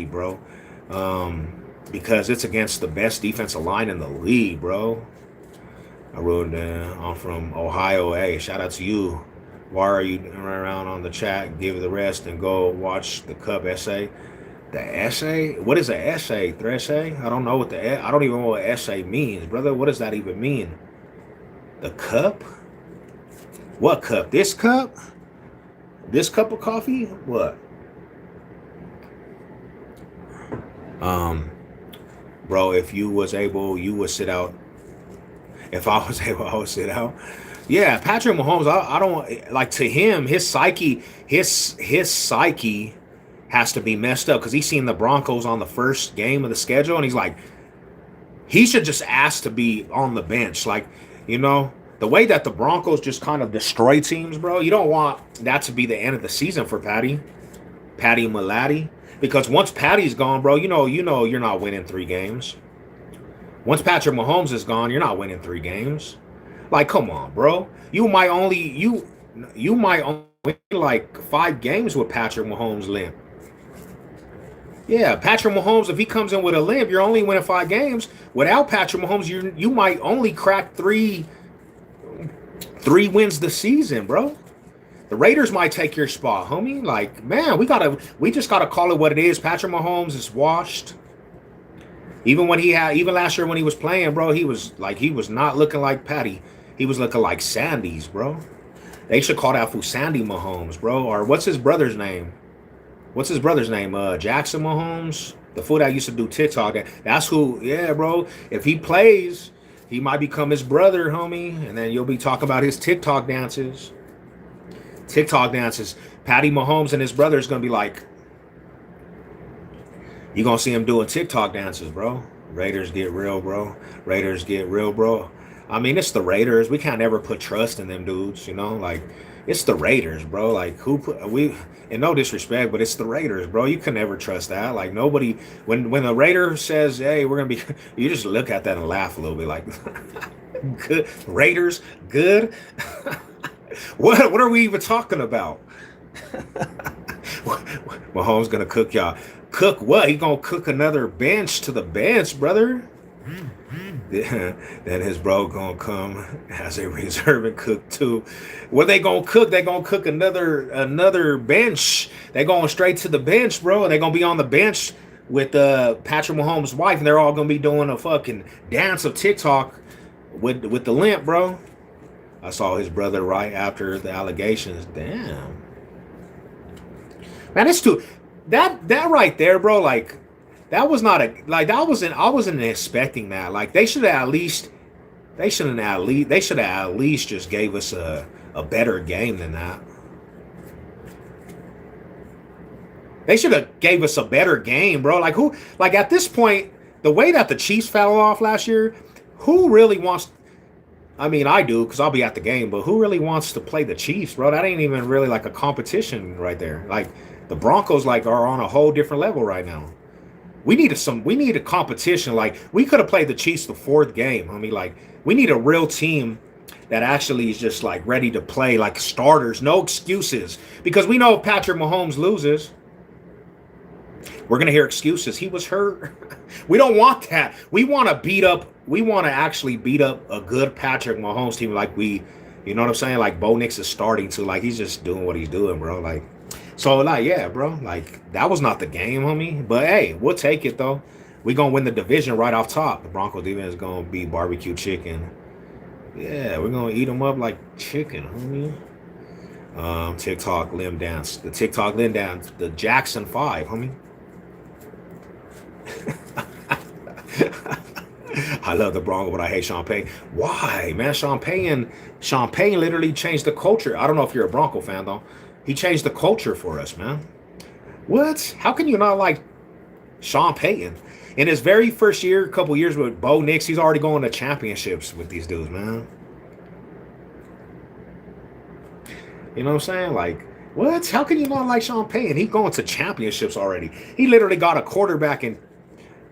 bro. Because it's against the best defensive line in the league, bro. I wrote I'm from Ohio. Hey, shout out to you. Why are you around on the chat? Give it the rest and go watch the Cup essay. The essay? What is an essay? Essay? I don't know what I don't even know what essay means, brother. What does that even mean? The cup? What cup? This cup? This cup of coffee? What? Bro, if you was able, you would sit out. If I was able, I would sit out. Yeah, Patrick Mahomes, I don't like, to him, his psyche has to be messed up because he's seen the Broncos on the first game of the schedule and he's like, he should just ask to be on the bench. Like, you know, the way that the Broncos just kind of destroy teams, bro, you don't want that to be the end of the season for Patty Malati. Because once Patty's gone, bro, you know you're not winning 3 games. Once Patrick Mahomes is gone, you're not winning 3 games. Like, come on, bro. You might only win like 5 games with Patrick Mahomes limp. Yeah, Patrick Mahomes, if he comes in with a limp, you're only winning 5 games. Without Patrick Mahomes, you might only crack 3 wins this season, bro. The Raiders might take your spot, homie. Like, man, we just gotta call it what it is. Patrick Mahomes is washed. Even last year when he was playing, bro, he was not looking like Patty. He was looking like Sandy's, bro. They should call that fool Sandy Mahomes, bro. Or what's his brother's name? What's his brother's name? Jackson Mahomes, the fool that used to do TikTok. That's who. Yeah, bro. If he plays, he might become his brother, homie, and then you'll be talking about his TikTok dances. TikTok dances. Patty Mahomes and his brother is gonna be like, you gonna see him doing TikTok dances, bro. Raiders get real, bro. Raiders get real, bro. I mean, it's the Raiders. We can't ever put trust in them dudes, you know? Like, it's the Raiders, bro. Like, and no disrespect, but it's the Raiders, bro. You can never trust that. Like, nobody, when the Raider says, hey, we're going to be, you just look at that and laugh a little bit like, good. Raiders, good? What are we even talking about? Mahomes going to cook y'all. Cook what? He going to cook another bench to the bench, brother. Then his bro gonna come as a reserve and cook too. What they gonna cook? They gonna cook another bench. They going straight to the bench, bro. They gonna be on the bench with Patrick Mahomes' wife, and they're all gonna be doing a fucking dance of TikTok with the limp, bro. I saw his brother right after the allegations. Damn, man, it's too that right there, bro. Like. That was not a like I wasn't expecting that. Like they should have at least just gave us a better game than that. They should have gave us a better game, bro. Like at this point, the way that the Chiefs fell off last year, who really wants I mean, I do because I'll be at the game, but who really wants to play the Chiefs, bro? That ain't even really like a competition right there. Like the Broncos are on a whole different level right now. We need a competition. Like we could have played the Chiefs the fourth game. I mean, like we need a real team that actually is just like ready to play, like starters, no excuses. Because we know if Patrick Mahomes loses, we're gonna hear excuses. He was hurt. We don't want that. We want to actually beat up a good Patrick Mahomes team, like you know what I'm saying? Like Bo Nix is starting to, like he's just doing what he's doing, bro. Like. So, like, yeah, bro, like, that was not the game, homie. But, hey, we'll take it, though. We're going to win the division right off top. The Broncos defense is going to be barbecue chicken. Yeah, we're going to eat them up like chicken, homie. TikTok limb dance. The TikTok limb dance. The Jackson 5, homie. I love the Broncos, but I hate Sean Payton. Why, man? Sean Payton literally changed the culture. I don't know if you're a Bronco fan, though. He changed the culture for us, man. What? How can you not like Sean Payton? In his very first year, couple years with Bo Nix, he's already going to championships with these dudes, man. You know what I'm saying? Like, what? How can you not like Sean Payton? He's going to championships already. He literally got a quarterback and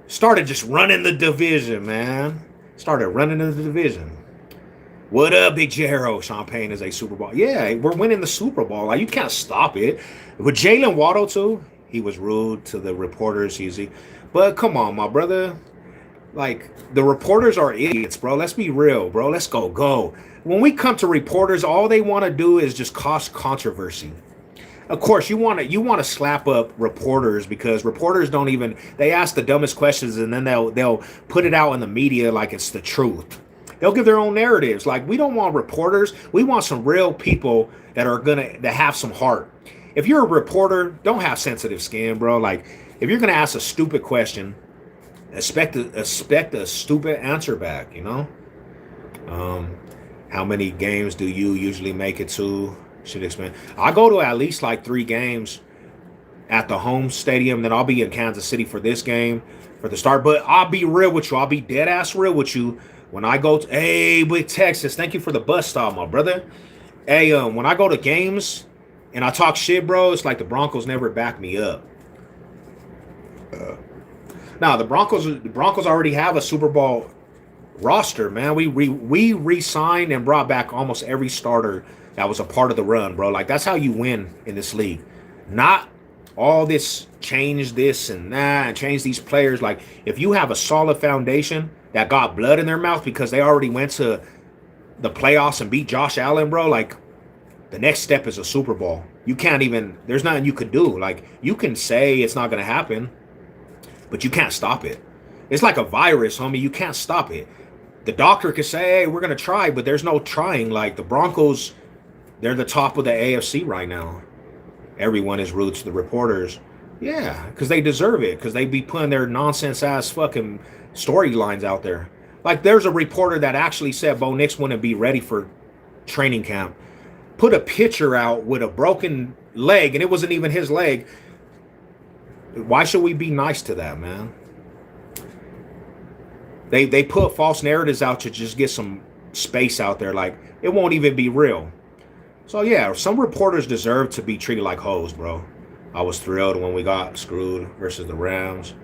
started just running the division, man. Started running the division. What up, Big Jero? Sean Payton is a Super Bowl. Yeah, we're winning the Super Bowl. Like, you can't stop it. With Jalen Waddle, too, he was rude to the reporters. But come on, my brother. Like, the reporters are idiots, bro. Let's be real, bro. Let's go. When we come to reporters, all they want to do is just cause controversy. Of course, you want to slap up reporters because reporters they ask the dumbest questions and then they'll put it out in the media like it's the truth. They'll give their own narratives. Like, we don't want reporters. We want some real people that have some heart. If you're a reporter, don't have sensitive skin, bro. Like, if you're gonna ask a stupid question, expect a stupid answer back. You know. How many games do you usually make it to? Should expand. I go to at least like 3 games at the home stadium. Then I'll be in Kansas City for this game for the start. But I'll be real with you. I'll be dead ass real with you. When I go to, hey, with Texas, thank you for the bus stop, my brother. Hey, when I go to games and I talk shit, bro, it's like the Broncos never back me up. Now the Broncos already have a Super Bowl roster, man. We re-signed and brought back almost every starter that was a part of the run, bro. Like, that's how you win in this league. Not all this change this and that and change these players. Like, if you have a solid foundation that got blood in their mouth because they already went to the playoffs and beat Josh Allen, bro, like, the next step is a Super Bowl. You can't even, there's nothing you could do. Like, you can say it's not going to happen, but you can't stop it. It's like a virus, homie. You can't stop it. The doctor could say, hey, we're going to try, but there's no trying. Like the Broncos, they're the top of the AFC right now. Everyone is rude to the reporters. Yeah, because they deserve it. Because they be putting their nonsense-ass fucking storylines out there. Like there's a reporter that actually said Bo Nix wouldn't be ready for training camp. Put a picture out with a broken leg, and it wasn't even his leg. Why should we be nice to that, man? They put false narratives out to just get some space out there. Like, it won't even be real. So, yeah, some reporters deserve to be treated like hoes, bro. I was thrilled when we got screwed versus the Rams.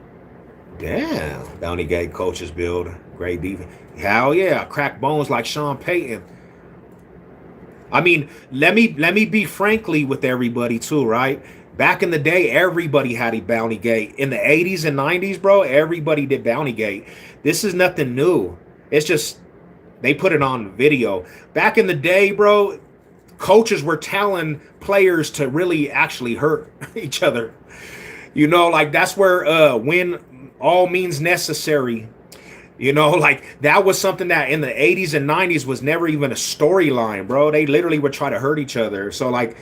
Damn. Bounty Gate coaches build. Great defense. Hell yeah. Crack bones like Sean Payton. I mean, let me be frankly with everybody too, right? Back in the day, everybody had a Bounty Gate. In the 80s and 90s, bro, everybody did Bounty Gate. This is nothing new. It's just they put it on video. Back in the day, bro, coaches were telling players to really actually hurt each other. You know, like that's where when all means necessary. You know, like that was something that in the 80s and 90s was never even a storyline, bro. They literally would try to hurt each other. So like,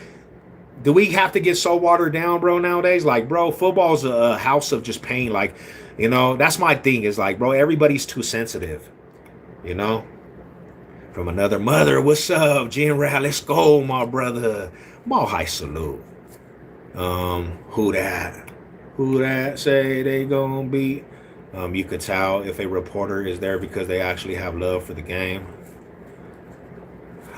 do we have to get so watered down, bro, nowadays? Like, bro, football's a house of just pain. Like, you know, that's my thing is like, bro, everybody's too sensitive, you know? From another mother, what's up, General? Let's go, my brother. Mall high salute. Who that? Who that say they gonna beat? You could tell if a reporter is there because they actually have love for the game.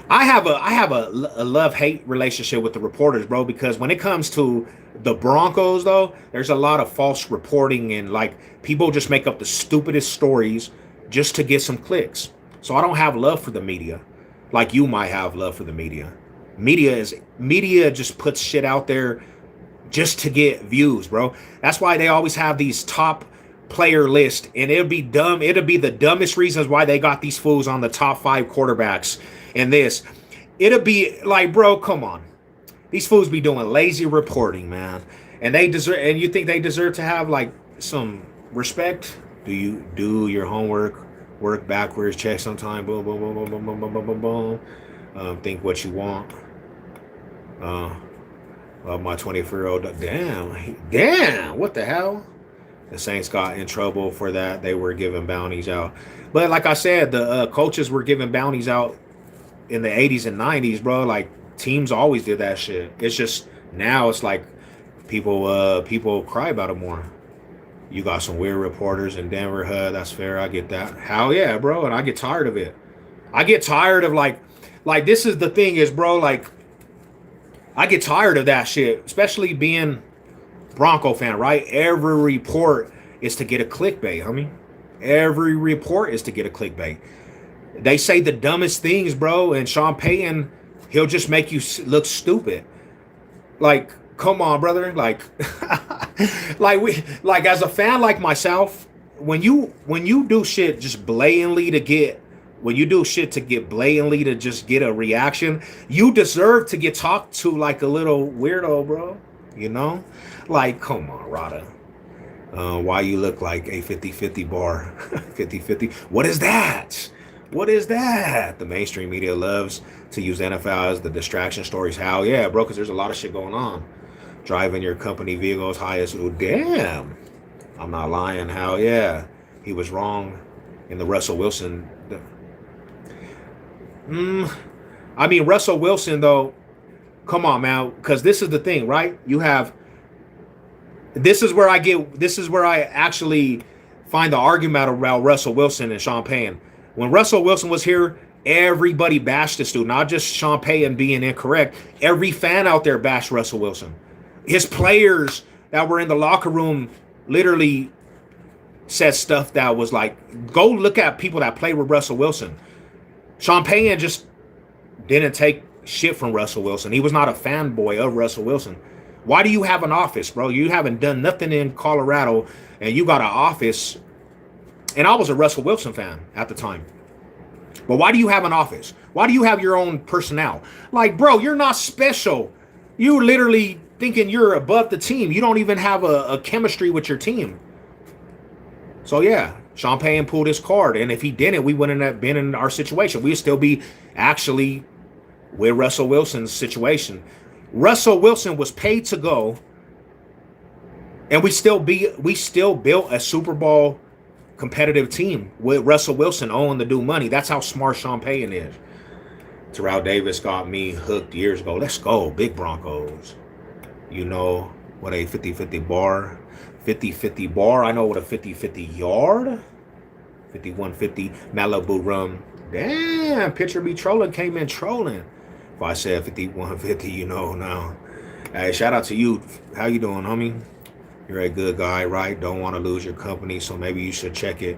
I have a love-hate relationship with the reporters, bro, because when it comes to the Broncos, though, there's a lot of false reporting and, like, people just make up the stupidest stories just to get some clicks. So I don't have love for the media like you might have love for the media. Media just puts shit out there just to get views, bro. That's why they always have these top player list, and it'll be dumb. It'll be the dumbest reasons why they got these fools on the top 5 quarterbacks. And this, it'll be like, bro, come on. These fools be doing lazy reporting, man. And they deserve, and you think they deserve to have like some respect? Do you do your homework, work backwards, check sometime, boom, boom, boom, boom, boom, boom, boom, boom, boom, boom. Think what you want. My 24-year-old, damn, what the hell? The Saints got in trouble for that. They were giving bounties out. But like I said, the coaches were giving bounties out in the 80s and 90s, bro. Like, teams always did that shit. It's just now it's like people cry about it more. You got some weird reporters in Denver, that's fair. I get that. Hell yeah, bro. And I get tired of it. I get tired of like this is the thing is, bro, like I get tired of that shit, especially being Bronco fan, right? Every report is to get a clickbait, homie. Every report is to get a clickbait. They say the dumbest things, bro, and Sean Payton, he'll just make you look stupid. Like, come on, brother. Like, like as a fan like myself, when you do shit just blatantly to get, when you do shit to get blatantly to just get a reaction, you deserve to get talked to like a little weirdo, bro. You know? Like, come on, Rada. Why you look like a 50-50 bar? 50-50. What is that? What is that? The mainstream media loves to use NFL as the distraction stories. Hell yeah, bro, because there's a lot of shit going on. Driving your company vehicles high as, oh, damn. I'm not lying. Hell yeah. He was wrong in the Russell Wilson. I mean, Russell Wilson, though, come on, man, because this is the thing, right? You have, this is where I actually find the argument about Russell Wilson and Sean Payton. When Russell Wilson was here, everybody bashed this dude, not just Sean Payton being incorrect. Every fan out there bashed Russell Wilson. His players that were in the locker room literally said stuff that was like, go look at people that played with Russell Wilson. Sean Payton just didn't take shit from Russell Wilson. He was not a fanboy of Russell Wilson. Why do you have an office, bro? You haven't done nothing in Colorado, and you got an office. And I was a Russell Wilson fan at the time. But why do you have an office? Why do you have your own personnel? Like, bro, you're not special. You literally thinking you're above the team. You don't even have a chemistry with your team. So, yeah, Sean Payton pulled his card, and if he didn't, we wouldn't have been in our situation. We'd still be actually with Russell Wilson's situation. Russell Wilson was paid to go, and we still built a Super Bowl competitive team with Russell Wilson owing the due money. That's how smart Sean Payton is. Terrell Davis got me hooked years ago. Let's go, big Broncos. You know what a 50-50 bar. 50-50 bar. I know what a 50-50 yard. 5150 Malibu rum. Damn, picture me trolling, came in trolling. If I said 5150, you know now. Hey, shout out to you. How you doing, homie? You're a good guy, right? Don't want to lose your company, so maybe you should check it.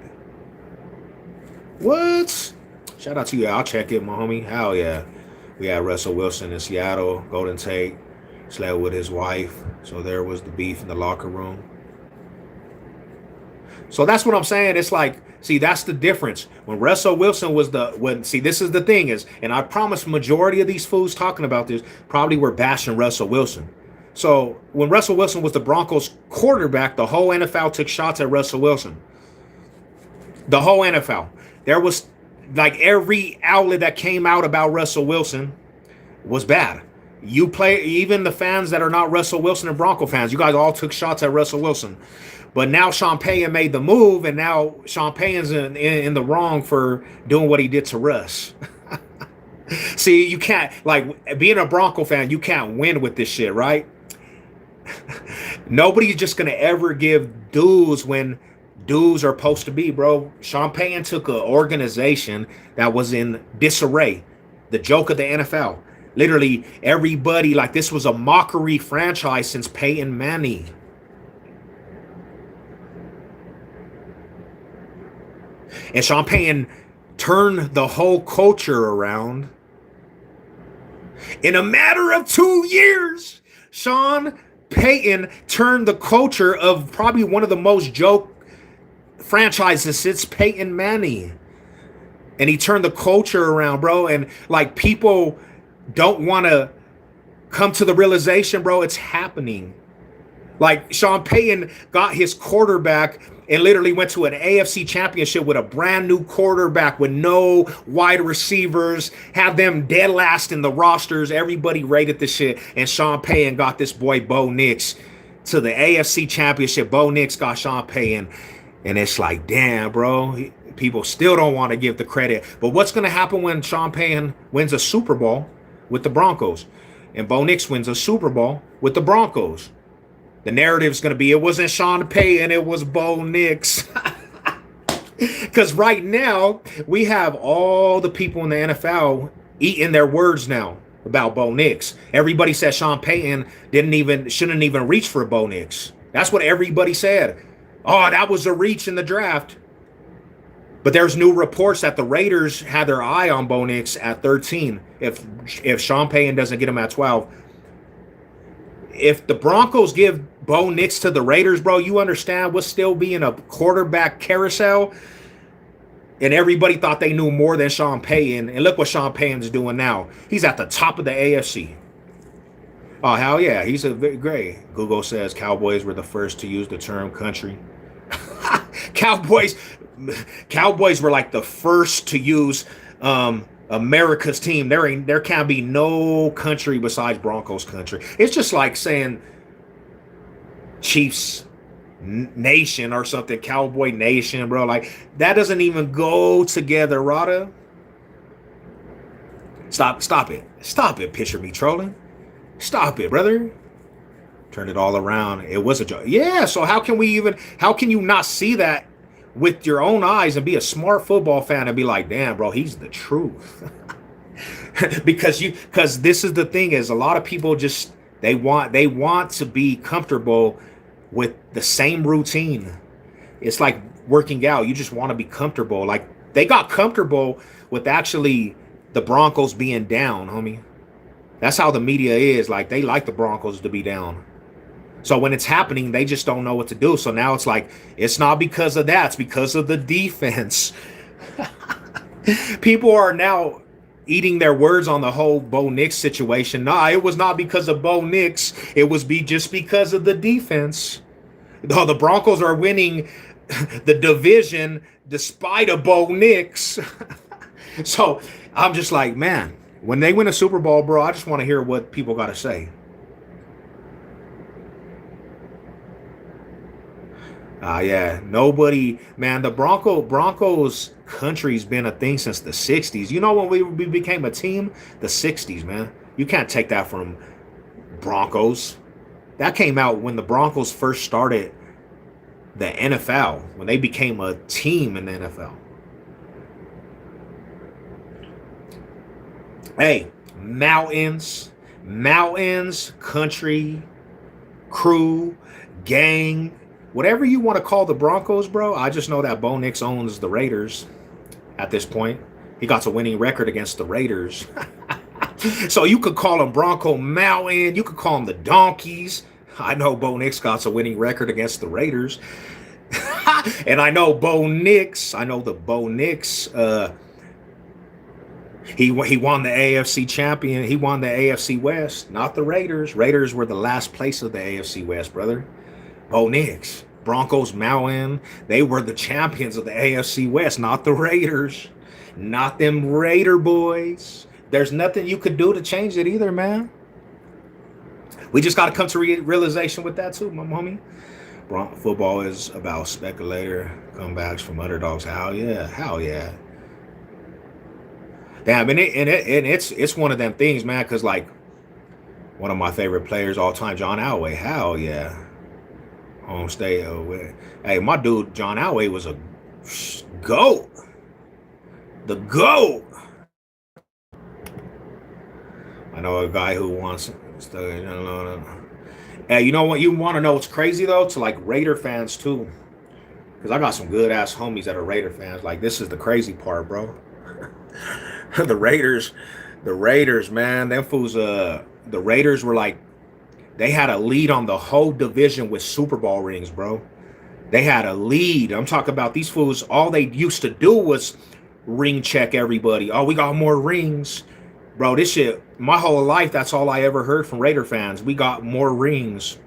What? Shout out to you. I'll check it, my homie. Hell yeah. We had Russell Wilson in Seattle, Golden Tate, slept with his wife. So there was the beef in the locker room. So that's what I'm saying. It's like, see, that's the difference. When Russell Wilson was see, this is the thing is, and I promise majority of these fools talking about this probably were bashing Russell Wilson. So when Russell Wilson was the Broncos quarterback, the whole NFL took shots at Russell Wilson. The whole NFL. There was like every outlet that came out about Russell Wilson was bad. You play, even the fans that are not Russell Wilson and Bronco fans, you guys all took shots at Russell Wilson. But now Sean Payton made the move, and now Sean Payton's in the wrong for doing what he did to Russ. See, you can't, like, being a Bronco fan, you can't win with this shit, right? Nobody's just going to ever give dues when dues are supposed to be, bro. Sean Payton took an organization that was in disarray, the joke of the NFL. Literally, everybody, like, this was a mockery franchise since Peyton Manning. And Sean Payton turned the whole culture around. In a matter of 2 years, Sean Payton turned the culture of probably one of the most joked franchises since Peyton Manning. And he turned the culture around, bro. And like, people don't want to come to the realization, bro, it's happening. Like, Sean Payton got his quarterback and literally went to an AFC championship with a brand new quarterback with no wide receivers, had them dead last in the rosters. Everybody rated the shit. And Sean Payton got this boy Bo Nix to the AFC championship. Bo Nix got Sean Payton. And it's like, damn, bro, people still don't want to give the credit. But what's going to happen when Sean Payton wins a Super Bowl with the Broncos and Bo Nix wins a Super Bowl with the Broncos? The narrative's going to be, it wasn't Sean Payton, it was Bo Nix. Because right now, we have all the people in the NFL eating their words now about Bo Nix. Everybody said Sean Payton shouldn't even reach for Bo Nix. That's what everybody said. Oh, that was a reach in the draft. But there's new reports that the Raiders had their eye on Bo Nix at 13. If Sean Payton doesn't get him at 12. If the Broncos give Bo Nix to the Raiders, bro, you understand what's still being a quarterback carousel? And everybody thought they knew more than Sean Payton. And look what Sean Payton's doing now. He's at the top of the AFC. Oh, hell yeah. He's a very great. Google says Cowboys were the first to use the term country. Cowboys were like the first to use America's team. There can't be no country besides Broncos country. It's just like saying Chiefs Nation or something, Cowboy Nation, bro. Like, that doesn't even go together, Rada. Stop it, picture me trolling. Stop it, brother. Turn it all around. It was a joke. Yeah, so how can you not see that with your own eyes and be a smart football fan and be like, damn, bro, he's the truth. because this is the thing, is a lot of people just they want to be comfortable with the same routine. It's like working out. You just want to be comfortable. Like, they got comfortable with actually the Broncos being down, homie. That's how the media is. Like, they like the Broncos to be down. So when it's happening, they just don't know what to do. So now it's like, it's not because of that. It's because of the defense. People are now eating their words on the whole Bo Nix situation. Nah, it was not because of Bo Nix. It was just because of the defense. The Broncos are winning the division despite a Bo Nix. So I'm just like, man, when they win a Super Bowl, bro, I just want to hear what people got to say. Yeah, nobody, man, the Broncos country's been a thing since the 60s. You know when we became a team? The 60s, man. You can't take that from Broncos. That came out when the Broncos first started the NFL, when they became a team in the NFL. Hey, mountains, country, crew, gang, whatever you want to call the Broncos, bro. I just know that Bo Nix owns the Raiders at this point. He got a winning record against the Raiders. So you could call them Bronco Mountain. You could call them the Donkeys. I know Bo Nix got a winning record against the Raiders. And I know Bo Nix. I know the Bo Nix. He won the AFC champion. He won the AFC West, not the Raiders. Raiders were the last place of the AFC West, brother. Bo Nix, Broncos Mountain, they were the champions of the AFC West, not the Raiders. Not them Raider boys. There's nothing you could do to change it either, man. We just got to come to realization with that too, my homie. Football is about speculator comebacks from underdogs. Hell yeah. Damn, and it's one of them things, man, because like one of my favorite players all time, John Elway. Hell yeah. Home stay away. Hey, my dude, John Elway was a GOAT. The GOAT. I know a guy who wants Hey, you know what? You want to know what's crazy though? To like Raider fans too. Because I got some good ass homies that are Raider fans. Like, this is the crazy part, bro. The Raiders, man. Them fools, the Raiders were like, they had a lead on the whole division with Super Bowl rings, bro. They had a lead. I'm talking about these fools. All they used to do was ring check everybody. Oh, we got more rings. Bro, this shit, my whole life, that's all I ever heard from Raider fans. We got more rings.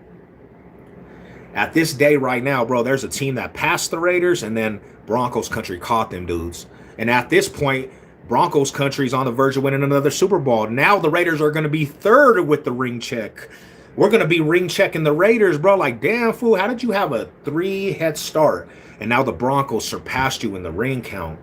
At this day right now, bro, there's a team that passed the Raiders, and then Broncos country caught them dudes. And at this point, Broncos country's on the verge of winning another Super Bowl. Now the Raiders are going to be third with the ring check. We're going to be ring checking the Raiders, bro. Like, damn, fool, how did you have a 3 head start? And now the Broncos surpassed you in the ring count.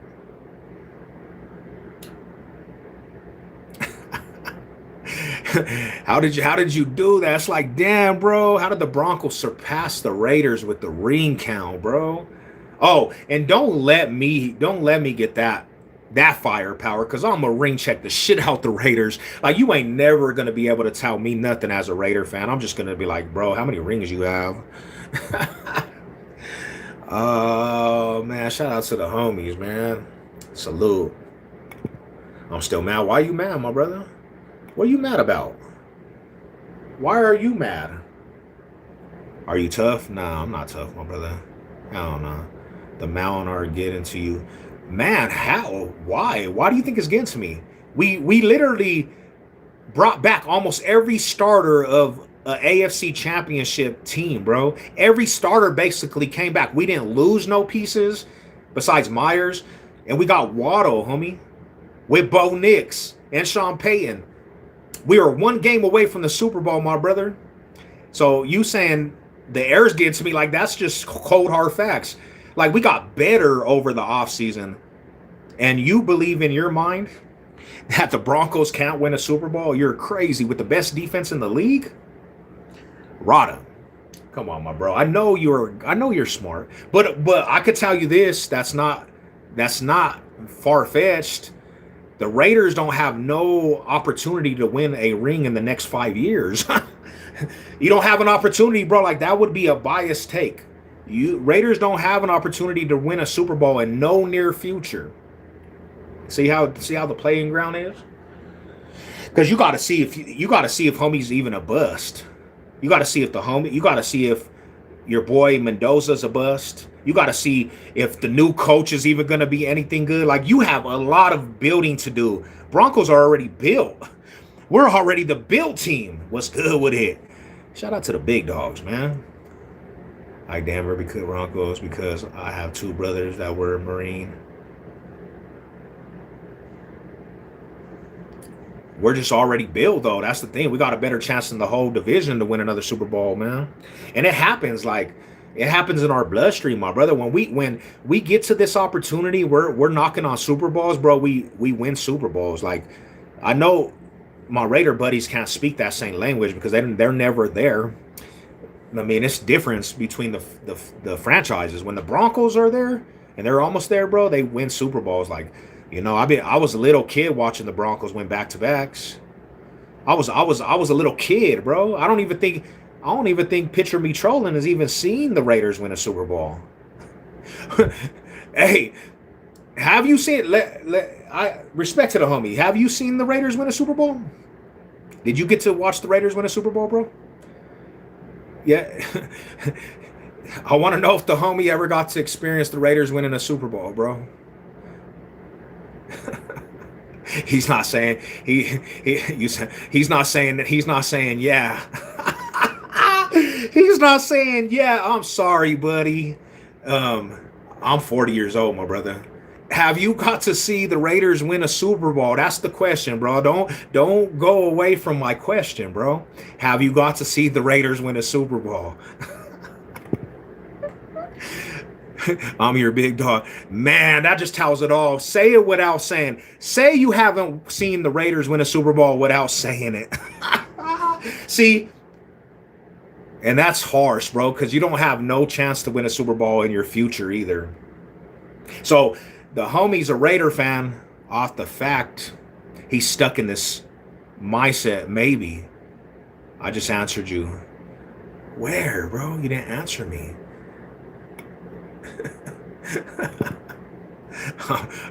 How did you do that? It's like, damn, bro, how did the Broncos surpass the Raiders with the ring count, bro? Oh, and don't let me get that firepower, because I'm gonna ring check the shit out the Raiders. Like, you ain't never gonna be able to tell me nothing as a Raider fan. I'm just gonna be like, bro, how many rings you have? Oh man, shout out to the homies, man. Salute. I'm still mad. Why are you mad, my brother? What are you mad about? Why are you mad? Are you tough? Nah, I'm not tough, my brother. Hell no. The mountain are getting to you. Man, how? Why? Why do you think it's getting to me? We literally brought back almost every starter of an AFC championship team, bro. Every starter basically came back. We didn't lose no pieces besides Myers. And we got Waddle, homie, with Bo Nix and Sean Payton. We are one game away from the Super Bowl, my brother. So you saying the air's getting to me, like, that's just cold hard facts. Like, we got better over the offseason. And you believe in your mind that the Broncos can't win a Super Bowl? You're crazy. With the best defense in the league? Rada. Come on, my bro. I know you're smart. But I could tell you this, that's not far-fetched. The Raiders don't have no opportunity to win a ring in the next 5 years. You don't have an opportunity, bro. Like, that would be a biased take. Raiders don't have an opportunity to win a Super Bowl in no near future. See how the playing ground is? Because you got to see if homie's even a bust. You got to see if your boy Mendoza's a bust. You got to see if the new coach is even going to be anything good. Like, you have a lot of building to do. Broncos are already built. We're already the built team. What's good with it? Shout out to the big dogs, man. I Denver because Broncos because I have two brothers that were Marine. We're just already built though. That's the thing. We got a better chance in the whole division to win another Super Bowl, man. And it happens it happens in our bloodstream, my brother. When we get to this opportunity, we're knocking on Super Bowls, bro. We win Super Bowls. Like I know my Raider buddies can't speak that same language because they're never there. I mean, it's difference between the franchises. When the Broncos are there and they're almost there, bro, they win Super Bowls. Like, you know, I was a little kid watching the Broncos win back-to-backs. I was a little kid, bro. I don't even think Picture Me Trolling has even seen the Raiders win a Super Bowl. Hey, have you seen I respect to the homie. Have you seen the Raiders win a Super Bowl? Did you get to watch the Raiders win a Super Bowl, bro? Yeah. I want to know if the homie ever got to experience the Raiders winning a Super Bowl, bro. He's not saying he's not saying that he's not saying yeah. He's not saying yeah. I'm sorry, buddy. I'm 40 years old, my brother. Have you got to see the Raiders win a Super Bowl? That's the question, bro. Don't go away from my question, bro. Have you got to see the Raiders win a Super Bowl? I'm your big dog. Man, that just tells it all. Say it without saying. Say you haven't seen the Raiders win a Super Bowl without saying it. See? And that's harsh, bro, because you don't have no chance to win a Super Bowl in your future either. So the homie's a Raider fan off the fact he's stuck in this mindset, maybe. I just answered you. Where, bro? You didn't answer me.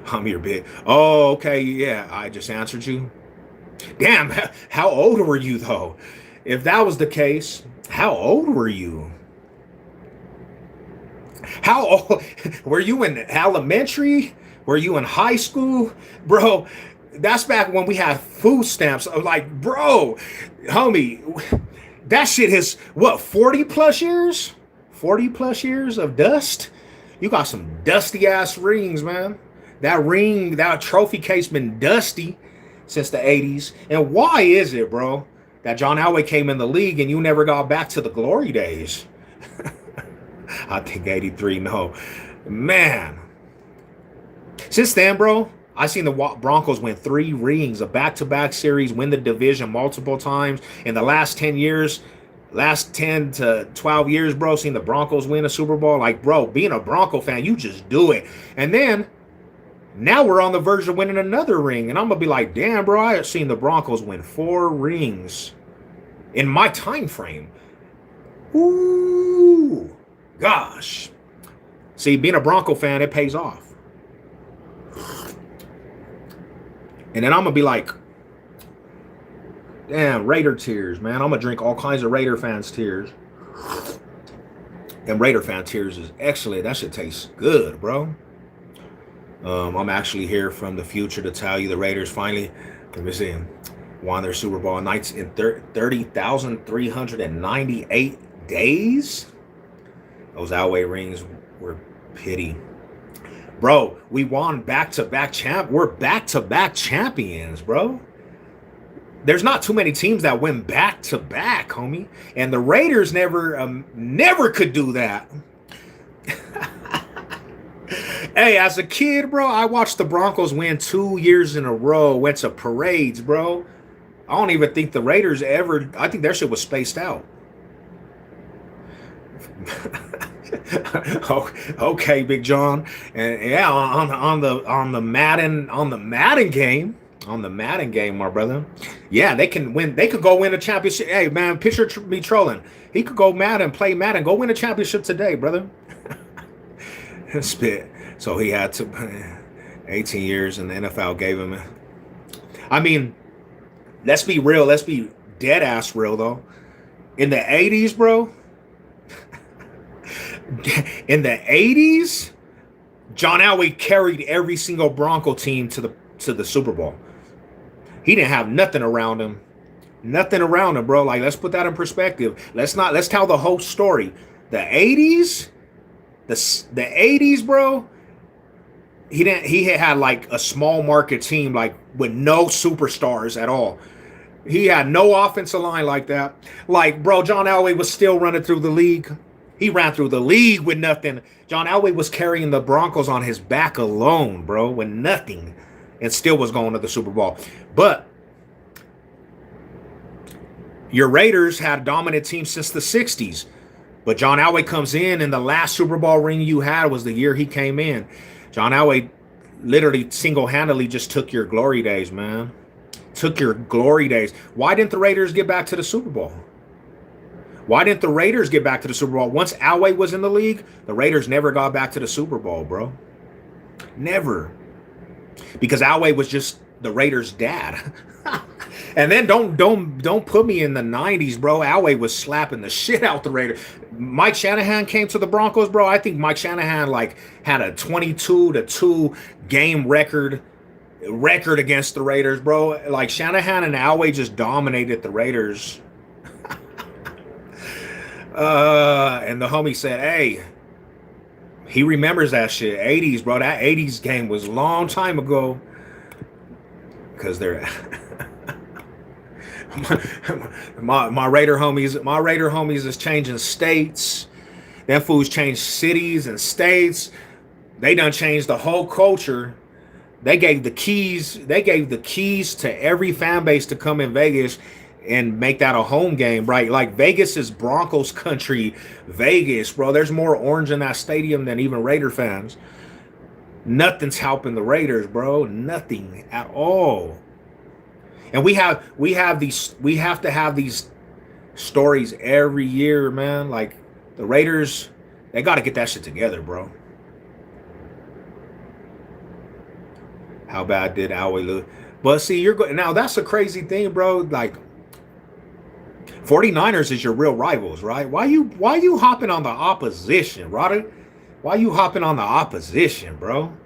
I'm your big. Oh, okay, yeah. I just answered you. Damn, how old were you though? If that was the case, how old were you? How old were you in elementary? Were you in high school, bro? That's back when we had food stamps. Like, bro, homie, that shit is what 40 plus years? 40 plus years of dust. You got some dusty ass rings, man. That trophy case been dusty since the 80s. And why is it, bro, that John Elway came in the league and you never got back to the glory days? I think 83, no. Man. Since then, bro, I seen the Broncos win 3 rings, a back-to-back series, win the division multiple times. In the last 10 years, last 10 to 12 years, bro, seen the Broncos win a Super Bowl. Like, bro, being a Bronco fan, you just do it. And then, now we're on the verge of winning another ring. And I'm going to be like, damn, bro, I have seen the Broncos win 4 rings in my time frame. Ooh, gosh. See, being a Bronco fan, it pays off. And then I'm going to be like, damn, Raider tears, man. I'm going to drink all kinds of Raider fans' tears. And Raider fan tears is excellent. That shit tastes good, bro. I'm actually here from the future to tell you the Raiders finally, let me see, won their Super Bowl nights in 30,398 days. Those Elway rings were pity. Bro, we won back-to-back We're back-to-back champions, bro. There's not too many teams that win back-to-back, homie. And the Raiders never could do that. Hey, as a kid, bro, I watched the Broncos win 2 years in a row. Went to parades, bro. I don't even think the Raiders ever. I think their shit was spaced out. Okay, Big John, and yeah, on the Madden game, my brother. Yeah, they can win. They could go win a championship. Hey, man, picture me trolling. He could go Madden, play Madden, go win a championship today, brother. Spit. So he had to 18 years, and the NFL gave him. I mean, let's be real. Let's be dead ass real though. In the 80s, bro. In the 80s, John Elway carried every single Bronco team to the Super Bowl. He didn't have nothing around him. Nothing around him, bro. Like, let's put that in perspective. Let's tell the whole story. the 80s, the 80s, bro. He had like a small market team, like with no superstars at all. He had no offensive line like that. Like, bro, John Elway was still running through the league. He ran through the league with nothing. John Elway was carrying the Broncos on his back alone, bro, with nothing, and still was going to the Super Bowl. But your Raiders had a dominant team since the 60s. But John Elway comes in, and the last Super Bowl ring you had was the year he came in. John Elway literally single-handedly just took your glory days, man. Took your glory days. Why didn't the Raiders get back to the Super Bowl? Why didn't the Raiders get back to the Super Bowl? Once Elway was in the league, the Raiders never got back to the Super Bowl, bro. Never. Because Elway was just the Raiders' dad. And then don't put me in the 90s, bro. Elway was slapping the shit out the Raiders. Mike Shanahan came to the Broncos, bro. I think Mike Shanahan like had a 22-2 game record against the Raiders, bro. Like Shanahan and Elway just dominated the Raiders. And the homie said, hey, he remembers that shit. 80s, bro. That 80s game was a long time ago. Because they're my Raider homies is changing states. Them fools changed cities and states. They done changed the whole culture. They gave the keys to every fan base to come in Vegas and make that a home game, right? Like Vegas is Broncos country. Vegas, bro. There's more orange in that stadium than even Raider fans. Nothing's helping the Raiders, bro. Nothing at all. And we have to have these stories every year, man. Like the Raiders, they got to get that shit together, bro. How bad did Elway look? But see, now that's a crazy thing, bro. Like 49ers is your real rivals, right? Why you hopping on the opposition, brother? Why you hopping on the opposition, bro?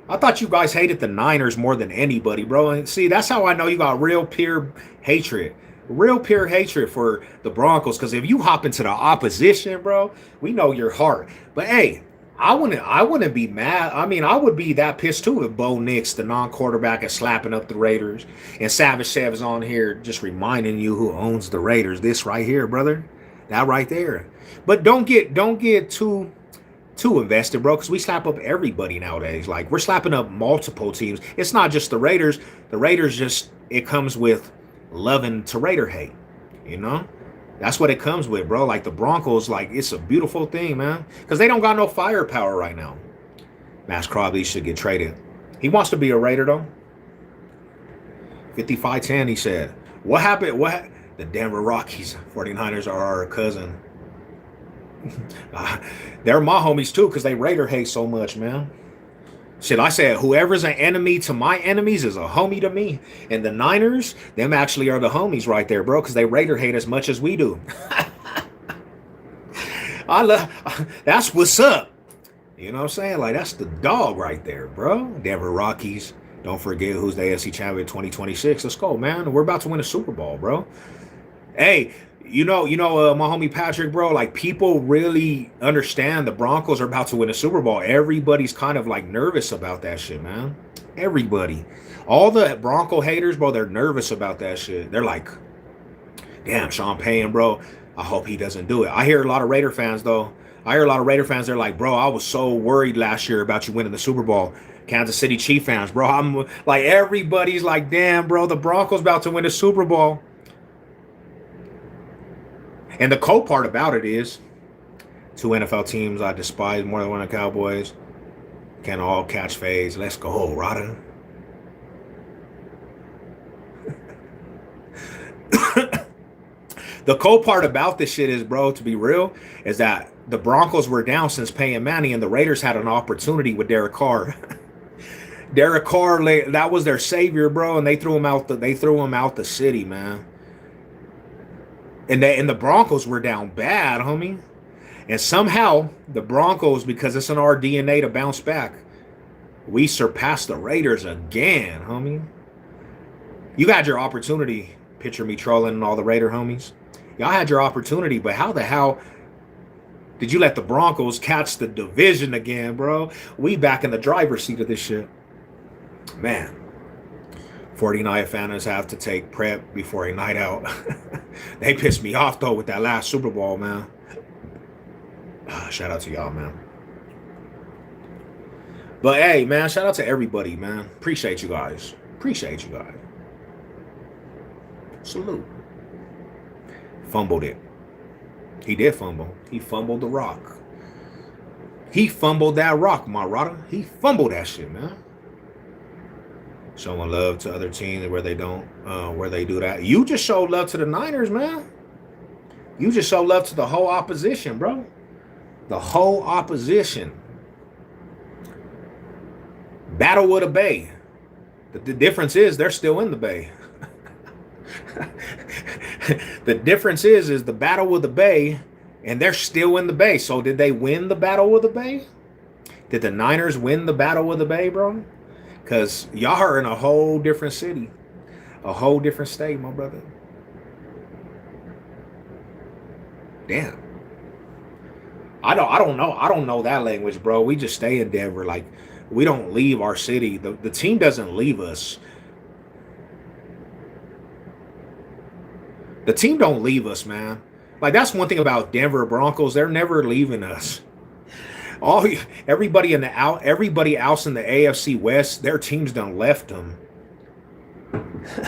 I thought you guys hated the Niners more than anybody, bro. And see, that's how I know you got real pure hatred. Real pure hatred for the Broncos. Because if you hop into the opposition, bro, we know your heart. But hey, I wouldn't be mad. I mean, I would be that pissed too if Bo Nix, the non-quarterback, is slapping up the Raiders. And Savage Sev is on here just reminding you who owns the Raiders. This right here, brother. That right there. But don't get too invested, bro, because we slap up everybody nowadays. Like, we're slapping up multiple teams. It's not just the Raiders. The Raiders just, it comes with loving to Raider hate, you know? That's what it comes with, bro. Like, the Broncos, like, it's a beautiful thing, man, because they don't got no firepower right now. Max Crosby should get traded. He wants to be a Raider, though. 55-10, he said. What happened? The Denver Rockies, 49ers are our cousin. They're my homies too, because they Raider hate so much, man. Shit, I said whoever's an enemy to my enemies is a homie to me. And the Niners, them actually are the homies right there, bro, because they Raider hate as much as we do. That's what's up. You know what I'm saying? Like, that's the dog right there, bro. Denver Rockies. Don't forget who's the AFC champion 2026. Let's go, man. We're about to win a Super Bowl, bro. Hey, you know, my homie Patrick, bro, like, people really understand the Broncos are about to win a Super Bowl. Everybody's kind of like nervous about that shit, man. Everybody. All the Bronco haters, bro, they're nervous about that shit. They're like, damn, Sean Payton, bro, I hope he doesn't do it. I hear a lot of Raider fans, though. They're like, bro, I was so worried last year about you winning the Super Bowl. Kansas City Chiefs fans, bro. I'm like, everybody's like, damn, bro, the Broncos about to win the Super Bowl. And the cool part about it is, two NFL teams I despise more than one of the Cowboys can all catch fades. Let's go, Rada. The cool part about this shit is, bro, to be real, is that the Broncos were down since Peyton Manning, and the Raiders had an opportunity with Derek Carr. Derek Carr, that was their savior, bro, and they threw him out the city, man. And the Broncos were down bad, homie. And somehow, the Broncos, because it's in our DNA to bounce back, we surpassed the Raiders again, homie. You had your opportunity. Picture me trolling and all the Raider homies. Y'all had your opportunity, but how the hell Did you let the Broncos catch the division again, bro? We back in the driver's seat of this shit. Man. 49 fans have to take prep before a night out. They pissed me off, though, with that last Super Bowl, man. Shout out to y'all, man. But, hey, man, shout out to everybody, man. Appreciate you guys. Appreciate you guys. Salute. Fumbled it. He did fumble. He fumbled the rock. He fumbled that rock, my brother. He fumbled that shit, man. Showing love to other teams where they don't, where they do that. You just show love to the Niners, man. You just show love to the whole opposition, bro. The whole opposition. Battle of the Bay. The difference is they're still in the Bay. The difference is the Battle of the Bay, and they're still in the Bay. So did they win the Battle of the Bay? Did the Niners win the Battle of the Bay, bro? Because y'all are in a whole different city. A whole different state, my brother. Damn. I don't know that language, bro. We just stay in Denver. Like, we don't leave our city. The team doesn't leave us. The team don't leave us, man. Like, that's one thing about Denver Broncos. They're never leaving us. Everybody else in the AFC West, their teams done left them.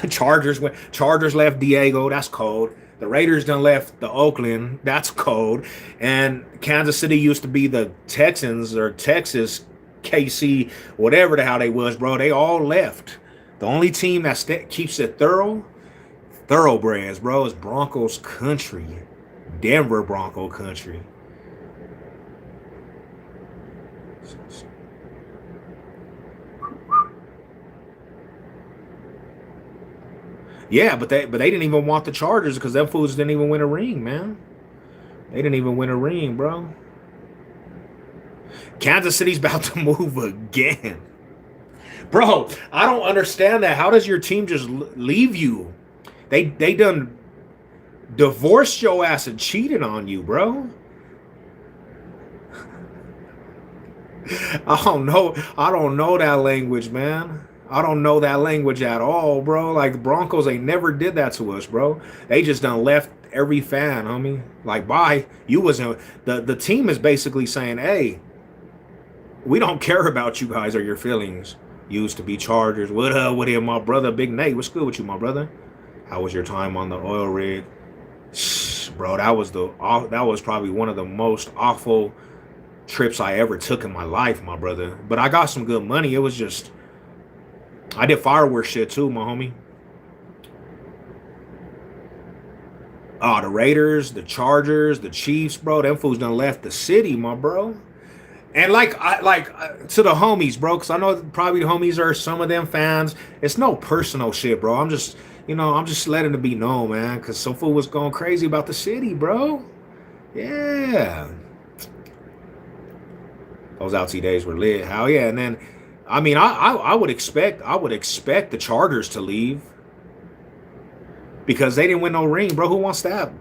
Chargers left Diego. That's cold. The Raiders done left the Oakland. That's cold. And Kansas City used to be the Texans or Texas, KC, whatever the hell they was, bro. They all left. The only team that keeps it thoroughbreds, bro, is Broncos country. Denver Bronco country. Yeah, but they didn't even want the Chargers because them fools didn't even win a ring, man. They didn't even win a ring, bro. Kansas City's about to move again. Bro, I don't understand that. How does your team just leave you? They done divorced your ass and cheated on you, bro. I don't know that language, man. I don't know that language at all, bro. Like, the Broncos, they never did that to us, bro. They just done left every fan, homie. Like, bye. You wasn't. The team is basically saying, hey, we don't care about you guys or your feelings. Used to be Chargers. What up with him, my brother? Big Nate, what's good with you, my brother? How was your time on the oil rig? Bro, that was probably one of the most awful trips I ever took in my life, my brother. But I got some good money. It was just, I did fireworks shit too, my homie. Oh, the Raiders, the Chargers, the Chiefs, bro. Them fools done left the city, my bro. And to the homies, bro, because I know probably the homies are some of them fans. It's no personal shit, bro. I'm just letting it be known, man, because some fool was going crazy about the city, bro. Yeah. Those outside days were lit. Hell yeah. And then, I mean, I would expect the Chargers to leave because they didn't win no ring, bro. Who wants that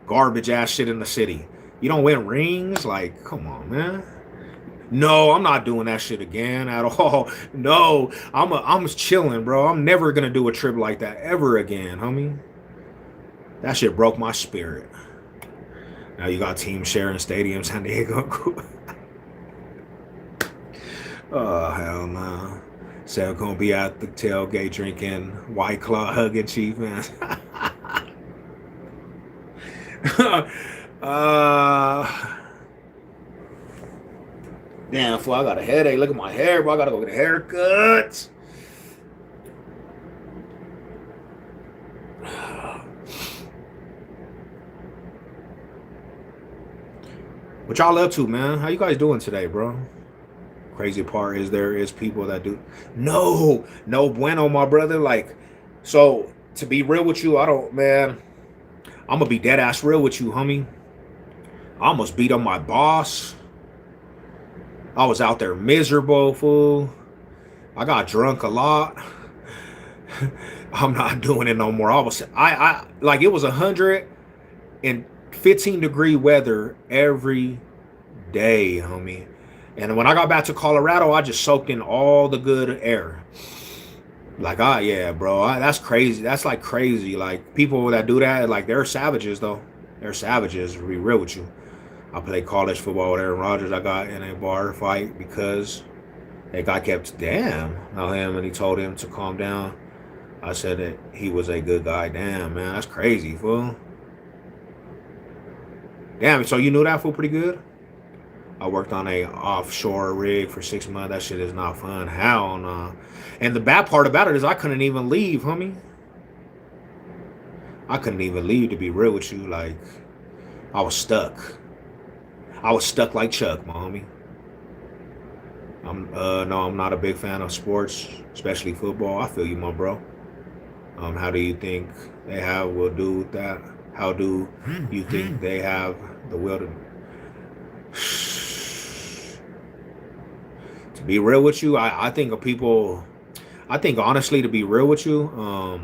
garbage ass shit in the city? You don't win rings? Like, come on, man. No, I'm not doing that shit again at all. No, I'm chilling, bro. I'm never gonna do a trip like that ever again, homie. That shit broke my spirit. Now you got team sharing stadium, San Diego. Oh, hell no. So gonna be at the tailgate drinking White Claw, hugging Chief, man. Damn, fool, I got a headache. Look at my hair, bro. I gotta go get a haircut. What y'all up to, man? How you guys doing today, bro? Crazy part is there is people that do. No bueno, my brother. Like, so to be real with you, I'm gonna be dead ass real with you, homie. I almost beat up my boss. I was out there miserable, fool. I got drunk a lot. I'm not doing it no more. I like, it was 115-degree weather every day, homie. And when I got back to Colorado, I just soaked in all the good air. Like, yeah, bro, that's crazy. That's like crazy. Like, people that do that, like, they're savages, though. They're savages, to be real with you. I played college football with Aaron Rodgers. I got in a bar fight because that guy kept, damn, on him, and he told him to calm down. I said that he was a good guy. Damn, man, that's crazy, fool. Damn, so you knew that fool pretty good? I worked on a offshore rig for 6 months. That shit is not fun. Hell no. And the bad part about it is I couldn't even leave, homie. I couldn't even leave, to be real with you. Like, I was stuck. I was stuck like Chuck, my homie. No, I'm not a big fan of sports, especially football. I feel you, my bro. How do you think they will do with that? How do you think they have the will to be real with you? I think honestly, to be real with you,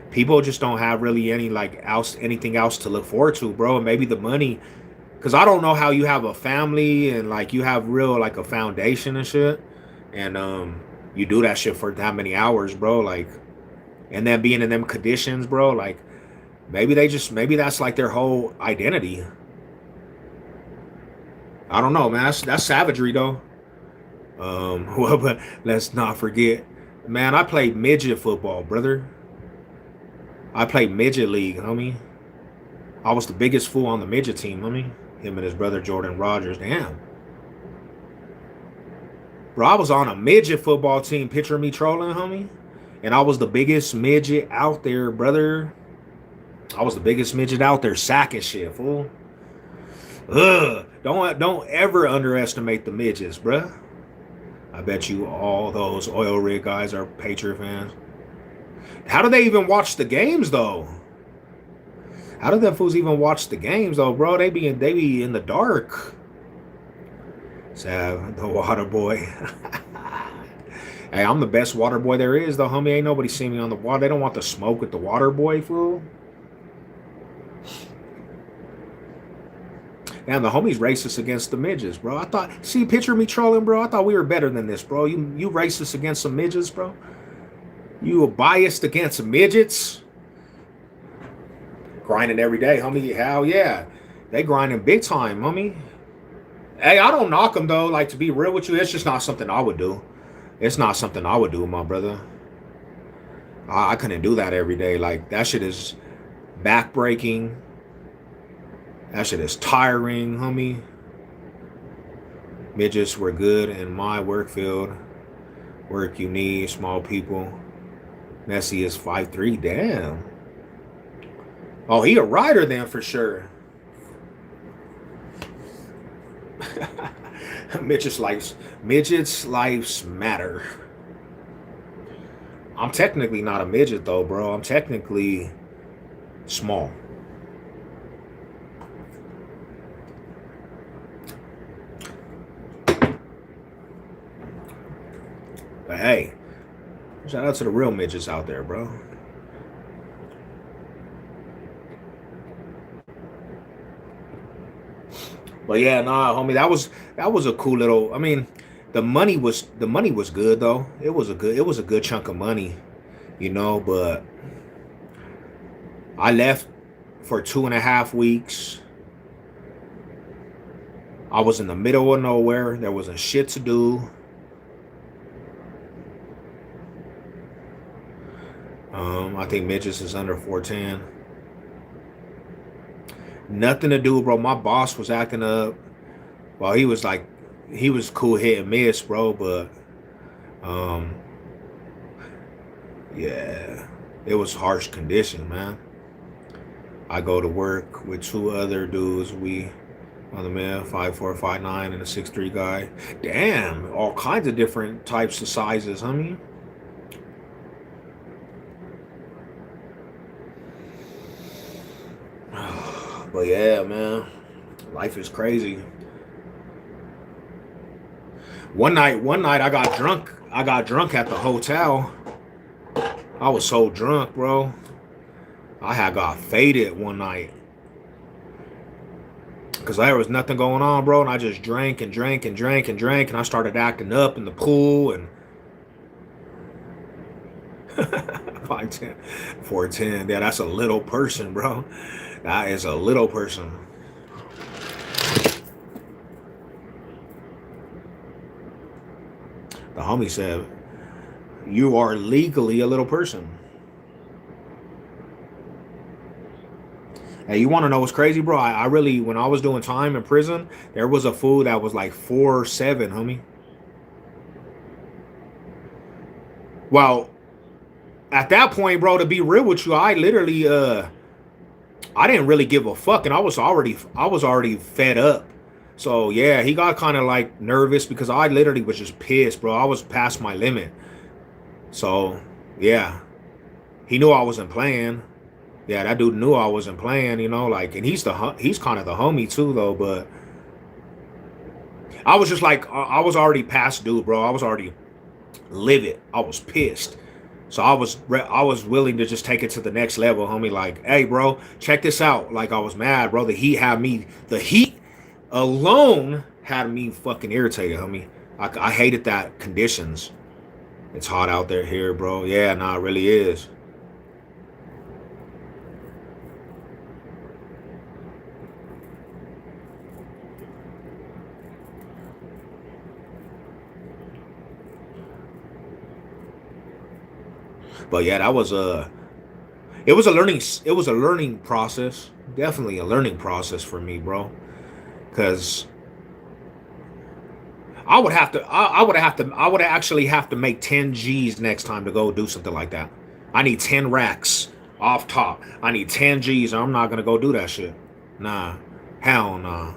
people just don't have really anything else to look forward to, bro. And maybe the money, because I don't know how you have a family and like you have real like a foundation and shit, and you do that shit for that many hours, bro. Like, and then being in them conditions, bro. Like, maybe that's like their whole identity. I don't know, man. That's savagery, though. Well, but let's not forget, man. I played midget football, brother. I played midget league, homie. I was the biggest fool on the midget team, homie. Him and his brother Jordan Rogers. Damn. Bro, I was on a midget football team. Picture me trolling, homie. And I was the biggest midget out there, brother. I was the biggest midget out there, sacking shit, fool. Ugh. Don't ever underestimate the midgets, bruh. I bet you all those oil rig guys are Patriot fans. How do they even watch the games, though? How do them fools even watch the games, though, bro? They be in the dark. Sav, the water boy. Hey, I'm the best water boy there is, though, homie. Ain't nobody seen me on the water. They don't want the smoke with the water boy, fool. Damn, the homie's racist against the midgets, bro. See, picture me trolling, bro. I thought we were better than this, bro. You racist against some midgets, bro. You biased against midgets. Grinding every day, homie. Hell yeah. They grinding big time, homie. Hey, I don't knock them, though. Like, to be real with you, it's just not something I would do. It's not something I would do, my brother. I couldn't do that every day. Like, that shit is backbreaking. That shit is tiring, homie. Midgets were good in my work field. Work you need, small people. Messi is 5'3". Damn. Oh, he a rider then for sure. Midgets lives matter. I'm technically not a midget though, bro. I'm technically small. But hey, shout out to the real midgets out there, bro. But yeah, nah, homie, that was a cool little. I mean, the money was good though. It was a good chunk of money, you know. But I left for 2.5 weeks. I was in the middle of nowhere. There wasn't shit to do. I think midgets is under 410. Nothing to do, bro. My boss was acting up. Well, he was cool hit and miss, bro, but yeah, it was harsh condition, man. I go to work with 2 other dudes. We on the man, 5'4", 5'9", and a 6'3" guy. Damn, all kinds of different types of sizes, homie. But yeah, man, life is crazy. One night I got drunk. I got drunk at the hotel. I was so drunk, bro. I had got faded one night. because there was nothing going on, bro. And I just drank and drank and drank and drank. And I started acting up in the pool. And 5'10", 4'10". Yeah, that's a little person, bro. That is a little person. The homie said, you are legally a little person. Hey, you want to know what's crazy, bro? I really, when I was doing time in prison, there was a food that was like 4.7, homie. Well, at that point, bro, to be real with you, I literally, I didn't really give a fuck, and I was already fed up. So yeah, he got kind of like nervous because I literally was just pissed, bro. I was past my limit. So yeah, he knew I wasn't playing. Yeah, that dude knew I wasn't playing, you know, like, and he's kind of the homie too, though. But I was just like, I was already past due, bro. I was already livid. I was pissed. So I was willing to just take it to the next level, homie. Like, hey, bro, check this out. Like, I was mad, bro. The heat alone had me fucking irritated, homie. I hated that conditions. It's hot out there here, bro. Yeah, nah, it really is. But yeah, that was it was a learning process. Definitely a learning process for me, bro. Cause I would actually have to make 10 G's next time to go do something like that. I need 10 racks off top. I need 10 G's. I'm not gonna go do that shit. Nah. Hell nah.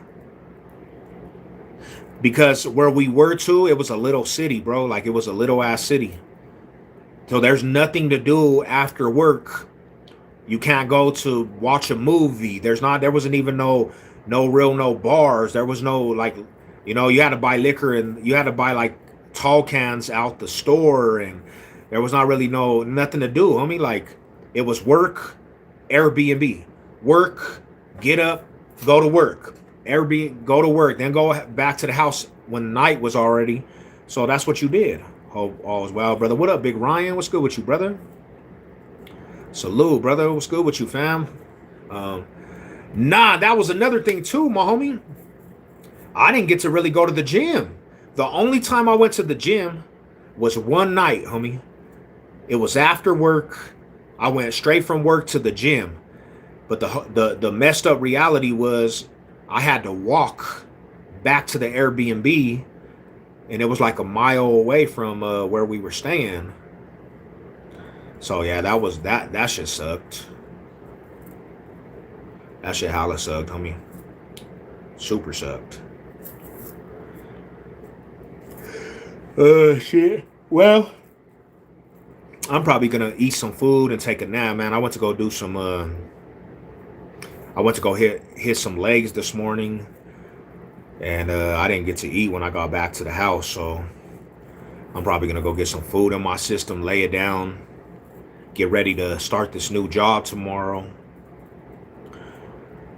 Because where we were to, it was a little city, bro. Like, it was a little ass city. So there's nothing to do after work. You can't go to watch a movie. There wasn't even no bars. There was no, like, you know, you had to buy liquor and you had to buy like tall cans out the store, and there was not really nothing to do, homie. Like, it was work, Airbnb, work, get up, go to work, Airbnb, go to work, then go back to the house when night was already. So that's what you did. Hope all is well, brother. What up, Big Ryan? What's good with you, brother? Salute, brother. What's good with you, fam? Nah, that was another thing too, my homie. I didn't get to really go to the gym. The only time I went to the gym was one night, homie. It was after work. I went straight from work to the gym. But the messed up reality was I had to walk back to the Airbnb, and it was like a mile away from where we were staying. So yeah, that shit sucked. That shit hella sucked, homie. Super sucked. Shit. Well, I'm probably gonna eat some food and take a nap, man. I went to go do some I went to go hit some legs this morning, and I didn't get to eat when I got back to the house, so I'm probably gonna go get some food in my system, lay it down, get ready to start this new job tomorrow.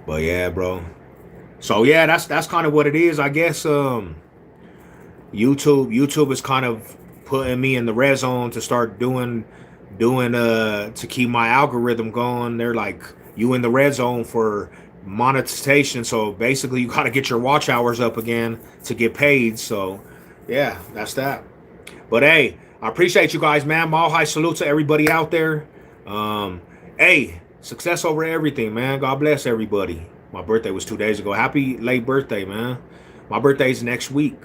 But yeah, bro. So yeah, that's kind of what it is, I guess. YouTube is kind of putting me in the red zone to start doing to keep my algorithm going. They're like, you in the red zone for monetization, so basically you got to get your watch hours up again to get paid. So yeah, that's that. But hey, I appreciate you guys, man. Mile high salute to everybody out there. Hey, success over everything, man. God bless everybody. My birthday was 2 days ago. Happy late birthday, man. My birthday's next week.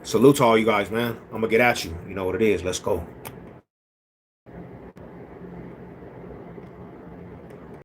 Salute to all you guys, man. I'm gonna get at you. You know what it is. Let's go.